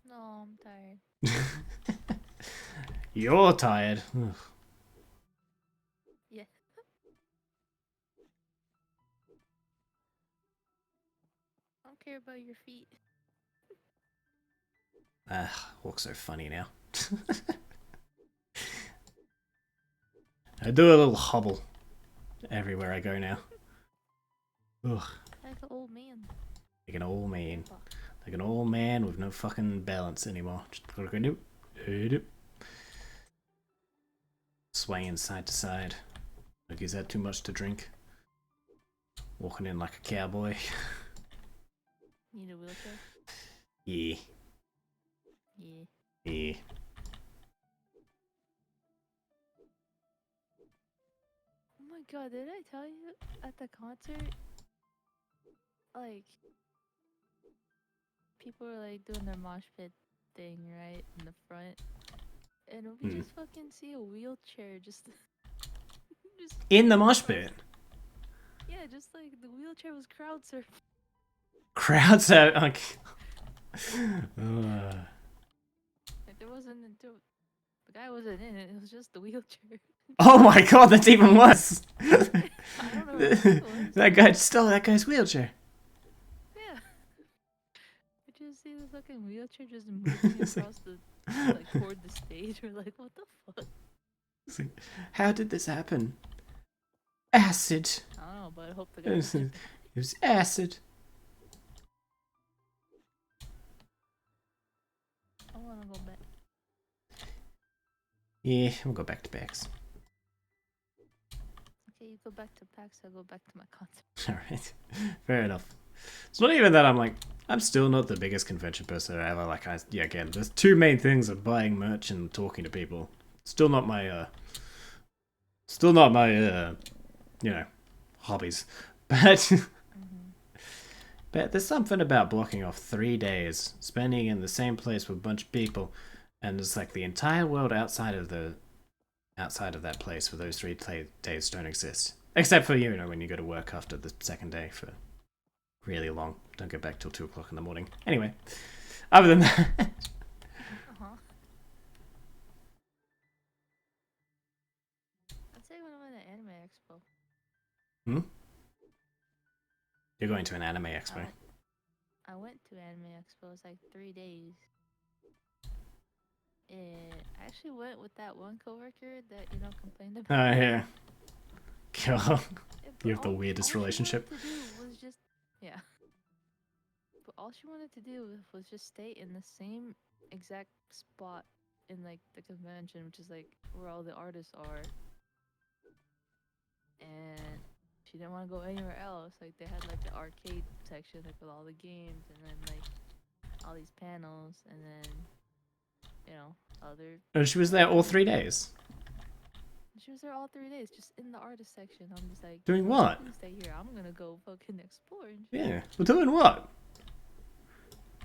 No, I'm tired. You're tired. Ugh. Yeah. I don't care about your feet. Walk so funny now. I do a little hobble everywhere I go now. Ugh. Like an old man. Like an old man. Like an old man with no fucking balance anymore. Just gotta go nope. Nope. Swaying side to side. Like, is that too much to drink? Walking in like a cowboy. Need a wheelchair? Yeah. Yeah. Yeah. Oh my god, did I tell you at the concert? Like, people were like doing their mosh pit thing, right? In the front. And we just fucking see a wheelchair just. just In the mosh pit. Yeah, just like the wheelchair was crowd surfing. Crowds are like. wasn't into. The guy wasn't in it. It was just the wheelchair. Oh my god, that's even worse. I don't know who it was. That guy stole that guy's wheelchair. Yeah. I just see the fucking wheelchair just moving across the like toward the stage. We're like, what the fuck? It's like, how did this happen? Acid. I don't know, but I hope the It guy. was, it was acid. I wanna go back. Yeah, we'll go back to PAX. Okay, you go back to PAX. I go back to my concert. Alright, fair enough. It's not even that I'm still not the biggest convention person ever. Like, again, there's two main things of buying merch and talking to people. Still not my, you know, hobbies. But, but there's something about blocking off 3 days, spending in the same place with a bunch of people, and it's like the entire world outside of that place for those 3 days don't exist. Except for, you know, when you go to work after the second day for really long. Don't get back till 2 o'clock in the morning. Anyway, other than that. I'd say when I went to Anime Expo. You're going to an anime expo. I went to Anime Expo. It's like 3 days. And I actually went with that one coworker that complained about. Oh, yeah. God. Yeah, You have the weirdest relationship. All she wanted to do was just, yeah. But all she wanted to do was just stay in the same exact spot in like the convention, which is like where all the artists are. And she didn't want to go anywhere else. Like they had like the arcade section like with all the games, and then like all these panels, and then other. And she was there all 3 days. She was there all 3 days, just in the artist section. I'm just like, Doing what? "You stay here. I'm gonna go fucking explore and shit." Yeah. Well, doing what?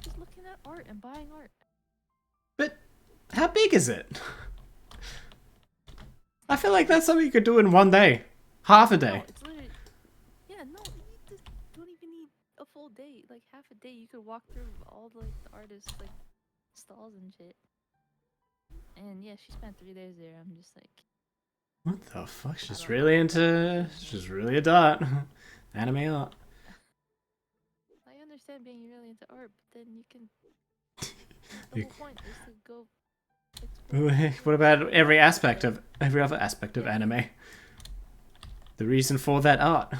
Just looking at art and buying art. But how big is it? I feel like that's something you could do in 1 day. Half a day. No, it's literally. Yeah, no, you just don't even need a full day. Like half a day, you could walk through all the artists like stalls and shit. And yeah, she spent 3 days there. I'm just like, What the fuck? She's don't really know. into. She's really a dot. Anime art. I understand being really into art, but then you can. You- The whole point is to go. What about every other aspect of anime? The reason for that art.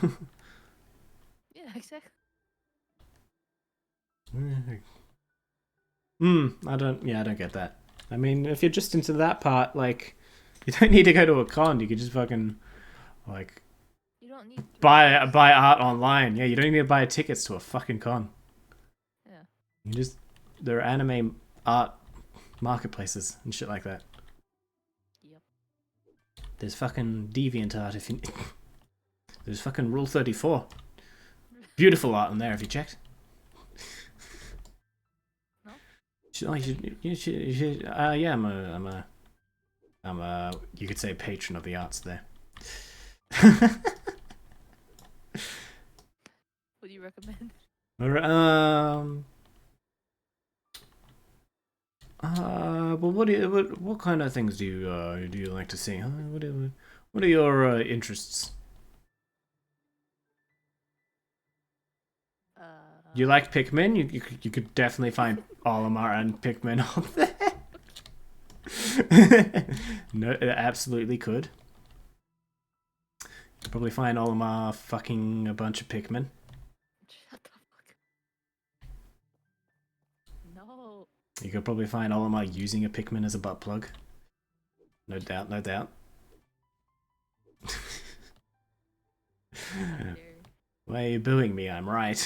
Yeah, exactly. I don't get that. I mean, if you're just into that part, like, you don't need to go to a con. You could just fucking, like, You don't need buy art online. Yeah, you don't need to buy tickets to a fucking con. Yeah. There are anime art marketplaces and shit like that. Yep. There's fucking DeviantArt if you. There's fucking Rule 34. Beautiful art in there. Have you checked? No. You should. Yeah, I'm a. You could say patron of the arts there. What do you recommend? Well, what kind of things do you like to see? Huh? What are your interests? You like Pikmin? You could definitely find Olimar and Pikmin up there. No, it absolutely could. You could probably find Olimar fucking a bunch of Pikmin. Shut the fuck up. No. You could probably find Olimar using a Pikmin as a butt plug. No doubt, no doubt. Why are you booing me? I'm right.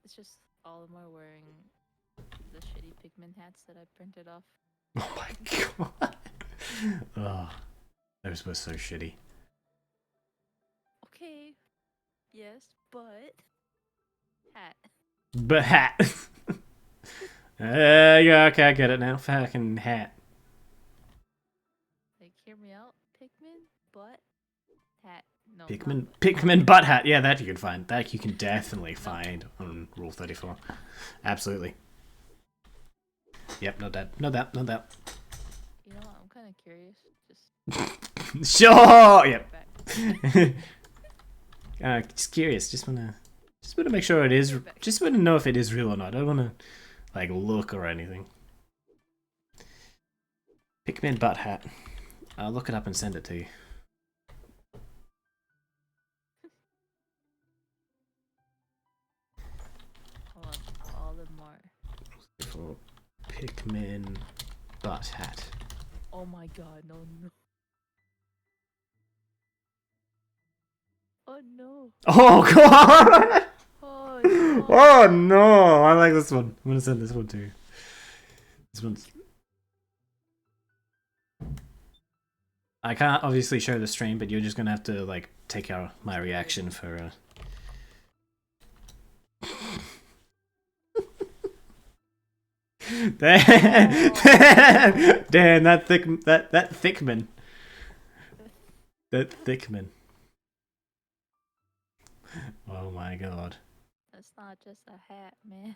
It's just all of them are wearing the shitty Pikmin hats that I printed off. Oh my god. Oh, those were so shitty. Okay. Yes, but hat. But hat. Yeah, okay, I get it now. Fucking hat. Like, hear me out. Pikmin No. Pikmin butt hat. Yeah, that you can find. That you can definitely find on Rule 34. Absolutely. Yep, no doubt. No doubt. No doubt. You know, I'm kind of curious. Just Sure. Yep. back. Just curious. Just wanna make sure it is. Just wanna know if it is real or not. I don't wanna like look or anything. Pikmin butt hat. I'll look it up and send it to you. Hold on, all the more. For Pikmin butt hat. Oh my god, no. Oh no. Oh god! Oh no. Oh no! I like this one. I'm gonna send this one to you. This one's. I can't obviously show the stream, but you're just gonna have to like take out my reaction for. Damn, that Thickman. That Thickman. Oh my god. That's not just a hat, man.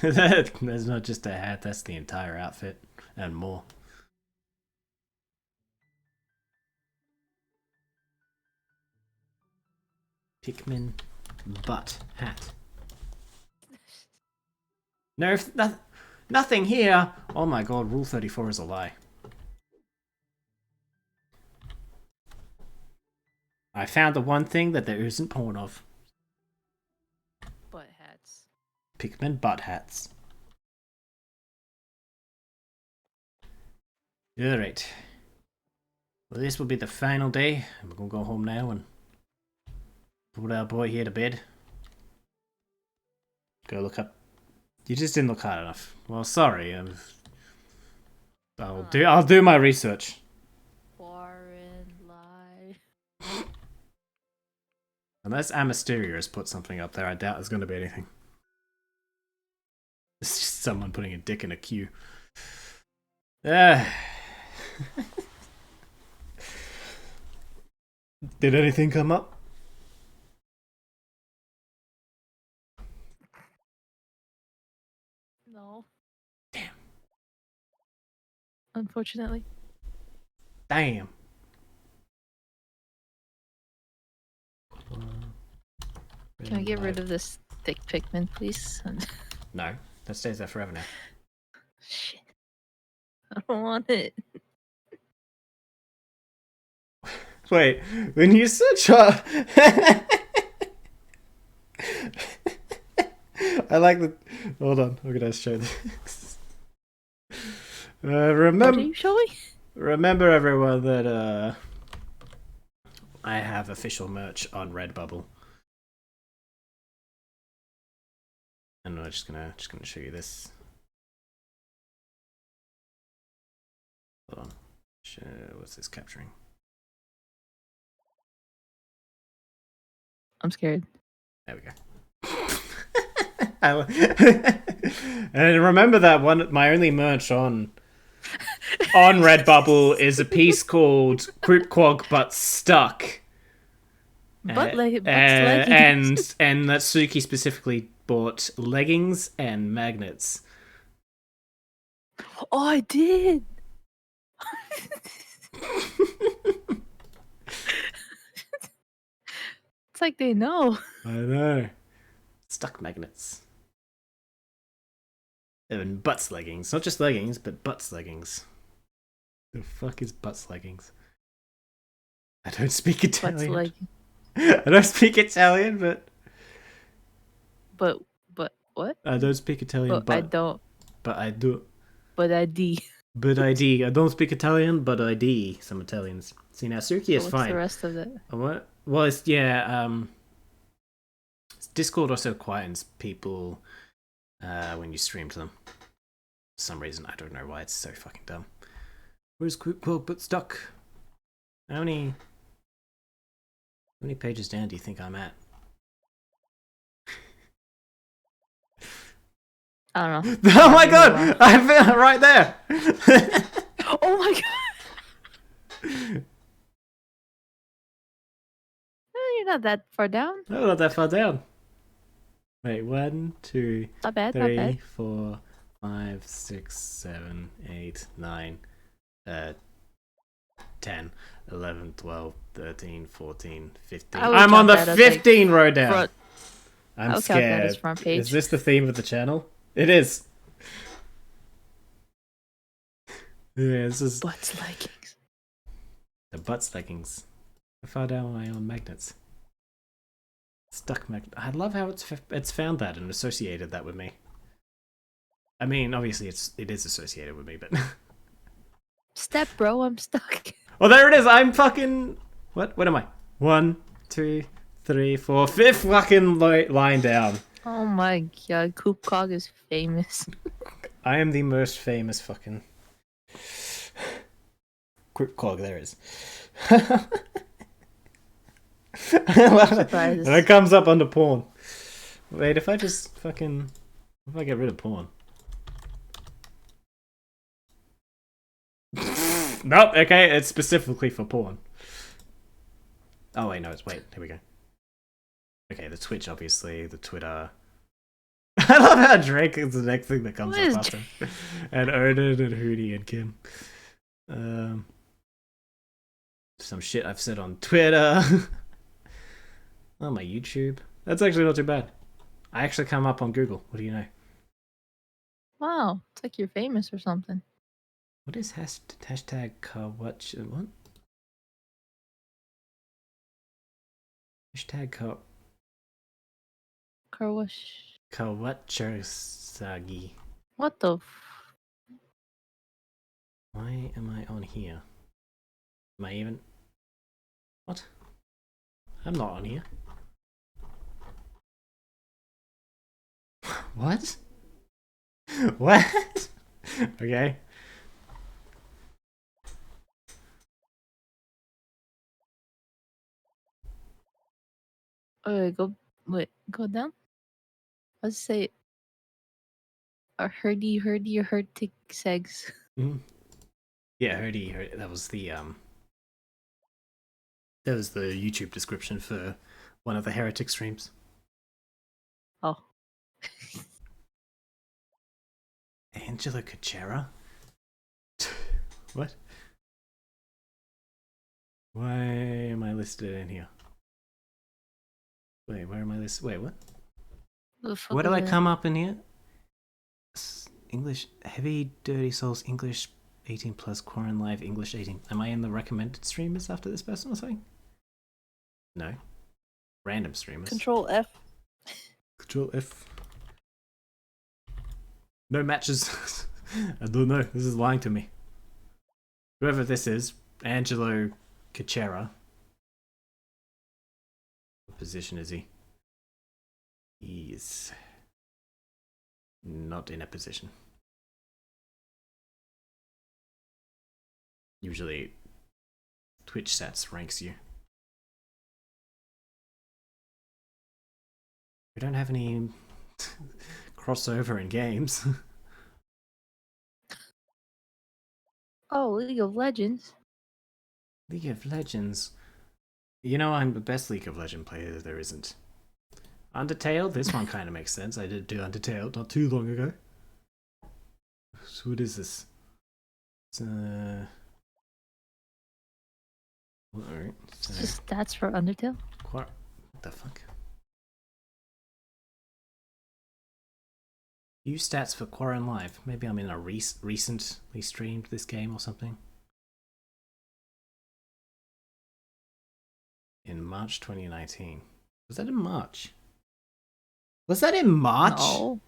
That's not just a hat, that's the entire outfit and more. Pikmin butt hat. No, nothing here. Oh my god, Rule 34 is a lie. I found the one thing that there isn't porn of. butt hats. Pikmin butt hats. Alright. Well, this will be the final day. We're gonna go home now and put our boy here to bed. Go look up. You just didn't look hard enough. Well, sorry. I'll do my research. Foreign lie. Unless Amasteria has put something up there, I doubt there's going to be anything. It's just someone putting a dick in a queue. Did anything come up? No. Damn. Unfortunately. Damn. Can I get rid of this thick Pikmin, please? No, that stays there forever now. Shit. I don't want it. Wait, when you search up... I like the... Hold on, I'm gonna show this. What are you showing? Remember everyone that I have official merch on Redbubble. And I'm just gonna show you this. Hold on. What's this capturing? I'm scared. There we go. And remember that one. My only merch on Redbubble is a piece called "Croup Quag But Stuck." Leggings. And that Suki specifically bought leggings and magnets. Oh, I did. It's like they know. I know. Stuck magnets. And butts leggings. Not just leggings, but butts leggings. The fuck is butts leggings? I don't speak Italian. I don't speak Italian, but what? I don't speak Italian, but I don't. But I do. But I do. But I do. I don't speak Italian, but I do some Italians. See, now Suki is What's fine. the rest of it? What? Well, it's, yeah, Discord also quietens people when you stream to them. For some reason, I don't know why, it's so fucking dumb. Where's Quick Quote but stuck? How many pages down do you think I'm at? I don't know. Oh my god! I've been right there! Oh my god! You're not that far down. No, not that far down. Wait, 1, 2, Not bad, not 3, bad. 4, 5, 6, 7, 8, 9, 10, 11, 12, 13, 14, 15. I would I'm on count the that as, like, 15 row down. front. I'm I would count that as scared. front page. Is this the theme of the channel? It is. Yeah, this is Butts leggings. the butt leggings. How far down am I on magnets? Stuck magnet. I love how it's found that and associated that with me. I mean, obviously it is associated with me, but Step, bro. I'm stuck. oh, there it is. I'm fucking what? What am I? 1, 2, 3, 4, 5th fucking line down. Oh my god, Coop Cog is famous. I am the most famous fucking quick cog there is. I love it. Surprise. And it comes up under porn. Wait, if I just fucking if I get rid of porn. Nope, okay, it's specifically for porn. Oh wait, no, wait, here we go. Okay, the Twitch obviously, the Twitter. I love how Drake is the next thing that comes What is up after. And Odin and Hootie and Kim. Some shit I've said on Twitter. Oh, my YouTube. That's actually not too bad. I actually come up on Google. What do you know? Wow, it's like you're famous or something. What is hashtag Kawach? What? Hashtag Karwash. Kawachersagi. What the Why am I on here? Am I even? What? I'm not on here. What? What? Okay. Go down. Let's say a herdy or hertic segs. Mm. Yeah, heard. That was the YouTube description for one of the heretic streams. Oh. Angela Kuchera? What? Why am I listed in here? Wait, where am I listed? Wait, what? Where do I come up in here? English Heavy Dirty Souls English 18 plus Quarren Live English 18. Am I in the recommended streamers after this person or something? No. Random streamers. Control F. Control F. No matches. I don't know. This is lying to me. Whoever this is, Angelo Kuchera. What position is he? He's not in a position. Usually, Twitch stats ranks you. We don't have any crossover in games. Oh, League of Legends. League of Legends. You know, I'm the best League of Legends player there isn't. Undertale, this one kind of makes sense. I did do Undertale not too long ago. So what is this? It's, alright. Just stats for Undertale. What the fuck? View stats for Quarren Live. Maybe I'm in a recently streamed this game or something. In March 2019. Was that in March? Was that in March? No.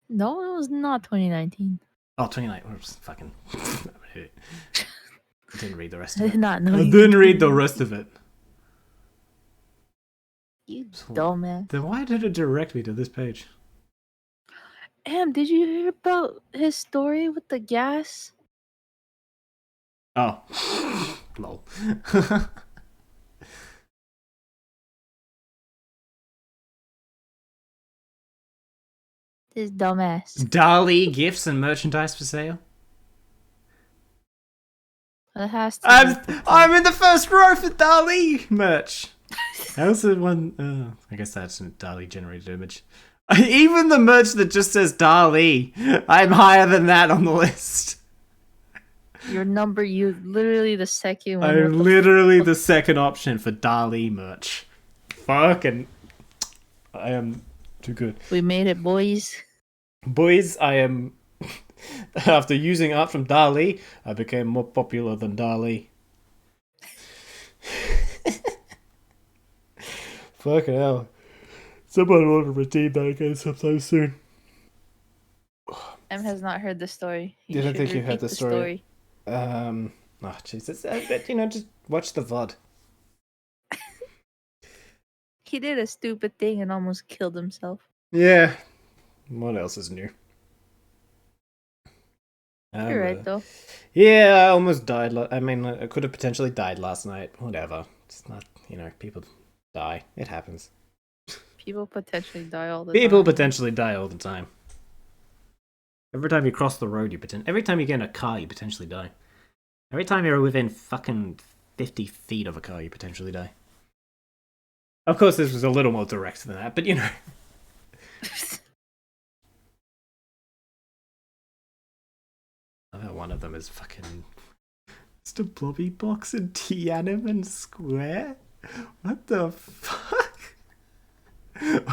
No, it was not 2019. Oh, 2019. Oops, fucking. I didn't read the rest I of did it. not know. I you didn't could read do the that. rest of it. You So- dumbass. Then why did it direct me to this page? Em, did you hear about his story with the gas? Oh. Lol. This dumbass. Dali gifts and merchandise for sale. It has to I'm be I'm in the first row for Dali merch. How's the one? I guess that's a Dali generated image. Even the merch that just says Dali, I'm higher than that on the list. your number. You literally the second one. I'm literally the second option for Dali merch. Fucking, I am too good. We made it, boys. Boys, I am. After using art from Dali, I became more popular than Dali. Fucking hell. Someone will redeem that again sometime soon. Em has not heard the story. You don't should think you heard repeat the story? Oh, Jesus. But, just watch the VOD. He did a stupid thing and almost killed himself. Yeah. What else is new? You're right, though. Yeah, I almost died. I could have potentially died last night. Whatever. It's not, people die. It happens. People potentially die all the People time. potentially die all the time. Every time you cross the road, every time you get in a car, you potentially die. Every time you're within fucking 50 feet of a car, you potentially die. Of course, this was a little more direct than that, but I bet one of them is fucking Mr. Blobby Box in Tiananmen Square? What the fuck?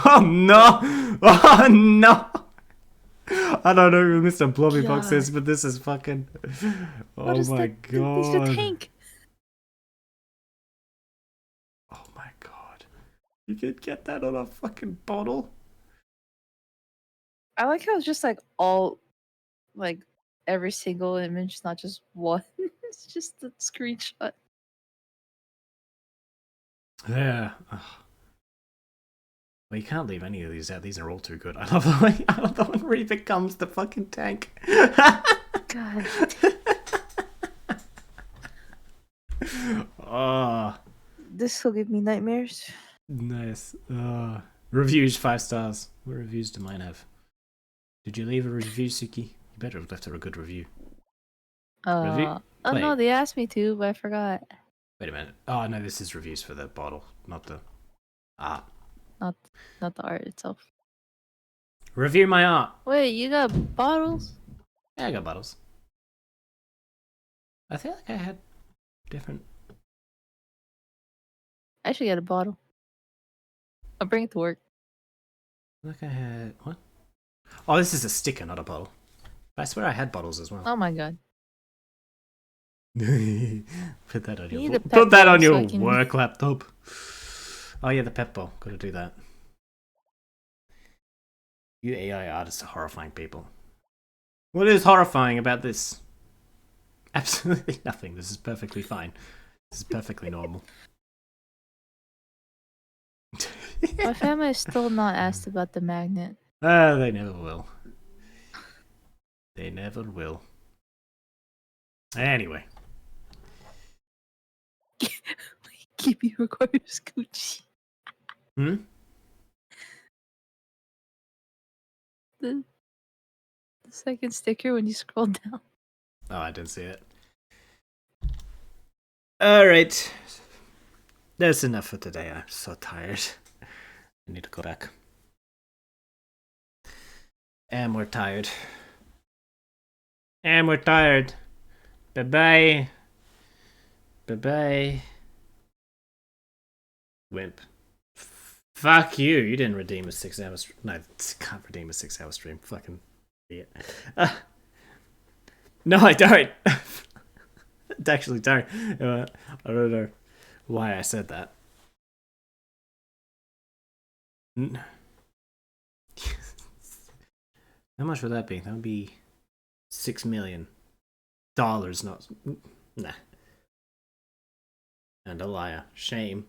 Oh no! Oh no! I don't know who Mr. Blobby Box is, but this is fucking. Oh my god. It's the tank. Oh my god. You could get that on a fucking bottle? I like how it's just like all, like every single image, not just one. It's just a screenshot. Yeah. Ugh. Well, you can't leave any of these out. These are all too good. I love the one where he becomes the fucking tank. God. Oh, This will give me nightmares. nice. Reviews 5 stars. What reviews do mine have? Did you leave a review, Suki? You better have left her a good review. Review? Oh no, Wait. they asked me to, but I forgot. Wait a minute. Oh no, this is reviews for the bottle, not the art. Not the art itself. Review my art. Wait, you got bottles? Yeah, I got bottles. I feel like I had different. I should get a bottle. I'll bring it to work. Like I had what? Oh, this is a sticker, not a bottle. I swear I had bottles as well. Oh my god. Put that on You your need a pet put that ball on so your I can- work laptop. Oh yeah, the pet ball. Gotta do that. You AI artists are horrifying people. What is horrifying about this? Absolutely nothing. This is perfectly fine. This is perfectly normal. My family is still not asked about the magnet. They never will. They never will. Anyway. Keep you requires Gucci. Hmm? The second sticker when you scroll down. Oh, I didn't see it. Alright. That's enough for today. I'm so tired. I need to go back. And we're tired. And we're tired. Bye-bye. Bye-bye. Wimp. Fuck you. You didn't redeem a 6 hour stream. No, can't redeem a 6 hour stream. Fucking idiot. No, I don't. I actually don't. I don't know why I said that. How much would that be? That would be $6 million. Not. Nah. And a liar. Shame.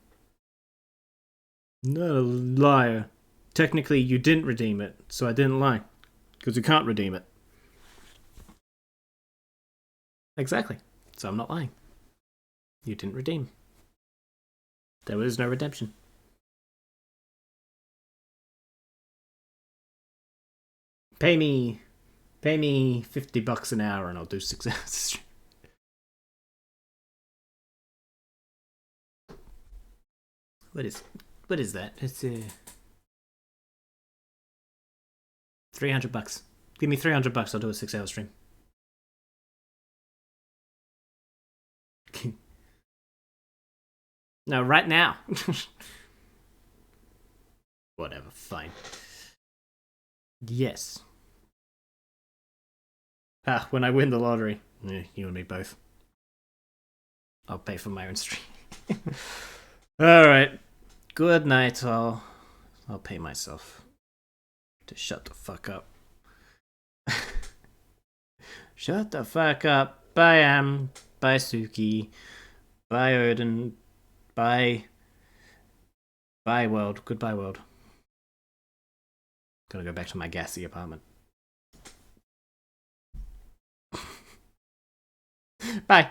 Not a liar. Technically, you didn't redeem it, so I didn't lie. Because you can't redeem it. Exactly. So I'm not lying. You didn't redeem. There was no redemption. Pay me $50 an hour and I'll do 6 hours. What is that? It's $300. Give me $300. I'll do a 6-hour stream. No, right now. Whatever, fine. Yes. Ah, when I win the lottery. You and me both. I'll pay for my own stream. Alright. Good night, I'll pay myself to shut the fuck up. Shut the fuck up. Bye, Am. Bye, Suki. Bye, Odin. Bye. Bye, world. Goodbye, world. Gotta go back to my gassy apartment. Bye.